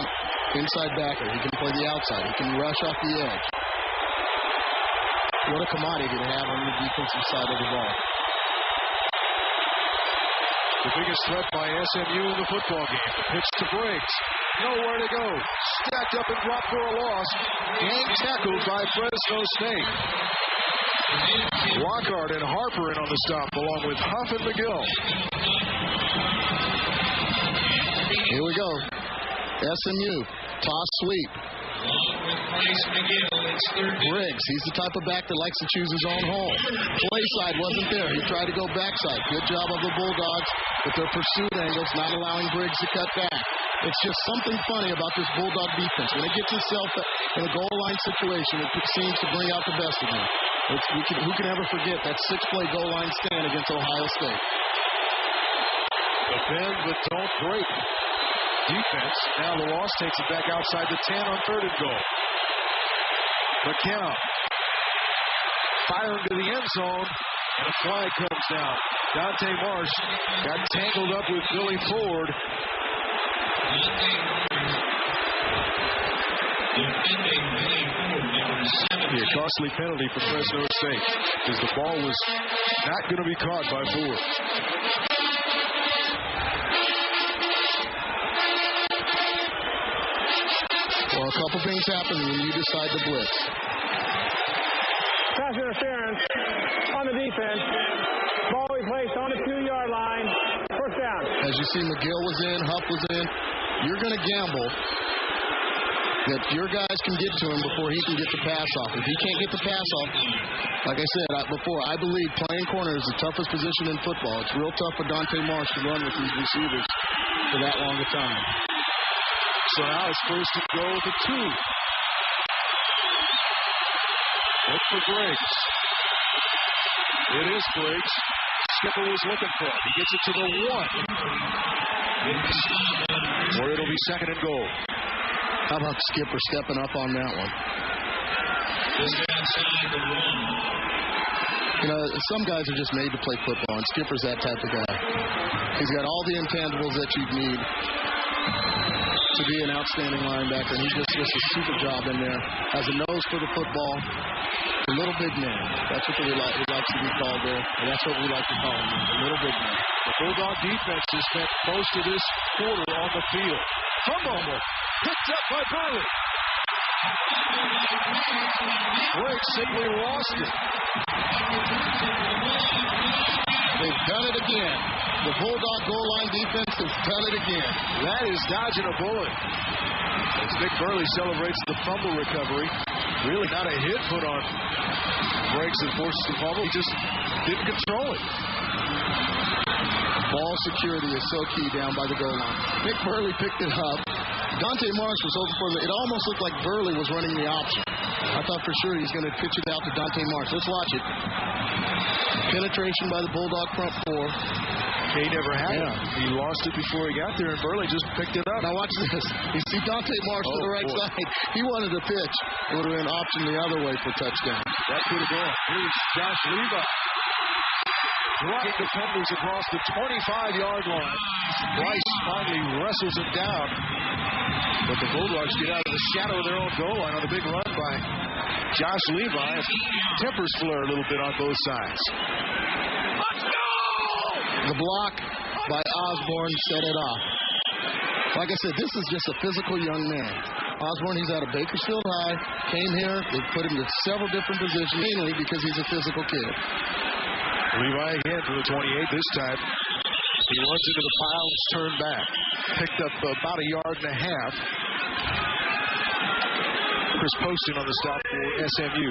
backer. He can play the outside. He can rush off the edge. What a commodity to have on the defensive side of the ball. The biggest threat by SMU in the football game. The pitch to Briggs. Nowhere to go. Stacked up and dropped for a loss. Gang tackled by Fresno State. Lockhart and Harper in on the stop, along with Huff and McGill. Here we go. SMU. Toss sweep. Briggs, he's the type of back that likes to choose his own hole. Play side wasn't there. He tried to go backside. Good job of the Bulldogs with their pursuit angles, not allowing Briggs to cut back. It's just something funny about this Bulldog defense. When it gets itself in a goal line situation, it seems to bring out the best of them. Who can ever forget that 6-play goal line stand against Ohio State? Defend but don't break. Defense. Now the loss takes it back outside the 10 on 3rd and goal. McKenna firing to the end zone, and a flag comes down. Dante Marsh got tangled up with Billy Ford. A costly penalty for Fresno State, because the ball was not going to be caught by Ford. Well, a couple things happen when you decide to blitz. Pass interference on the defense. Ball we placed on the 2-yard line. First down. As you see, McGill was in, Huff was in. You're going to gamble that your guys can get to him before he can get the pass off. If he can't get the pass off, like I said before, I believe playing corner is the toughest position in football. It's real tough for Dante Marsh to run with these receivers for that long a time. So now it's first and goal to 2. Look for Briggs. It is Briggs. Skipper was looking for it. He gets it to the 1. Or it'll be second and goal. How about Skipper stepping up on that one? Just outside the 1. You know, some guys are just made to play football, and Skipper's that type of guy. He's got all the intangibles that you need to be an outstanding linebacker, and he just does a super job in there. Has a nose for the football. A little big man. That's what he likes to be called there. And that's what we like to call him, a little big man. The Bulldog defense has spent most of this quarter on the field. Fumble picked up by Burley. Briggs simply lost it. they've done it again. The Bulldog goal line defense has done it again. That is dodging a bullet. As Nick Burley celebrates the fumble recovery. Really not a hit put on breaks and forces the fumble. He just didn't control it. Ball security is so key down by the goal line. Nick Burley picked it up. Dante Marks was open for it. It almost looked like Burley was running the option. I thought for sure he was going to pitch it out to Dante Marks. Let's watch it. Penetration by the Bulldog front four. He never had it. He lost it before he got there, and Burley just picked it up. Now watch this. You see Dante Marks to the right side. He wanted to pitch. It would have been an option the other way for touchdown. That could have been. Here's Josh Levi. Driving defenders across the 25-yard line. Bryce finally wrestles it down. But the Bulldogs get out of the shadow of their own goal line on a big run by Josh Levi. Tempers flare a little bit on both sides. The block by Osborne set it off. Like I said, this is just a physical young man. Osborne, he's out of Bakersfield High, came here. They put him in several different positions, mainly because he's a physical kid. Levi again for the 28 this time. He runs into the pile and turned back. Picked up about a yard and a half. Chris Poston on the stop for SMU.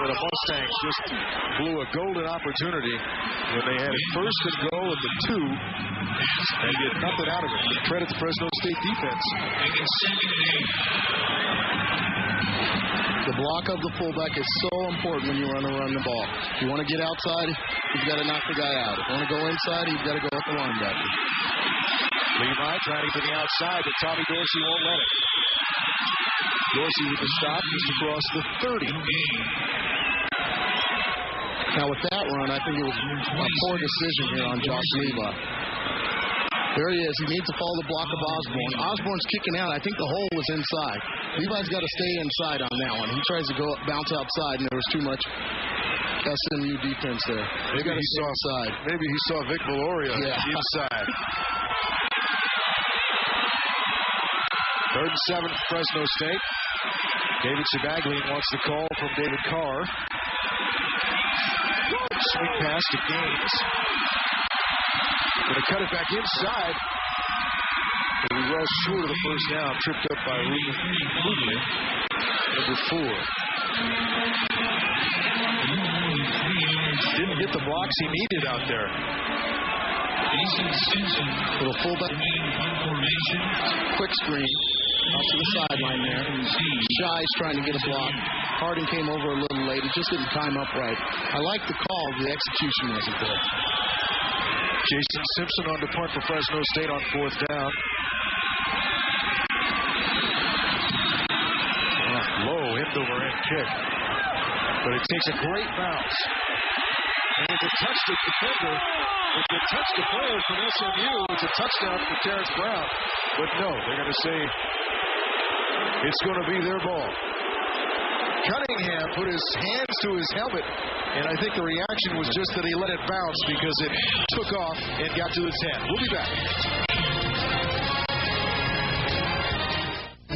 Where the Mustangs just blew a golden opportunity when they had it first and goal at the 2 and get nothing out of it. Credit the Fresno State defense. The block of the fullback is so important when you want to run the ball. If you want to get outside, you've got to knock the guy out. If you want to go inside, you've got to go with the linebacker. Levi trying to the outside, but Tommy Dorsey won't let it. Dorsey with the stop just across the 30. Now with that run, I think it was a poor decision here on Josh Levi. There he is. He needs to follow the block of Osborne. Osborne's kicking out. I think the hole was inside. Levi's got to stay inside on that one. He tries to go bounce outside, and there was too much SMU defense there. They got to stay inside. Maybe he saw Vic Valoria inside. 3rd and 7, Fresno State. David Sebaglian wants the call from David Carr. Swing pass to Gaines. Going to cut it back inside. He was short of the first down, tripped up by Ruben, number 4. Didn't get the blocks he needed out there. Little fullback. Quick screen. Out to the sideline there. Shy's trying to get a block. Harding came over a little late. He just didn't time up right. I like the call. The execution wasn't there. Jason Simpson on the punt for Fresno State on 4th down. Low end-over-end kick. But it takes a great bounce. And if it touched the defender, if it touched the player from SMU, it's a touchdown for Terrence Brown. But no, they're going to say it's going to be their ball. Cunningham put his hands to his helmet, and I think the reaction was just that he let it bounce because it took off and got to the 10. We'll be back.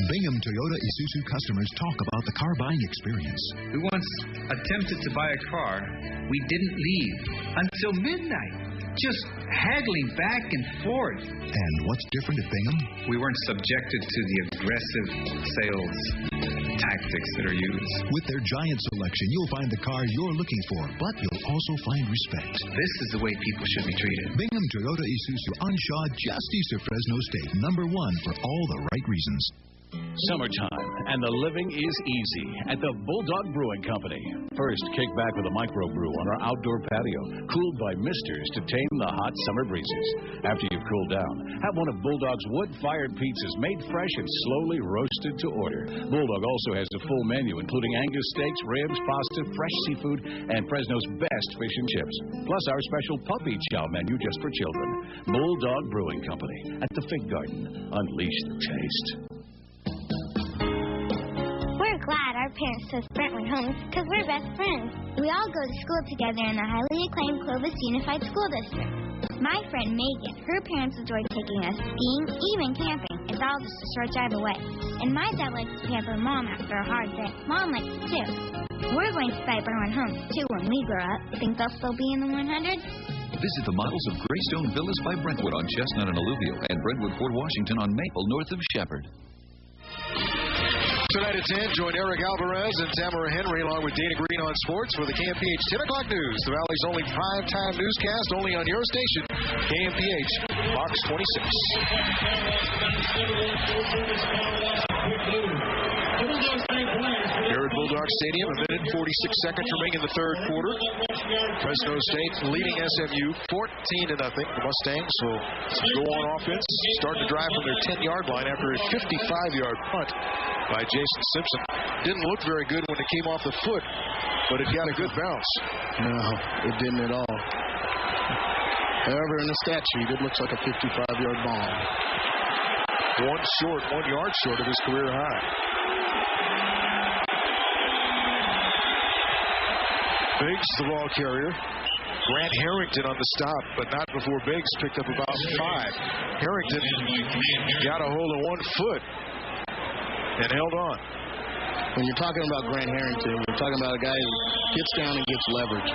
Bingham Toyota Isuzu customers talk about the car buying experience. We once attempted to buy a car. We didn't leave until midnight, just haggling back and forth. And what's different at Bingham? We weren't subjected to the aggressive sales tactics that are used. With their giant selection, you'll find the car you're looking for, but you'll also find respect. This is the way people should be treated. Bingham Toyota Isuzu on Shaw, just east of Fresno State, #1 for all the right reasons. Summertime, and the living is easy at the Bulldog Brewing Company. First, kick back with a microbrew on our outdoor patio, cooled by misters to tame the hot summer breezes. After you've cooled down, have one of Bulldog's wood-fired pizzas made fresh and slowly roasted to order. Bulldog also has a full menu, including Angus steaks, ribs, pasta, fresh seafood, and Fresno's best fish and chips. Plus our special puppy chow menu just for children. Bulldog Brewing Company at the Fig Garden. Unleash the taste. We're glad our parents chose Brentwood Homes because we're best friends. We all go to school together in the highly acclaimed Clovis Unified School District. My friend Megan, her parents enjoy taking us skiing, even camping. It's all just a short drive away. And my dad likes to pamper Mom after a hard day. Mom likes it too. We're going to buy Brentwood Homes too when we grow up. Think they'll still be in the 100s? Visit the models of Greystone Villas by Brentwood on Chestnut and Alluvial and Brentwood Fort Washington on Maple north of Shepherd. Tonight at 10, join Eric Alvarez and Tamara Henry along with Dana Green on sports for the KMPH 10 o'clock news. The Valley's only primetime newscast, only on your station, KMPH, Fox 26. Here at Bulldog Stadium, a minute and 46 seconds remaining in the third quarter. Fresno State leading SMU 14-0. The Mustangs will go on offense, start to drive from their 10-yard line after a 55-yard punt by Jason Simpson. Didn't look very good when it came off the foot, but it got a good bounce. No, it didn't at all. However, in the stat sheet, it looks like a 55-yard bomb. 1 yard short of his career high. Biggs, the ball carrier. Grant Harrington on the stop, but not before Biggs picked up about 5. Harrington got a hold of 1 foot and held on. When you're talking about Grant Harrington, you're talking about a guy who gets down and gets leverage.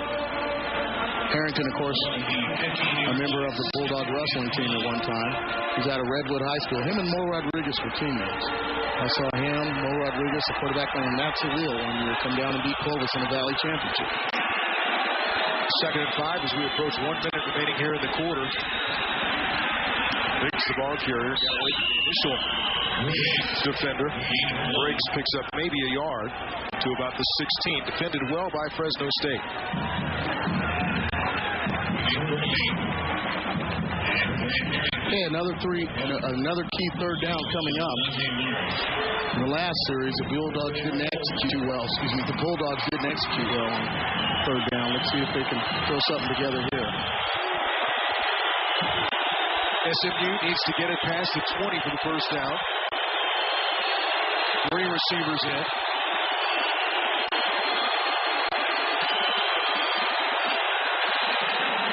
Harrington, of course, a member of the Bulldog wrestling team at one time. He's out of Redwood High School. Him and Mo Rodriguez were teammates. I saw him, Mo Rodriguez, the quarterback, and that's a real one year, come down and beat Clovis in the Valley Championship. 2nd and 5 as we approach 1 minute remaining here in the quarter. Biggs, the ball carrier, got away from the initial defender. Briggs picks up maybe a yard to about the 16. Defended well by Fresno State. Hey, another key third down coming up. In the last series, the Bulldogs didn't execute well. The Bulldogs didn't execute well on third down. Let's see if they can throw something together here. SMU needs to get it past the 20 for the first down. 3 receivers in.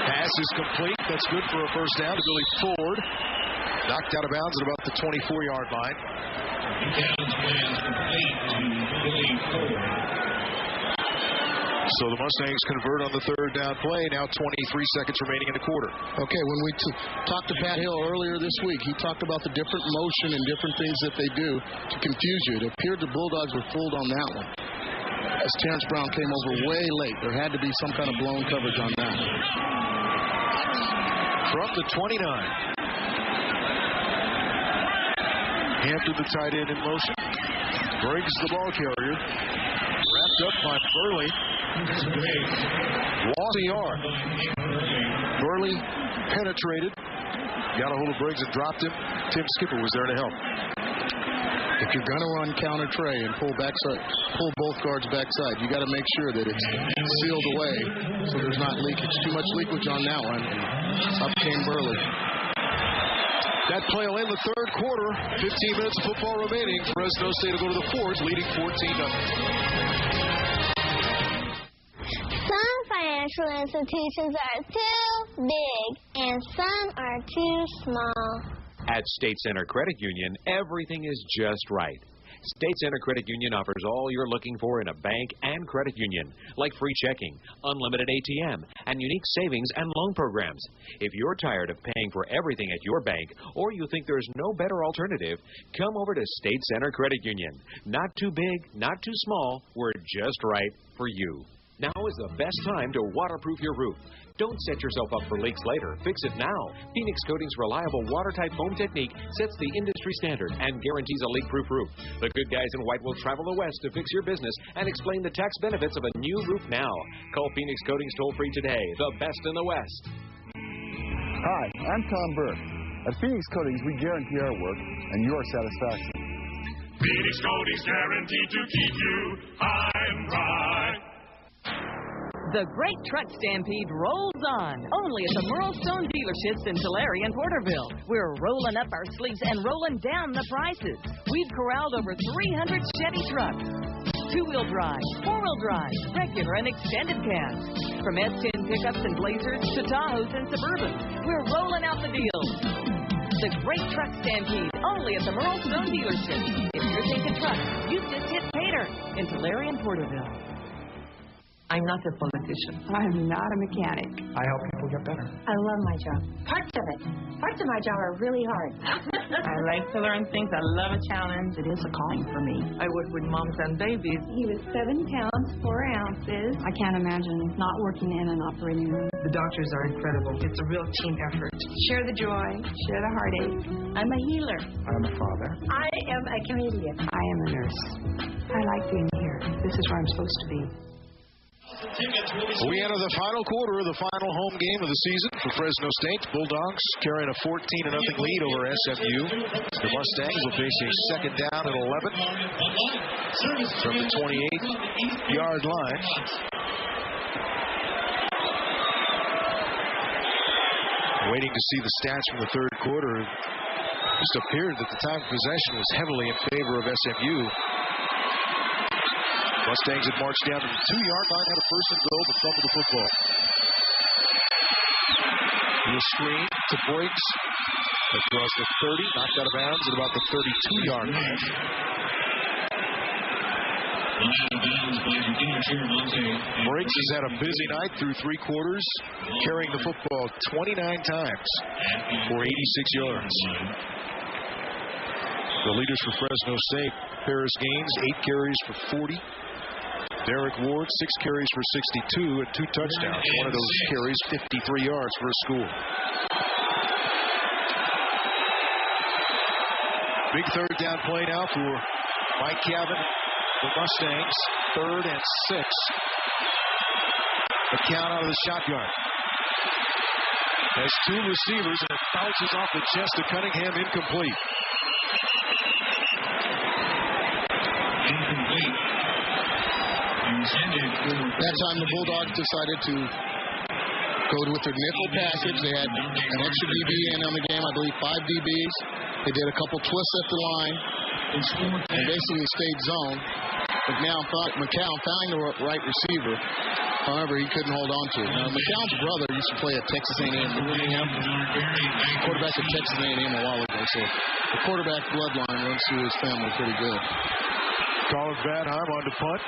Pass is complete. That's good for a first down to Billy Ford. Knocked out of bounds at about the 24-yard line. So the Mustangs convert on the third down play. Now 23 seconds remaining in the quarter. Okay, when we talked to Pat Hill earlier this week, he talked about the different motion and different things that they do to confuse you. It appeared the Bulldogs were fooled on that one, as Terrence Brown came over way late. There had to be some kind of blown coverage on that. From the 29. Hampton, the tight end, in motion. Briggs, the ball carrier. Wrapped up by Burley. Lost a yard. Burley penetrated. Got a hold of Briggs and dropped him. Tim Skipper was there to help. If you're going to run counter tray and pull both guards backside, you got to make sure that it's sealed away so there's not leakage. Too much leakage on that one. Up came Burley. That play will end the third quarter. 15 minutes of football remaining. Fresno State will go to the fourth, leading 14-0. Some financial institutions are too big, and some are too small. At State Center Credit Union, everything is just right. State Center Credit Union offers all you're looking for in a bank and credit union, like free checking, unlimited ATM, and unique savings and loan programs. If you're tired of paying for everything at your bank, or you think there's no better alternative, come over to State Center Credit Union. Not too big, not too small, we're just right for you. Now is the best time to waterproof your roof. Don't set yourself up for leaks later. Fix it now. Phoenix Coating's reliable watertight foam technique sets the industry standard and guarantees a leak-proof roof. The good guys in white will travel the West to fix your business and explain the tax benefits of a new roof now. Call Phoenix Coatings toll-free today. The best in the West. Hi, I'm Tom Burke. At Phoenix Coatings, we guarantee our work and your satisfaction. Phoenix Coatings guaranteed to keep you high and dry. The Great Truck Stampede rolls on, only at the Merle Stone dealerships in Tulare and Porterville. We're rolling up our sleeves and rolling down the prices. We've corralled over 300 Chevy trucks, two-wheel drive, four-wheel drive, regular and extended cabs. From S10 pickups and Blazers to Tahoes and Suburbans, we're rolling out the deals. The Great Truck Stampede, only at the Merle Stone dealership. If you're thinking trucks, you just hit Pater in Tulare and Porterville. I'm not a politician. I'm not a mechanic. I help people get better. I love my job. Parts of it. Parts of my job are really hard. I like to learn things. I love a challenge. It is a calling for me. I work with moms and babies. He was 7 pounds, 4 ounces. I can't imagine not working in an operating room. The doctors are incredible. It's a real team effort. Share the joy. Share the heartache. I'm a healer. I'm a father. I am a comedian. I am a nurse. I like being here. This is where I'm supposed to be. We enter the final quarter of the final home game of the season for Fresno State. Bulldogs carrying a 14-0 lead over SMU. The Mustangs will face a second down and 11 from the 28-yard line. Waiting to see the stats from the third quarter. It just appeared that the time of possession was heavily in favor of SMU. Mustangs had marched down to the 2-yard line, had a first and goal, but fumbled the football. The screen to Briggs across the 30, knocked out of bounds at about the 32-yard line. Briggs has had a busy night through 3 quarters, carrying the football 29 times for 86 yards. The leaders for Fresno State, Paris Gaines, 8 carries for 40. Derek Ward, 6 carries for 62 and 2 touchdowns. One of those carries, 53 yards for a score. Big third down play now for Mike Cavan, the Mustangs. 3rd and 6. The count out of the shotgun. Has 2 receivers and it bounces off the chest of Cunningham, incomplete. That time the Bulldogs decided to go with their nickel package. They had an extra DB in on the game, I believe 5 DBs. They did a couple twists at the line and basically stayed zone. McCown found the right receiver. However, he couldn't hold on to it. Now, McCown's brother used to play at Texas A&M Birmingham. Quarterback at Texas A&M a while ago. So the quarterback bloodline runs through his family pretty good. Colin Vadheim on to punt.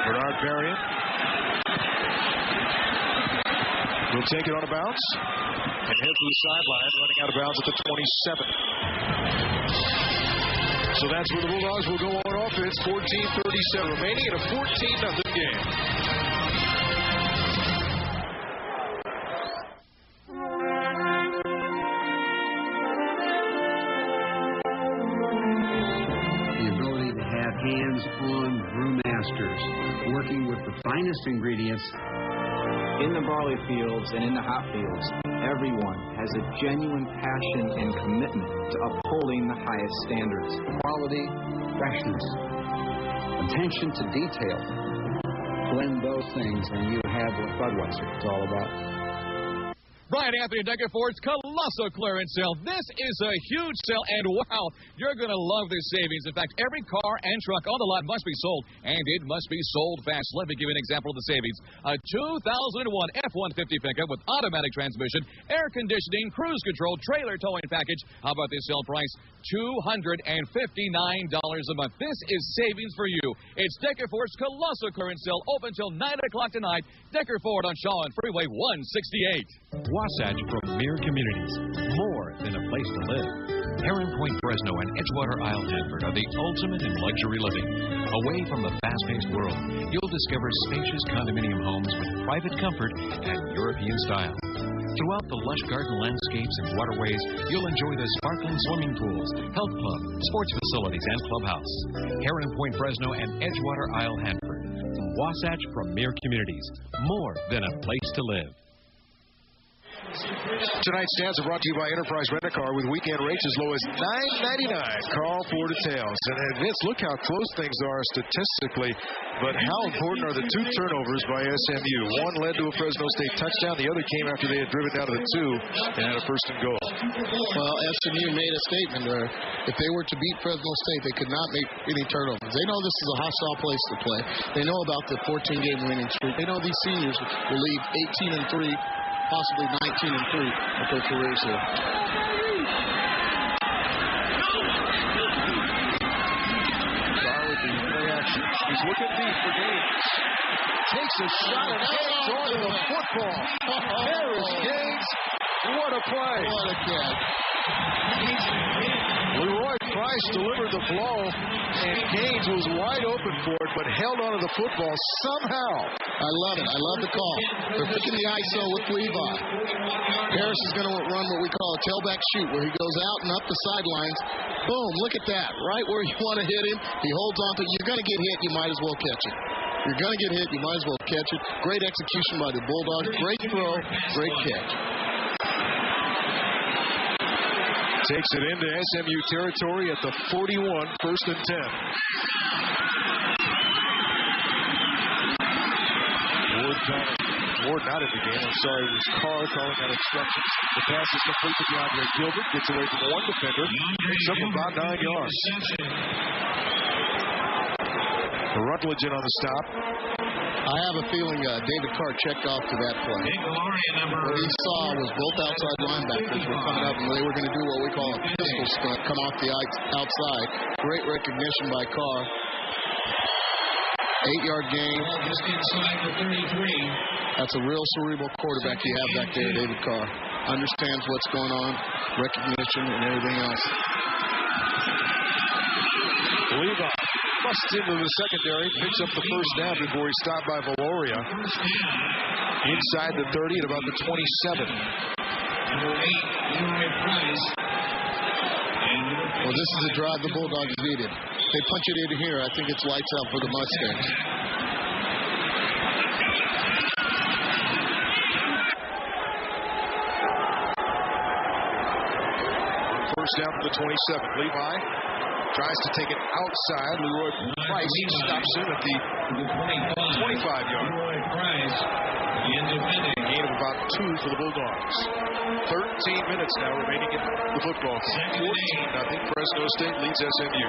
Bernard Varian will take it on a bounce and head to the sideline, running out of bounds at the 27. So that's where the Bulldogs will go on offense. 14:37 remaining in a 14-0 game. Hands-on brewmasters working with the finest ingredients. In the barley fields and in the hop fields, everyone has a genuine passion and commitment to upholding the highest standards. Quality, freshness, attention to detail. Blend those things and you have what Budweiser is all about. Brian Anthony Decker Ford's Colossal Clearance Sale. This is a huge sale, and wow, you're going to love this savings. In fact, every car and truck on the lot must be sold, and it must be sold fast. Let me give you an example of the savings. A 2001 F-150 pickup with automatic transmission, air conditioning, cruise control, trailer towing package. How about this sale price? $259 a month. This is savings for you. It's Decker Ford's Colossal Clearance Sale, open till 9 o'clock tonight. Decker Ford on Shaw and Freeway 168. Wasatch Premier Communities, more than a place to live. Heron Point, Fresno, and Edgewater Isle, Hanford are the ultimate in luxury living. Away from the fast-paced world, you'll discover spacious condominium homes with private comfort and European style. Throughout the lush garden landscapes and waterways, you'll enjoy the sparkling swimming pools, health club, sports facilities, and clubhouse. Heron Point, Fresno, and Edgewater Isle, Hanford. Wasatch Premier Communities, more than a place to live. Tonight's stats are brought to you by Enterprise Rent-A-Car with weekend rates as low as $9.99. Call for details. And Vince, look how close things are statistically, but how important are the 2 turnovers by SMU? One led to a Fresno State touchdown. The other came after they had driven down to the 2 and had a first and goal. Well, SMU made a statement there. If they were to beat Fresno State, they could not make any turnovers. They know this is a hostile place to play. They know about the 14-game winning streak. They know these seniors will leave 18-3. Possibly 19-3 with their careers here. Star with the play action. He's looking deep for Gaines. Takes a shot and hangs on to the football. There is Gaines. What a play. What a catch. Leroy Price delivered the blow, and Gaines was wide open for it, but held onto the football somehow. I love it. I love the call. They're picking the ISO with Levi. Harris is going to run what we call a tailback shoot, where he goes out and up the sidelines. Boom, look at that. Right where you want to hit him, he holds on to it. You're going to get hit, you might as well catch it. You're going to get hit, you might as well catch it. Great execution by the Bulldogs. Great throw, great catch. Takes it into SMU territory at the 41, 1st and 10. Ward not in the game. I'm sorry, it was Carr calling out instructions. The pass is complete to DeAndre Gilbert. Gets away from one defender. Picks up about 9 yards. Rutledge in on the stop. I have a feeling David Carr checked off to that play. What he saw was both outside linebackers were coming up, and they were going to do what we call a pistol stunt, come off the outside. Great recognition by Carr. 8-yard gain. That's a real cerebral quarterback you have back there, David Carr. Understands what's going on, recognition, and everything else. Levi busts into the secondary, picks up the first down before he's stopped by Valoria. Inside the 30 at about the 27. Well, this is the drive the Bulldogs needed. They punch it in here. I think it's lights out for the Mustangs. First down for the 27. Levi tries to take it outside. Leroy Price stops in at the 25-yard. Gain of about 2 for the Bulldogs. 13 minutes now remaining in the football game. 14-0. Fresno State leads SMU.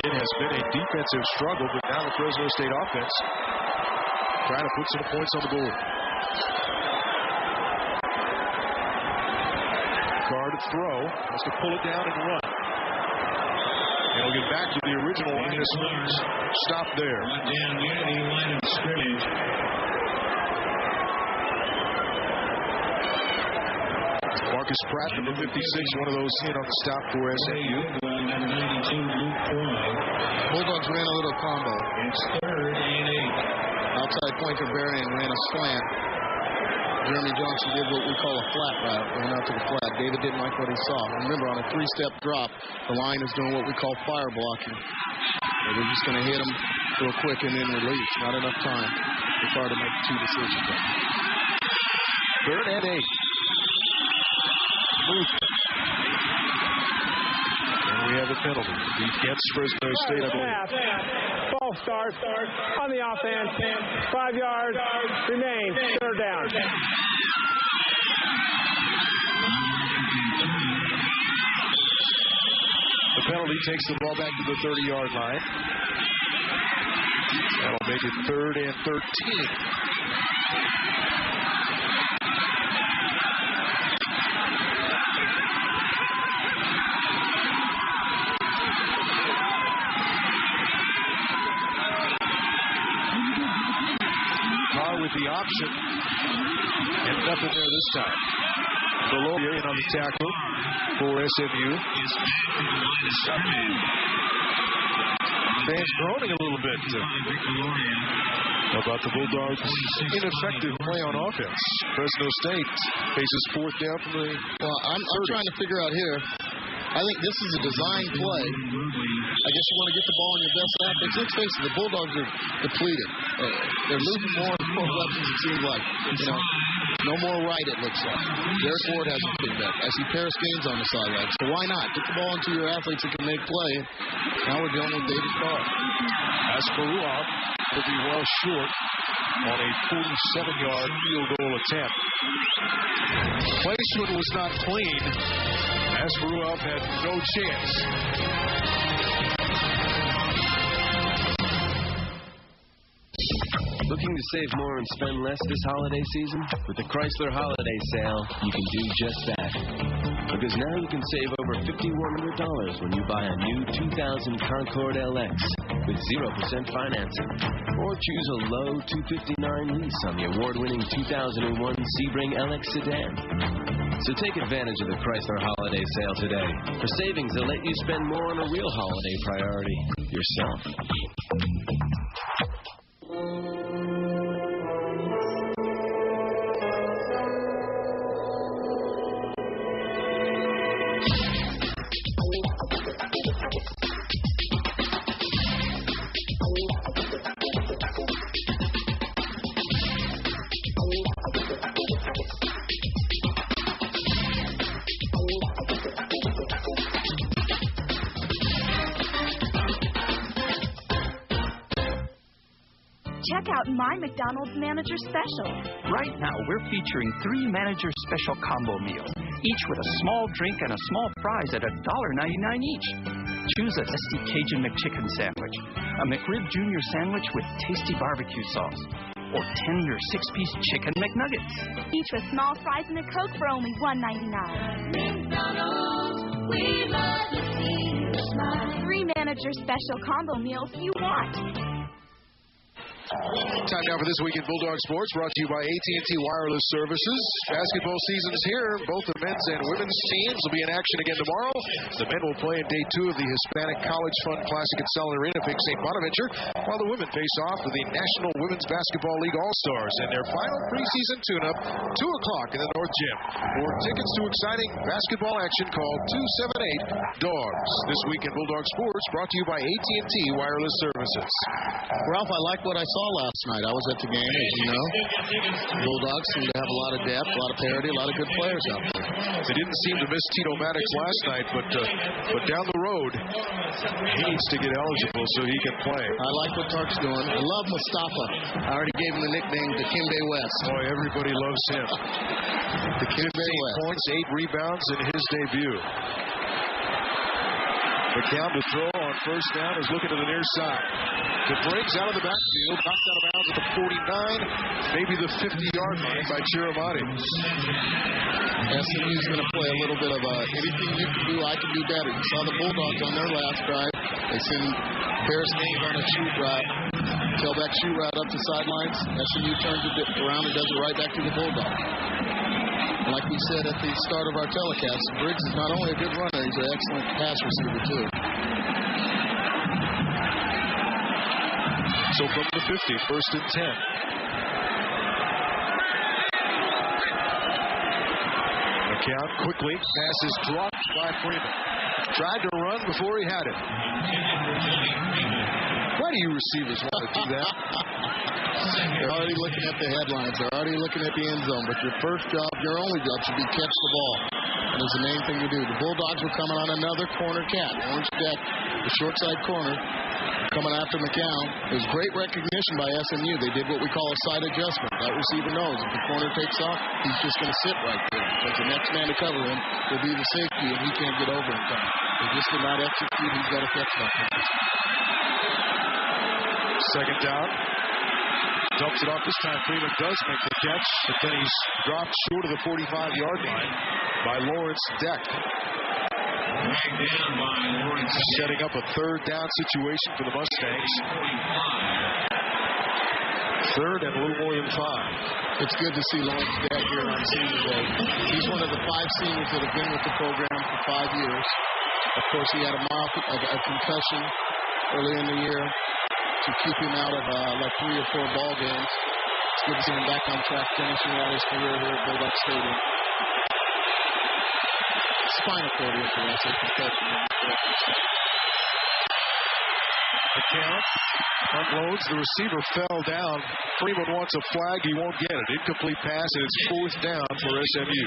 It has been a defensive struggle, but now the Fresno State offense trying to put some points on the board. Carr to throw. Has to pull it down and run. And we'll get back to the original line of scrimmage. Stop there. Down near the line of scrimmage. Marcus Pratt, number 56, one of those in on the stop for SMU. Bulldogs ran a little combo. It's 3rd and 8. Outside pointer Berrien ran a slant. Jeremy Johnson did what we call a flat route, going out to the flat. David didn't like what he saw. Remember, on a 3-step drop, the line is doing what we call fire blocking. They're just going to hit them real quick and then release. Not enough time for Carr to make 2 decisions. 3rd and 8. And we have a penalty against Fresno State, I believe. False start on the offense. 5 yards remain. 3rd down. The penalty takes the ball back to the 30-yard line. That'll make it 3rd and 13. With the option, and nothing there this time. Valoria in on the tackle for SMU. Fans groaning a little bit about the Bulldogs' ineffective play on offense. Fresno State faces 4th down from the. Well, I'm trying to figure out here. I think this is a design play. I guess you want to get the ball in your best athletes. Let's face it, the Bulldogs are depleted. They're losing more and more weapons, it seems like. You know, no more right, it looks like. Derek Ward hasn't picked up. I see Paris Gaines on the sidelines. So why not? Get the ball into your athletes that can make play. Now we're dealing with David Carr. Asparuov will be well short on a 47-yard field goal attempt. Placement was not clean. Asparuov had no chance. Looking to save more and spend less this holiday season? With the Chrysler Holiday Sale, you can do just that. Because now you can save over $5,100 when you buy a new 2000 Concorde LX with 0% financing. Or choose a low $259 lease on the award-winning 2001 Sebring LX sedan. So take advantage of the Chrysler Holiday Sale today for savings that let you spend more on a real holiday priority, yourself. Check out my McDonald's Manager Special. Right now, we're featuring 3 Manager Special combo meals, each with a small drink and a small fries at $1.99 each. Choose a zesty Cajun McChicken sandwich, a McRib Jr. sandwich with tasty barbecue sauce, or tender 6-piece chicken McNuggets. Each with small fries and a Coke for only $1.99. McDonald's, we love to see you smile. 3 Manager Special combo meals you want. Time now for This Week in Bulldog Sports, brought to you by AT&T Wireless Services. Basketball season's here. Both the men's and women's teams will be in action again tomorrow. The men will play in Day 2 of the Hispanic College Fund Classic at Solid Arena, Big St. Bonaventure, while the women face off with the National Women's Basketball League All-Stars in their final preseason tune-up, 2 o'clock in the North Gym. For tickets to exciting basketball action, call 278-DOGS. This Week in Bulldog Sports, brought to you by AT&T Wireless Services. Ralph, I like what I saw last night. I was at the game, as you know. Bulldogs seem to have a lot of depth, a lot of parity, a lot of good players out there. They didn't seem to miss Tito Maddox last night, but down the road, he needs to get eligible so he can play. I like what Tark's doing. I love Mustafa. I already gave him the nickname Dikembe West. Boy, everybody loves him. 15 points, 8 rebounds in his debut. McCown to throw on first down is looking to the near side. The breaks out of the backfield, knocked out of bounds at the 49, maybe the 50-yard line by Chiramati. SMU's going to play a little bit of anything you can do, I can do better. You saw the Bulldogs on their last drive. They send Paris Gaines on a shoot route, tailback shoot route up the sidelines. SMU turns it around and does it right back to the Bulldogs. And like we said at the start of our telecast, Briggs is not only a good runner, he's an excellent pass receiver, too. So from the 50, first and 10. McCown quickly, pass is dropped by Freeman. Tried to run before he had it. Why do you receivers want to do that? They're already looking at the headlines. They're already looking at the end zone. But your first job, your only job, should be catch the ball. And it's the main thing to do. The Bulldogs were coming on another corner cat. Orange Cat, the short side corner, coming after McCown. It was great recognition by SMU. They did what we call a side adjustment. That receiver knows if the corner takes off, he's just going to sit right there. Because the next man to cover him will be the safety, and he can't get over in time. They just did not execute. He's got to catch that. Second down. Dumps it off this time. Freeman does make the catch, but then he's dropped short of the 45-yard line by Lawrence Deck. Setting up a third down situation for the Mustangs. Third and a little more than 5. It's good to see Lawrence Deck here on senior day. He's one of the 5 seniors that have been with the program for 5 years. Of course, he had a concussion early in the year to keep him out of like 3 or 4 ball games. It's good to see him back on track, finishing out his career here at Bulldog Stadium. Spinal cord injury, I say concussion. McCown unloads. The receiver fell down. Freeman wants a flag. He won't get it. Incomplete pass, and it's 4th down for SMU.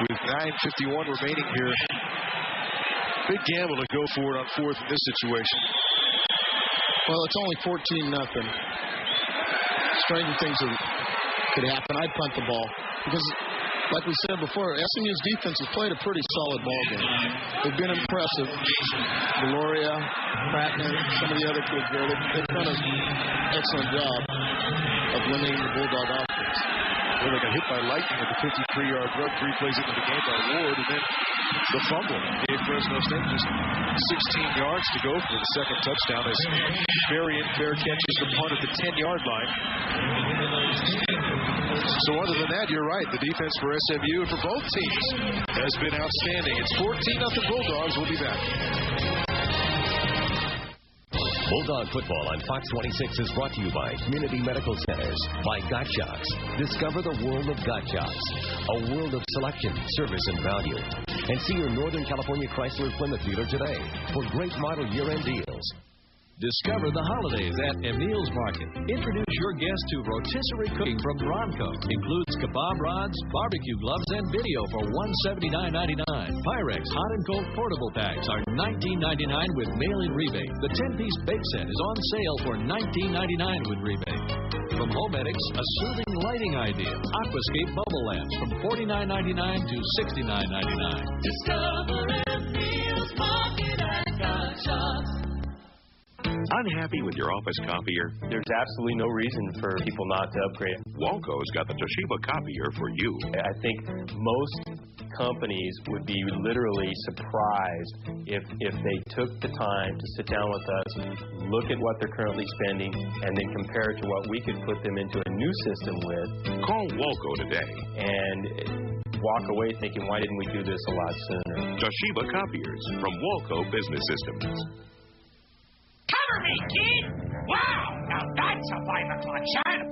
With 9:51 remaining here. Big gamble to go for it on 4th in this situation. Well, it's only 14-0. Stranger things could happen. I'd punt the ball. Because, like we said before, SMU's defense has played a pretty solid ball game. They've been impressive. Deloria, Prattner, some of the other kids there, they've done an excellent job of limiting the Bulldog offense. Well, they got hit by lightning at the 53-yard run 3 plays into the game by Ward, and then the fumble gave Fresno State just 16 yards to go for the second touchdown as Marion fair catches the punt at the 10-yard line. So other than that, you're right. The defense for SMU and for both teams has been outstanding. It's 14-0 Bulldogs. We'll be back. Bulldog football on Fox 26 is brought to you by Community Medical Centers, by Got Shocks. Discover the world of Got Shocks, a world of selection, service, and value. And see your Northern California Chrysler Plymouth dealer today for great model year-end deals. Discover the holidays at Emil's Market. Introduce your guests to rotisserie cooking from Bronco. Includes kebab rods, barbecue gloves, and video for $179.99. Pyrex hot and cold portable packs are $19.99 with mail-in rebate. The 10-piece bake set is on sale for $19.99 with rebate. From Homedics, a soothing lighting idea. Aquascape bubble lamps from $49.99 to $69.99. Discover Emil's Market at Got Shocks. Unhappy with your office copier? There's absolutely no reason for people not to upgrade. Walco's got the Toshiba copier for you. I think most companies would be literally surprised if they took the time to sit down with us, look at what they're currently spending, and then compare it to what we could put them into a new system with. Call Walco today and walk away thinking, why didn't we do this a lot sooner? Toshiba copiers from Walco Business Systems. Cover me, kid! Wow, now that's a 5 o'clock shadow.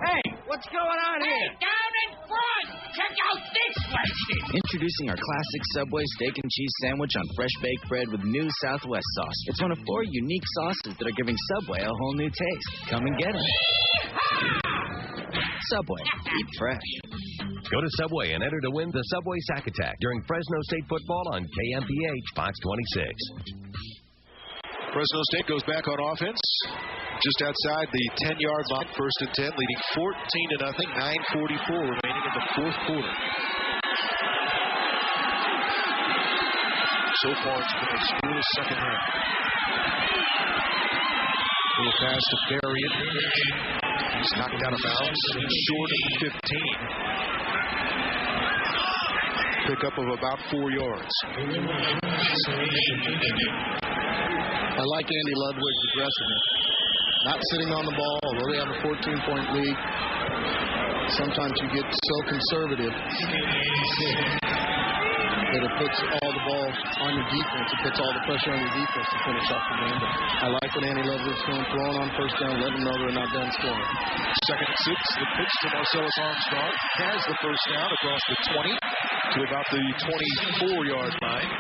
Hey, what's going on here? Hey, down in front! Check out this question! Introducing our classic Subway steak and cheese sandwich on fresh baked bread with new Southwest sauce. It's one of 4 unique sauces that are giving Subway a whole new taste. Come and get it. Subway, eat fresh. Go to Subway and enter to win the Subway Sack Attack during Fresno State football on KMPH Fox 26. Fresno State goes back on offense just outside the 10-yard line, 1st and 10, leading 14-0, 9:44 remaining in the fourth quarter. So far, it's been a scoreless second half. Little pass to Marion. He's knocked out of bounds, short of the 15. Pickup of about 4 yards. I like Andy Ludwig's aggressiveness. Not sitting on the ball, although they have a 14-point lead. Sometimes you get so conservative that it puts all the ball on your defense. It puts all the pressure on your defense to finish off the game. But I like what Andy Ludwig's doing, throwing on first down, let them know they're not done scoring. 2nd and 6, the pitch to Marcellus Armstrong. Has the first down across the 20 to about the 24-yard line.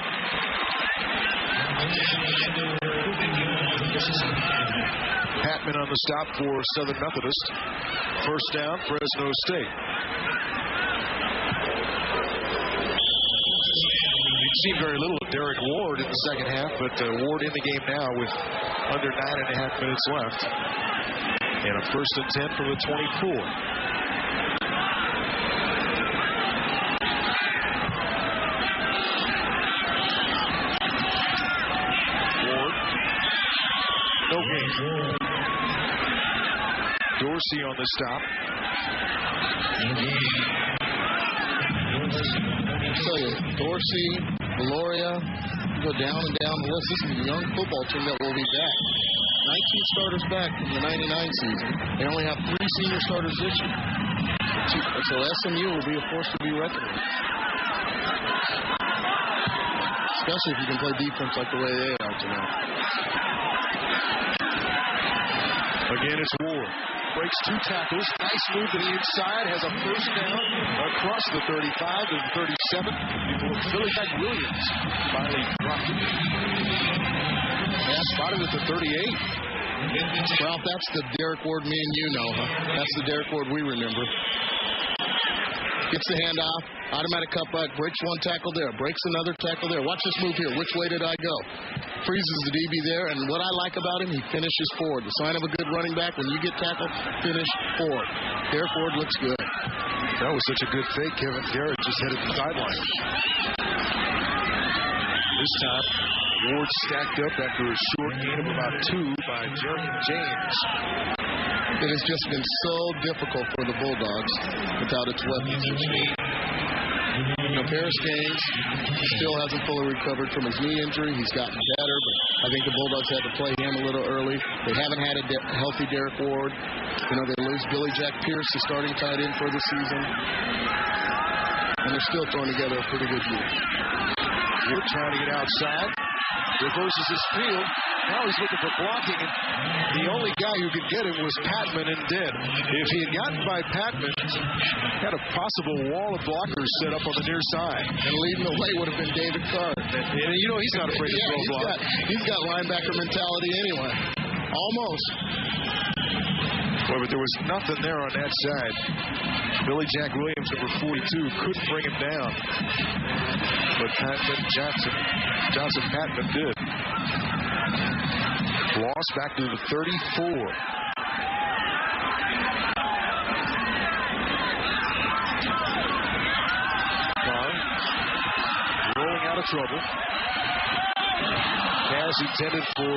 Patman on the stop for Southern Methodist. First down, Fresno State. You've seen very little of Derek Ward in the second half, but Ward in the game now with under 9.5 minutes left. And a 1st and 10 from the 24. No gain. Dorsey on the stop. I tell you, Dorsey, Valoria, you go down and down the list. This is a young football team that will be back. 19 starters back from the 99 season. They only have 3 senior starters this year. So SMU will be a force to be reckoned with. Especially if you can play defense like the way they are tonight. Again, it's Ward. Breaks 2 tackles. Nice move to the inside. Has a first down across the 35 to the 37 before Billy Williams finally dropped it. Yeah, spotted at the 38. Well, that's the Derek Ward me and you know, huh? That's the Derek Ward we remember. Gets the handoff. Automatic cutback. Breaks 1 tackle there. Breaks another tackle there. Watch this move here. Which way did I go? Freezes the DB there, and what I like about him, he finishes forward. The sign of a good running back, when you get tackled, finish forward. Derek Ward looks good. That was such a good fake. Kevin Garrett just headed the sideline. This time, Ward stacked up after a short gain of about 2 by Jeremy James. It has just been so difficult for the Bulldogs without its weapons this year. Paris Gaines still hasn't fully recovered from his knee injury. He's gotten better, but I think the Bulldogs had to play him a little early. They haven't had a healthy Derek Ward. They lose Billy Jack Pierce, the starting tight end for the season. And they're still throwing together a pretty good year. Wood trying to get outside. Reverses his field. Now he's looking for blocking, and the only guy who could get him was Patman and did. If he had gotten by Patman, had a possible wall of blockers set up on the near side. And leading the way would have been David Carr. And he's not afraid to throw a block. He's got linebacker mentality anyway. Almost. Boy, but there was nothing there on that side. Billy Jack Williams, number 42, couldn't bring him down. But Johnson Patman did. Loss back to the 34. Carr rolling out of trouble. Pass intended for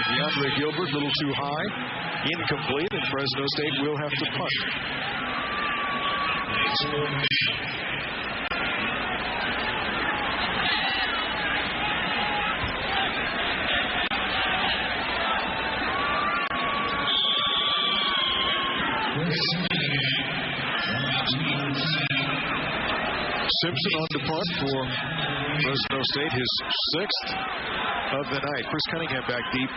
DeAndre Gilbert, a little too high. Incomplete, and Fresno State will have to punt. Simpson on the punt for Fresno State, his 6th of the night. Chris Cunningham back deep,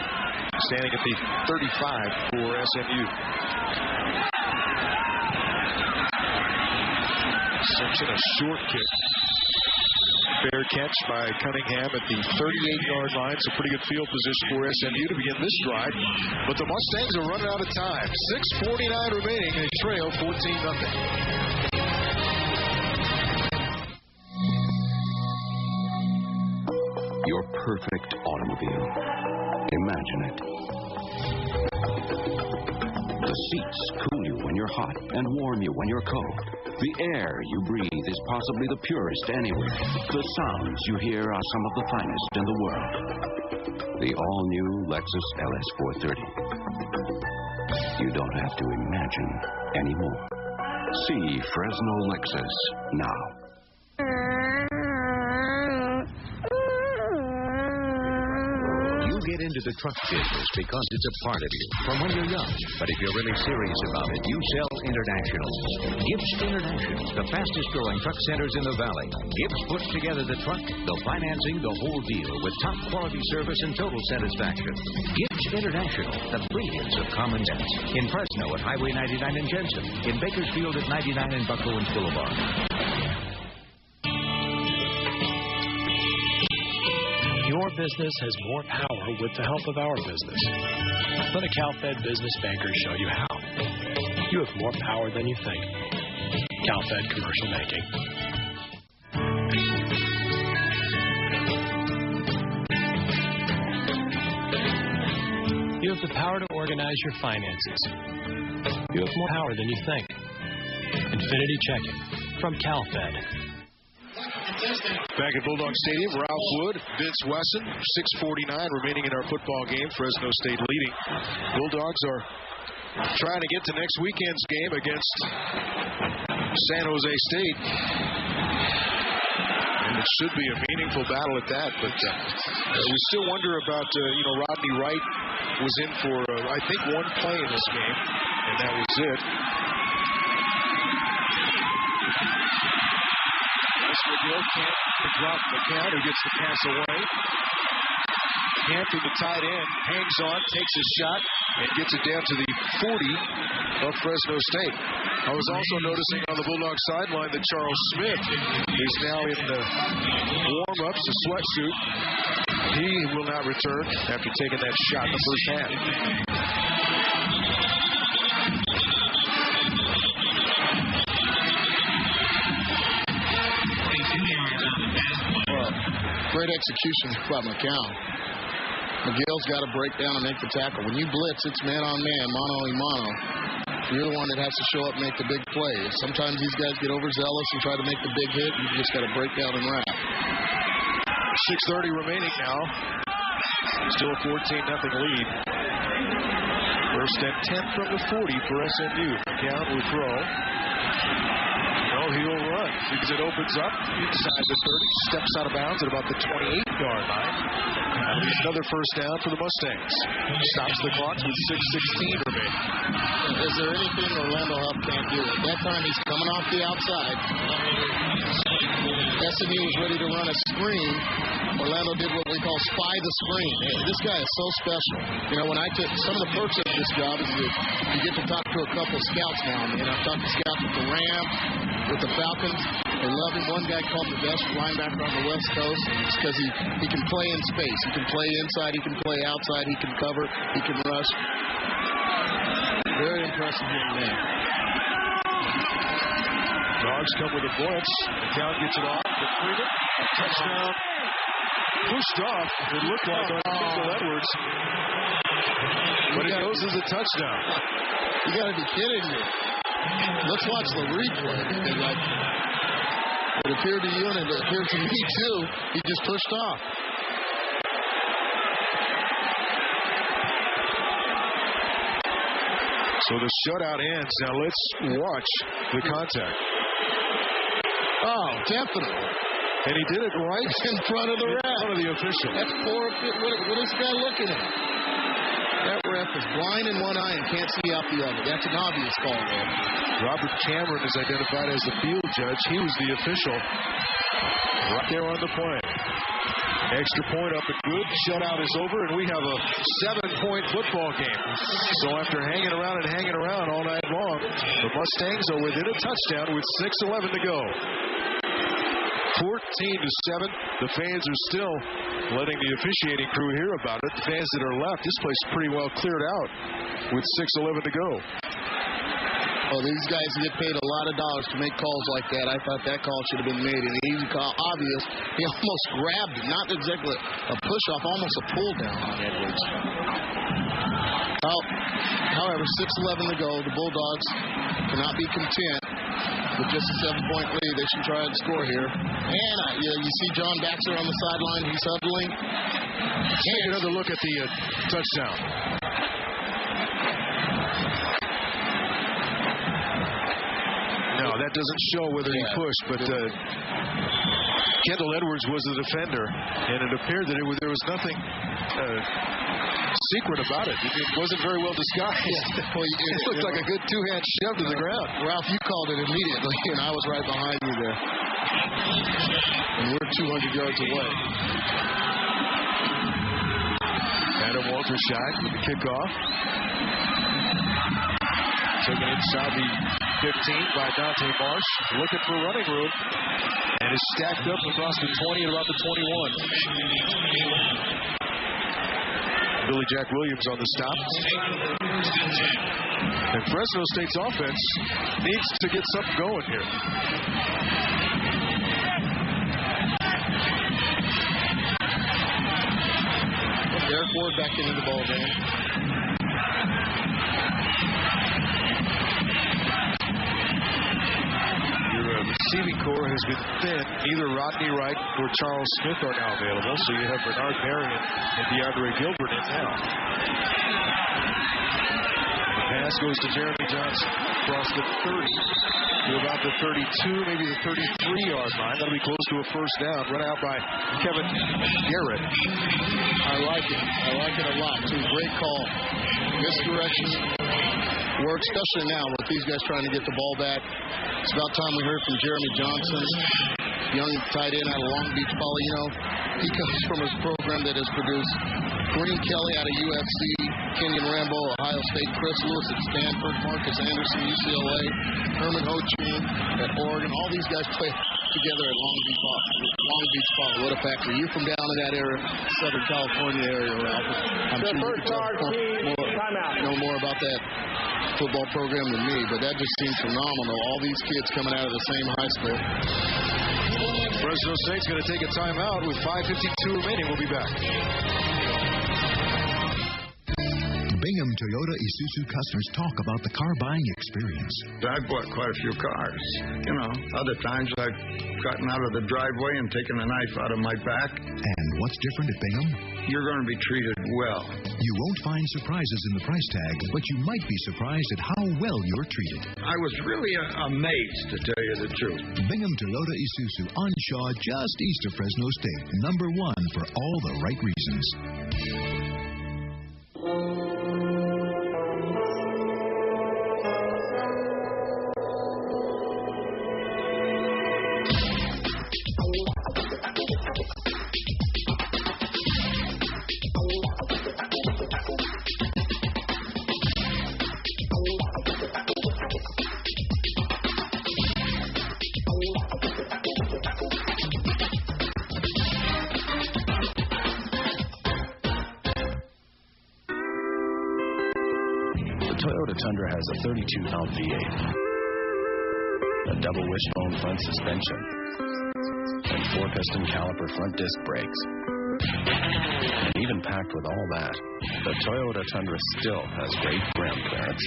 standing at the 35 for SMU. Simpson, a short kick. Fair catch by Cunningham at the 38-yard line. It's a pretty good field position for SMU to begin this drive. But the Mustangs are running out of time. 6:49 remaining. They trail 14-0. Your perfect automobile. Imagine it. The seats cool you when you're hot and warm you when you're cold. The air you breathe is possibly the purest anywhere. The sounds you hear are some of the finest in the world. The all-new Lexus LS430. You don't have to imagine anymore. See Fresno Lexus now. Get into the truck business because it's a part of you from when you're young. But if you're really serious about it, you sell International. Gibbs International, the fastest growing truck centers in the valley. Gibbs puts together the truck, the financing, the whole deal with top quality service and total satisfaction. Gibbs International, the brilliance of common sense. In Fresno at Highway 99 in Jensen. In Bakersfield at 99 and Buck Owens Boulevard. Your business has more power with the help of our business. Let a CalFed business banker show you how. You have more power than you think. CalFed Commercial Banking. You have the power to organize your finances. You have more power than you think. Infinity Checking from CalFed. Back at Bulldog Stadium, Ralph Wood, Vince Wesson, 6:49 remaining in our football game. Fresno State leading. Bulldogs are trying to get to next weekend's game against San Jose State. And it should be a meaningful battle at that. But we still wonder about, Rodney Wright was in for, I think, one play in this game, and that was it. McGill can't drop the count, who gets the pass away. Cantor, the tight end, hangs on, takes his shot, and gets it down to the 40 of Fresno State. I was also noticing on the Bulldogs sideline that Charles Smith is now in the warm-ups, a sweatsuit. He will not return after taking that shot in the first half. Great execution by McCown. McGill's got to break down and make the tackle. When you blitz, it's man-on-man, mano-a-mano. You're the one that has to show up and make the big play. Sometimes these guys get overzealous and try to make the big hit. You just got to break down and wrap. 6:30 remaining now. Still a 14-0 lead. First and 10 from the 40 for SMU. McCown will throw. No, he'll run. Because it opens up inside the 30. Steps out of bounds at about the 28-yard line. That'll be another first down for the Mustangs. Stops the clock with 6:16 remaining. Is there anything Orlando Huff can't do? At that time, he's coming off the outside. SMU was ready to run a screen. Orlando did what we call spy the screen. Hey, this guy is so special. You know, when I took some of the perks of this job is that you get to talk to a couple of scouts now. And I've talked to scouts with the Rams, with the Falcons. They love him. One guy called him the best linebacker on the West Coast because he can play in space. He can play inside. He can play outside. He can cover. He can rush. Very impressive young man. Dogs come with a blitz. McCown gets it off. Touchdown. Pushed off. It looked like on Kendall Edwards. But it goes as a touchdown. You got to be kidding me. Let's watch the replay. It appeared to you and it appeared to me too. He just pushed off. So the shutout ends. Now let's watch the contact. Oh, definitely. And he did it right in front of the ref. In front of the official. That's poor. What is this guy looking at? That ref is blind in one eye and can't see out the other. That's an obvious call there. Robert Cameron is identified as the field judge. He was the official right there on the play. Extra point up and good. Shutout is over, and we have a 7-point football game. So after hanging around all night long, the Mustangs are within a touchdown with 6:11 to go. 14-7. The fans are still letting the officiating crew hear about it. The fans that are left, this place is pretty well cleared out with 6:11 to go. Well, these guys get paid a lot of dollars to make calls like that. I thought that call should have been made an easy call. Obvious. He almost grabbed it. Not exactly a push-off, almost a pull-down on Edwards. However, 6:11 to go. The Bulldogs cannot be content with just a 7-point lead. They should try and score here. And you see John Baxter on the sideline. He's huddling. Take another look at the touchdown. No, that doesn't show whether he pushed, but Kendall Edwards was the defender, and it appeared that there was nothing secret about it. It wasn't very well disguised. Yeah. Well, it looked like a good two-hand shove to the ground. Ralph, you called it immediately, and I was right behind you there. And we're 200 yards away. Adam Waltershack with the kickoff. Taken inside the 15 by Dante Marsh. Looking for running room. And is stacked up across the 20 and about the 21. Billy Jack Williams on the stop. And Fresno State's offense needs to get something going here. Derek Ward back into the ball game. Your receiving core has been thin. Neither Rodney Wright or Charles Smith are now available, so you have Bernard Marion and DeAndre Gilbert in now. The pass goes to Jeremy Johnson across the 30 to about the 32, maybe the 33-yard line. That'll be close to a first down. Run out by Kevin Garrett. I like it. I like it a lot, too. Great call. Misdirection work, especially now with these guys trying to get the ball back. It's about time we heard from Jeremy Johnson, young tight end out of Long Beach Poly. You know, he comes from his program that has produced Green Kelly out of UFC, Kenyon Rambo, Ohio State, Chris Lewis at Stanford, Marcus Anderson, UCLA, Herman Ho Chun at Oregon. All these guys play together at Long Beach Poly. What a factory. You're from down in that area, Southern California area, Ralph. I'm sure you can know more about that football program than me, but that just seems phenomenal. All these kids coming out of the same high school. Fresno State's going to take a timeout with 5:52 remaining. We'll be back. Bingham Toyota Isuzu customers talk about the car buying experience. I've bought quite a few cars. You know, other times I've gotten out of the driveway and taken a knife out of my back. And what's different at Bingham? you're going to be treated well. You won't find surprises in the price tag, but you might be surprised at how well you're treated. I was really amazed, to tell you the truth. Bingham Toyota Isuzu on Shaw, just east of Fresno State. #1 for all the right reasons. Tundra has a 32-valve V8, a double wishbone front suspension, and 4-piston caliper front disc brakes. And even packed with all that, the Toyota Tundra still has great ground clearance.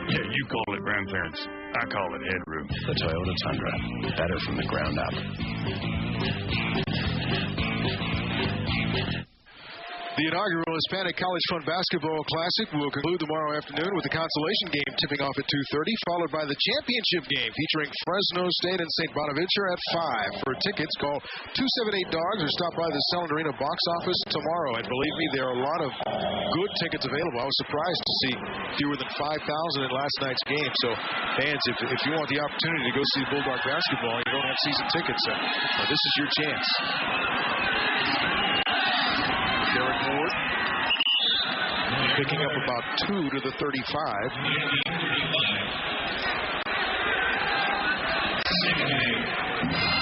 Yeah, you call it ground clearance. I call it headroom. The Toyota Tundra, better from the ground up. The inaugural Hispanic College Fund Basketball Classic will conclude tomorrow afternoon with the consolation game tipping off at 2:30, followed by the championship game featuring Fresno State and St. Bonaventure at 5. For tickets, call 278-DOGS or stop by the Selland Arena box office tomorrow. And believe me, there are a lot of good tickets available. I was surprised to see fewer than 5,000 in last night's game. So, fans, if you want the opportunity to go see Bulldog basketball and you don't have season tickets, this is your chance. Derek Ward picking up about 2 to the 35.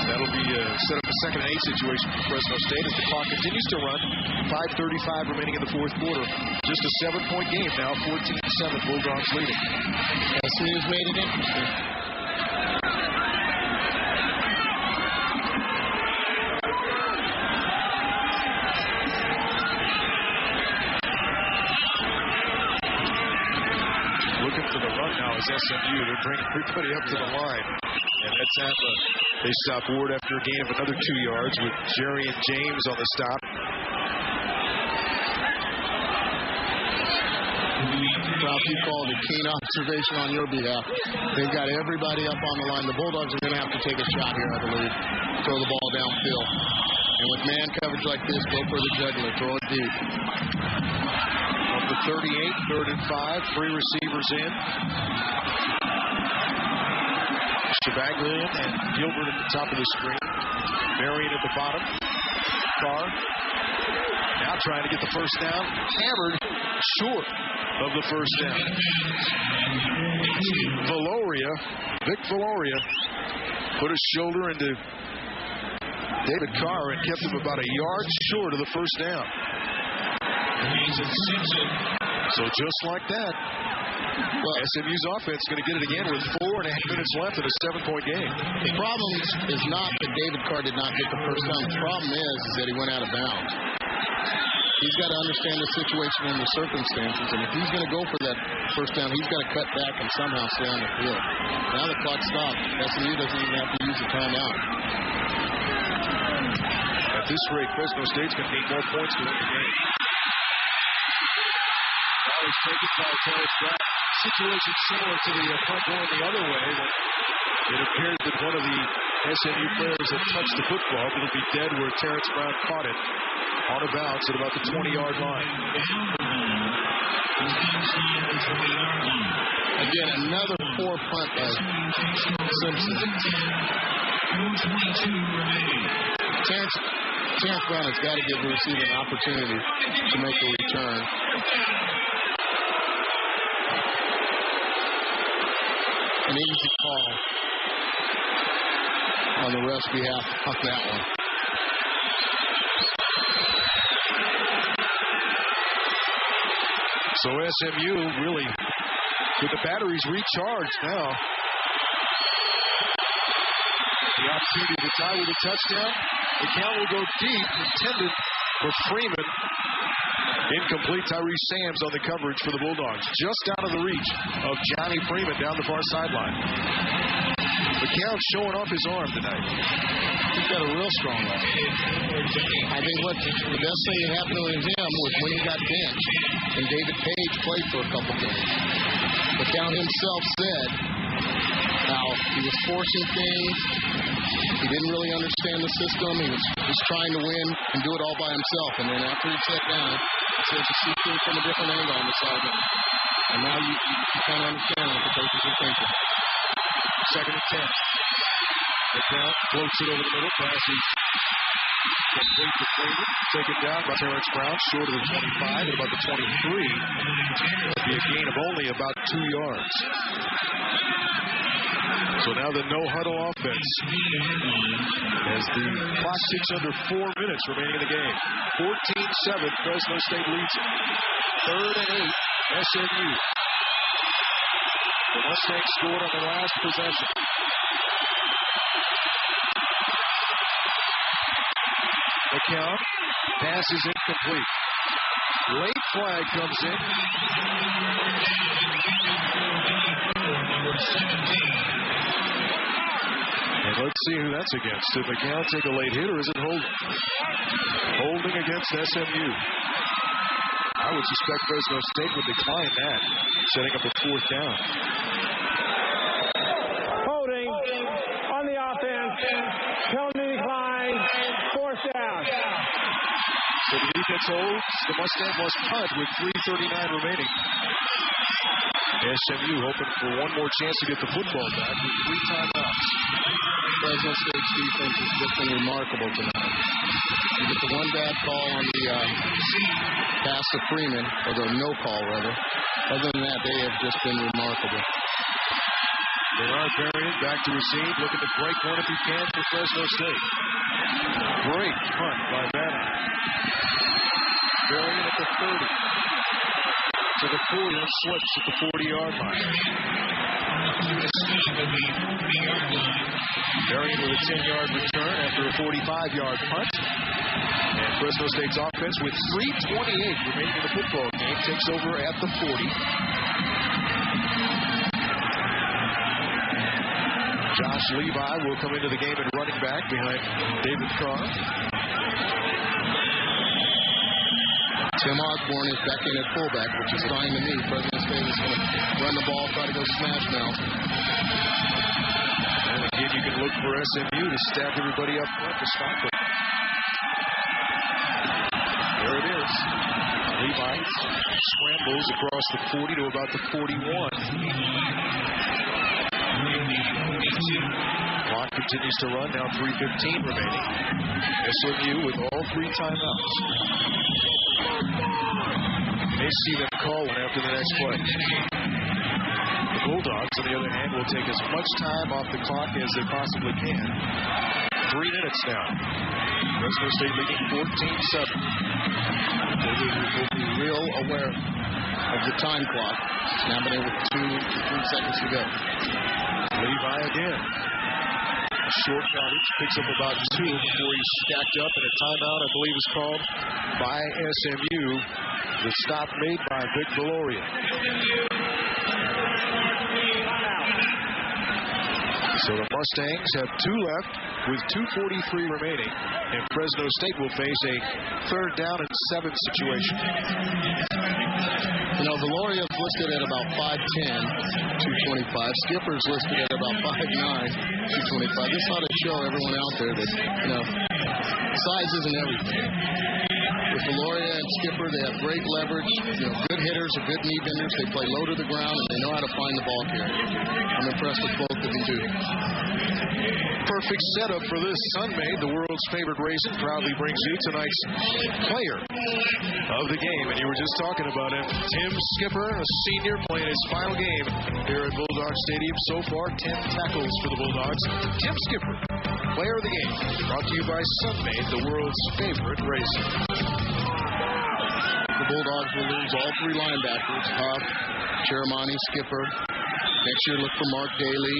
That'll be set up a 2nd and 8 situation for Fresno State as the clock continues to run. 5:35 remaining in the fourth quarter. Just a 7-point game now, 14-7, Bulldogs leading. SMU's made it interesting. Looking for the run now is SMU. They're bringing everybody up to the line. And that's at they stop Ward after a gain of another 2 yards with Jerry and James on the stop. Ralph, you called a keen observation on your behalf. They've got everybody up on the line. The Bulldogs are going to have to take a shot here, I believe. Throw the ball downfield. And with man coverage like this, go for the jugular. Throw it deep. Up to 38, 3rd and 5. 3 receivers in. Shabaglia and Gilbert at the top of the screen. Marion at the bottom. Carr now trying to get the first down. Hammered short of the first down. Vic Valoria, put his shoulder into David Carr and kept him about a yard short of the first down. So just like that, SMU's offense is going to get it again with 4.5 minutes left in a 7-point game. The problem is not that David Carr did not get the first down. The problem is that he went out of bounds. He's got to understand the situation and the circumstances, and if he's going to go for that first down, he's got to cut back and somehow stay on the field. Now the clock stopped. SMU doesn't even have to use a timeout. At this rate, Fresno State's going to need more points to win the game. That was taken by Terrence Brown. Situation similar to the punt going the other way. It appeared that one of the SMU players had touched the football, but it'll be dead where Terrence Brown caught it on a bounce at about the 20-yard line. Again, another poor punt by Simpson. Terrence Brown has got to give the receiver an opportunity to make a return. An easy call on the ref's behalf on that one. So SMU really, with the batteries recharged now. The opportunity to tie with a touchdown. The count will go deep, intended for Freeman. Incomplete. Tyrese Sams on the coverage for the Bulldogs. Just out of the reach of Johnny Freeman down the far sideline. McCown showing off his arm tonight. He's got a real strong arm. I think the best thing that happened to him was when he got benched and David Page played for a couple games. McCown himself said how he was forcing things. He didn't really understand the system. He was just trying to win and do it all by himself. And then after he sat down, he said to see things from a different angle on the sideline. And now you kind of understand what the coaches are thinking. Second and 10. McCown floats it over the middle. Passes complete to Freeman. Taken down by Terrence Brown, short of the 25 and about the 23. That'll be a gain of only about 2 yards. So now the no-huddle offense as the clock ticks under 4 minutes remaining in the game. 14-7, Fresno State leads it. 3rd and 8, SMU. The Mustangs scored on the last possession. McCown, pass is incomplete. Late flag comes in. And let's see who that's against. Did McCown take a late hit or is it holding? Holding against SMU. I would suspect Fresno State would decline that, setting up a 4th down. Holding on the offense. Penalty decline. 4th down. So the defense holds. The Mustang must punt with 3:39 remaining. SMU hoping for one more chance to get the football back with 3 timeouts. Fresno State's defense has just been remarkable tonight. You get the one bad call on the pass to Freeman, or the no call rather. Other than that, they have just been remarkable. Bernard Varian back to receive, looking to break one if he can for Fresno State. Great punt by Vanna. Varian at the 30. To the 40 and slips at the 40-yard line. Varian with a 10-yard return after a 45-yard punt. And Fresno State's offense with 3:28 remaining in the football game takes over at the 40. Josh Levi will come into the game at running back behind David Carr. Tim Osborne is back in at fullback, which is fine to me. Fresno State is going to run the ball, try to go smash mouth. And again, you can look for SMU to stack everybody up front to stop it. There it is. Levi scrambles across the 40 to about the 41. Clock continues to run, now 3:15 remaining. SMU with all 3 timeouts. May see them call one after the next play. The Bulldogs, on the other hand, will take as much time off the clock as they possibly can. 3 minutes now. Fresno State leading 14-7. We'll be real aware of the time clock. It's now been able 2 to 3 seconds to go. Levi again. Short yardage, picks up about 2 before he's stacked up, and a timeout, I believe, is called by SMU. The stop made by Vic Valoria. So the Mustangs have 2 left with 2:43 remaining, and Fresno State will face a 3rd down and 7 situation. You know, Valoria's listed at about 5'10", 225. Skipper's listed at about 5'9", 225. This ought to show everyone out there that, you know, size isn't everything. With Valoria and Skipper, they have great leverage, you know, good hitters, good knee benders. They play low to the ground, and they know how to find the ball carrier. I'm impressed with both of them, too. Perfect setup for this Sunday. The world's favorite racing proudly brings you tonight's player of the game. And you were just talking about him. Tim Skipper, a senior, playing his final game here at Bulldog Stadium. So far, 10 tackles for the Bulldogs. Tim Skipper, player of the game. Brought to you by Sunmade, the world's favorite racing. The Bulldogs will lose all 3 linebackers. Huff, Chermani, Skipper. Next year, look for Mark Daly,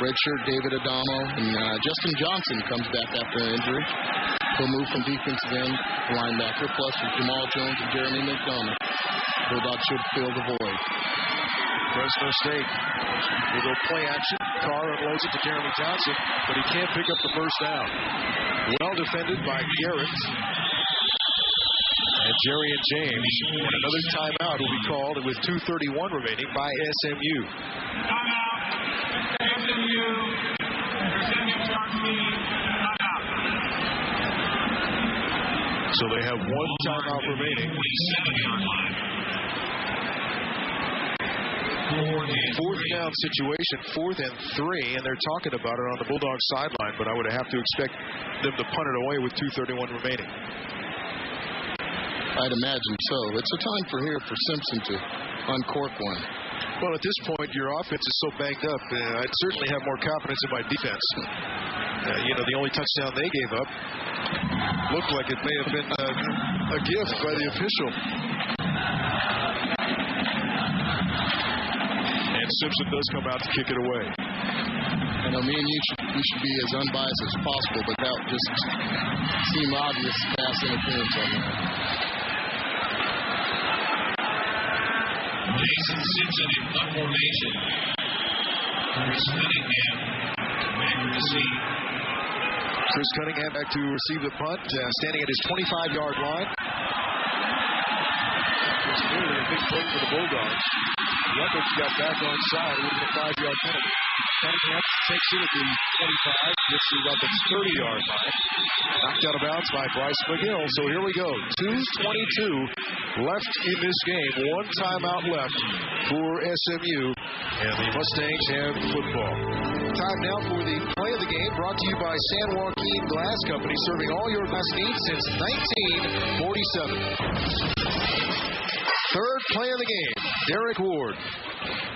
redshirt David Adamo, and Justin Johnson comes back after an injury. He'll move from defensive end to linebacker, plus with Jamal Jones and Jeremy McDonough. Bulldogs should fill the void. Fresno State will go play action. Carr unloads it to Jeremy Johnson, but he can't pick up the first down. Well defended by Garrett. And Jerry and James. And another timeout will be called with 2:31 remaining by SMU. Timeout. SMU. SMU timeout. So they have one timeout remaining. 47-yard line. Fourth down situation, 4th and 3, and they're talking about it on the Bulldogs sideline, but I would have to expect them to punt it away with 2:31 remaining. I'd imagine so. It's a time for Simpson to uncork one. Well, at this point, your offense is so banged up. I'd certainly have more confidence in my defense. The only touchdown they gave up looked like it may have been a gift by the official. And Simpson does come out to kick it away. I know me and you should be as unbiased as possible, but that just seemed obvious pass interference on that. Mason Simpson in punt formation. Chris Cunningham back to receive. Chris Cunningham back to receive the punt, standing at his 25-yard line. It's clearly a big play for the Bulldogs. Leopard's got back on side. It would have been a 5-yard penalty. Cunningham takes it at the 25, gets to about the 30-yard line. Knocked out of bounds by Bryce McGill. So here we go. 2:22 left in this game. One timeout left for SMU. And the Mustangs have football. Time now for the play of the game, brought to you by San Joaquin Glass Company, serving all your glass needs since 1947. Third play of the game, Derek Ward.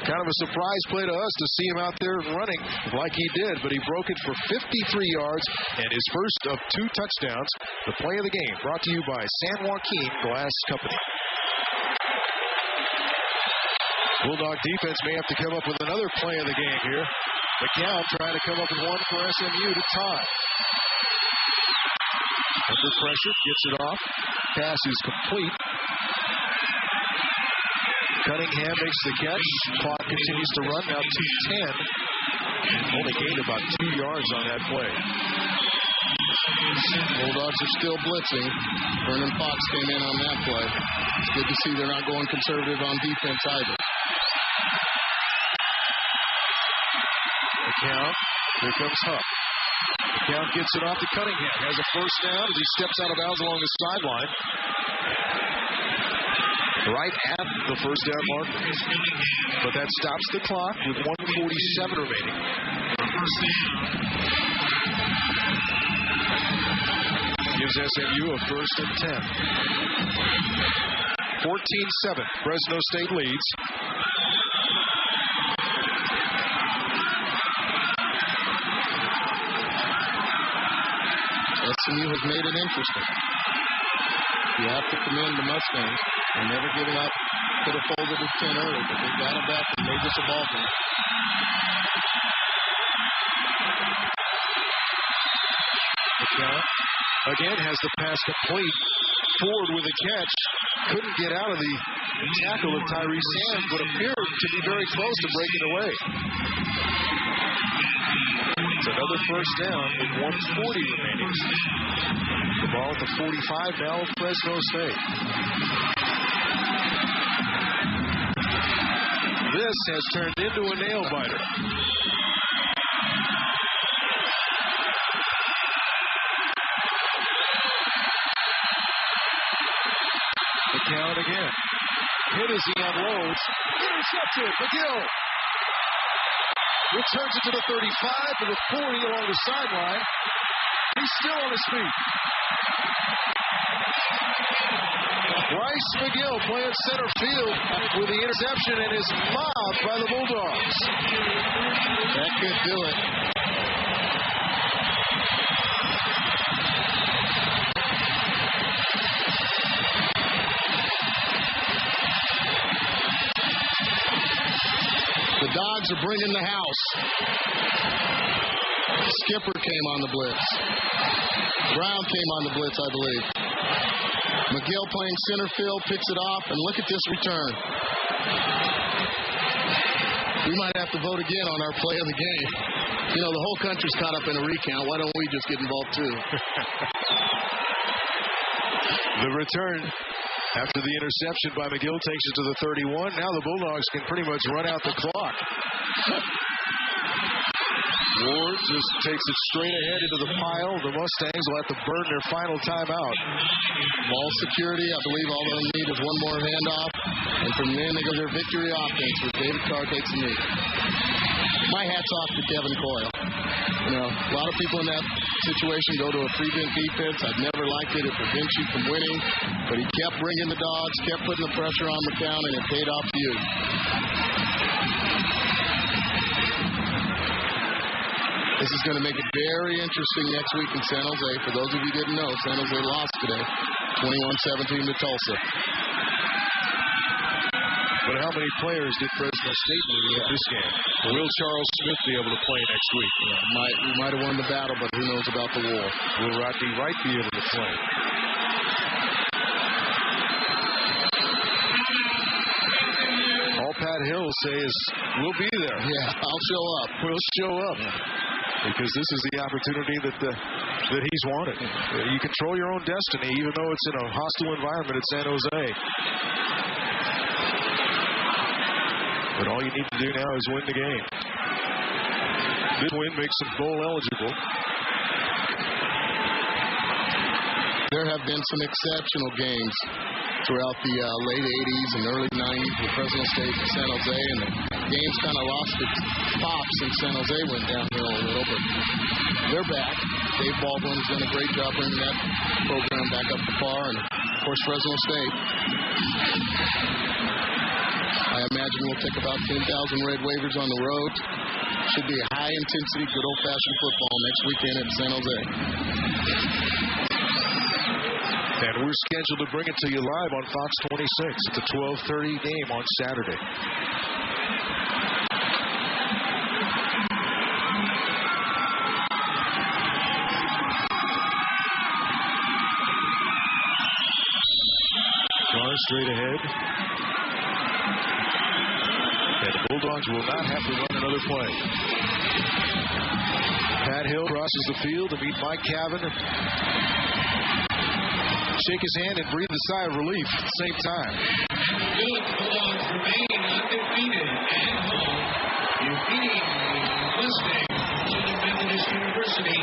Kind of a surprise play to us to see him out there running like he did, but he broke it for 53 yards and his first of 2 touchdowns. The play of the game brought to you by San Joaquin Glass Company. Bulldog defense may have to come up with another play of the game here. McCown trying to come up with one for SMU to tie. Under pressure, gets it off. Pass is complete. Cunningham makes the catch. Clock continues to run. Now 2:10. Only gained about 2 yards on that play. Bulldogs are still blitzing. Vernon Fox came in on that play. It's good to see they're not going conservative on defense either. McCown. Here comes Huff. McCown gets it off to Cunningham. Has a first down as he steps out of bounds along the sideline. Right at the first down mark. But that stops the clock with 1:47 remaining. Gives SMU a first and 10. 14-7. Fresno State leads. SMU has made it interesting. You have to commend the Mustangs. They're never giving up. Could have folded to 10 early, but they got it back and made this a ball game. Again has the pass complete. Ford with a catch. Couldn't get out of the tackle of Tyrese Sands, but appeared to be very close to breaking away. It's another first down with 1:40 remaining. The ball at the 45 now of Fresno State. This has turned into a nail-biter. McCown again. Hit as he unloads. Intercepted. McGill returns it to the 35 to the 40 along the sideline. He's still on his feet. Bryce McGill playing center field with the interception and is mobbed by the Bulldogs. That could do it. The Dogs are bringing the house. Skipper came on the blitz. Brown came on the blitz, I believe. McGill playing center field, picks it off, and look at this return. We might have to vote again on our play of the game. You know, the whole country's caught up in a recount. Why don't we just get involved, too? The return after the interception by McGill takes it to the 31. Now the Bulldogs can pretty much run out the clock. Ward just takes it straight ahead into the pile. The Mustangs will have to burn their final timeout. Ball security, I believe all they'll need is one more handoff. And from then they go their victory offense with David Carr takes the knee. My hat's off to Kevin Coyle. You know, a lot of people in that situation go to a prevent defense. I've never liked it. It prevents you from winning. But he kept bringing the dogs, kept putting the pressure on McCown, and it paid off huge. This is going to make it very interesting next week in San Jose. For those of you who didn't know, San Jose lost today, 21-17 to Tulsa. But how many players did Fresno State lose in this game? Will Charles Smith be able to play next week? We might have won the battle, but who knows about the war? Will Rodney Wright be able to play? All Pat Hill says, we'll be there. Yeah, I'll show up. We'll show up. Because this is the opportunity that he's wanted. You control your own destiny, even though it's in a hostile environment at San Jose. But all you need to do now is win the game. This win makes them bowl eligible. There have been some exceptional games throughout the late 80s and early 90s with Fresno State and San Jose, and the game's kind of lost its pop since San Jose went downhill a little, but they're back. Dave Baldwin's done a great job bringing that program back up to par, and of course Fresno State. I imagine we'll take about 10,000 red waivers on the road. Should be a high-intensity, good old-fashioned football next weekend at San Jose. And we're scheduled to bring it to you live on Fox 26. It's a 12:30 game on Saturday. Carr straight ahead. And the Bulldogs will not have to run another play. Pat Hill crosses the field to meet Mike Cavan. Shake his hand and breathe a sigh of relief at the same time. Bulldogs remain undefeated at home, defeating the Mustangs from Southern Methodist University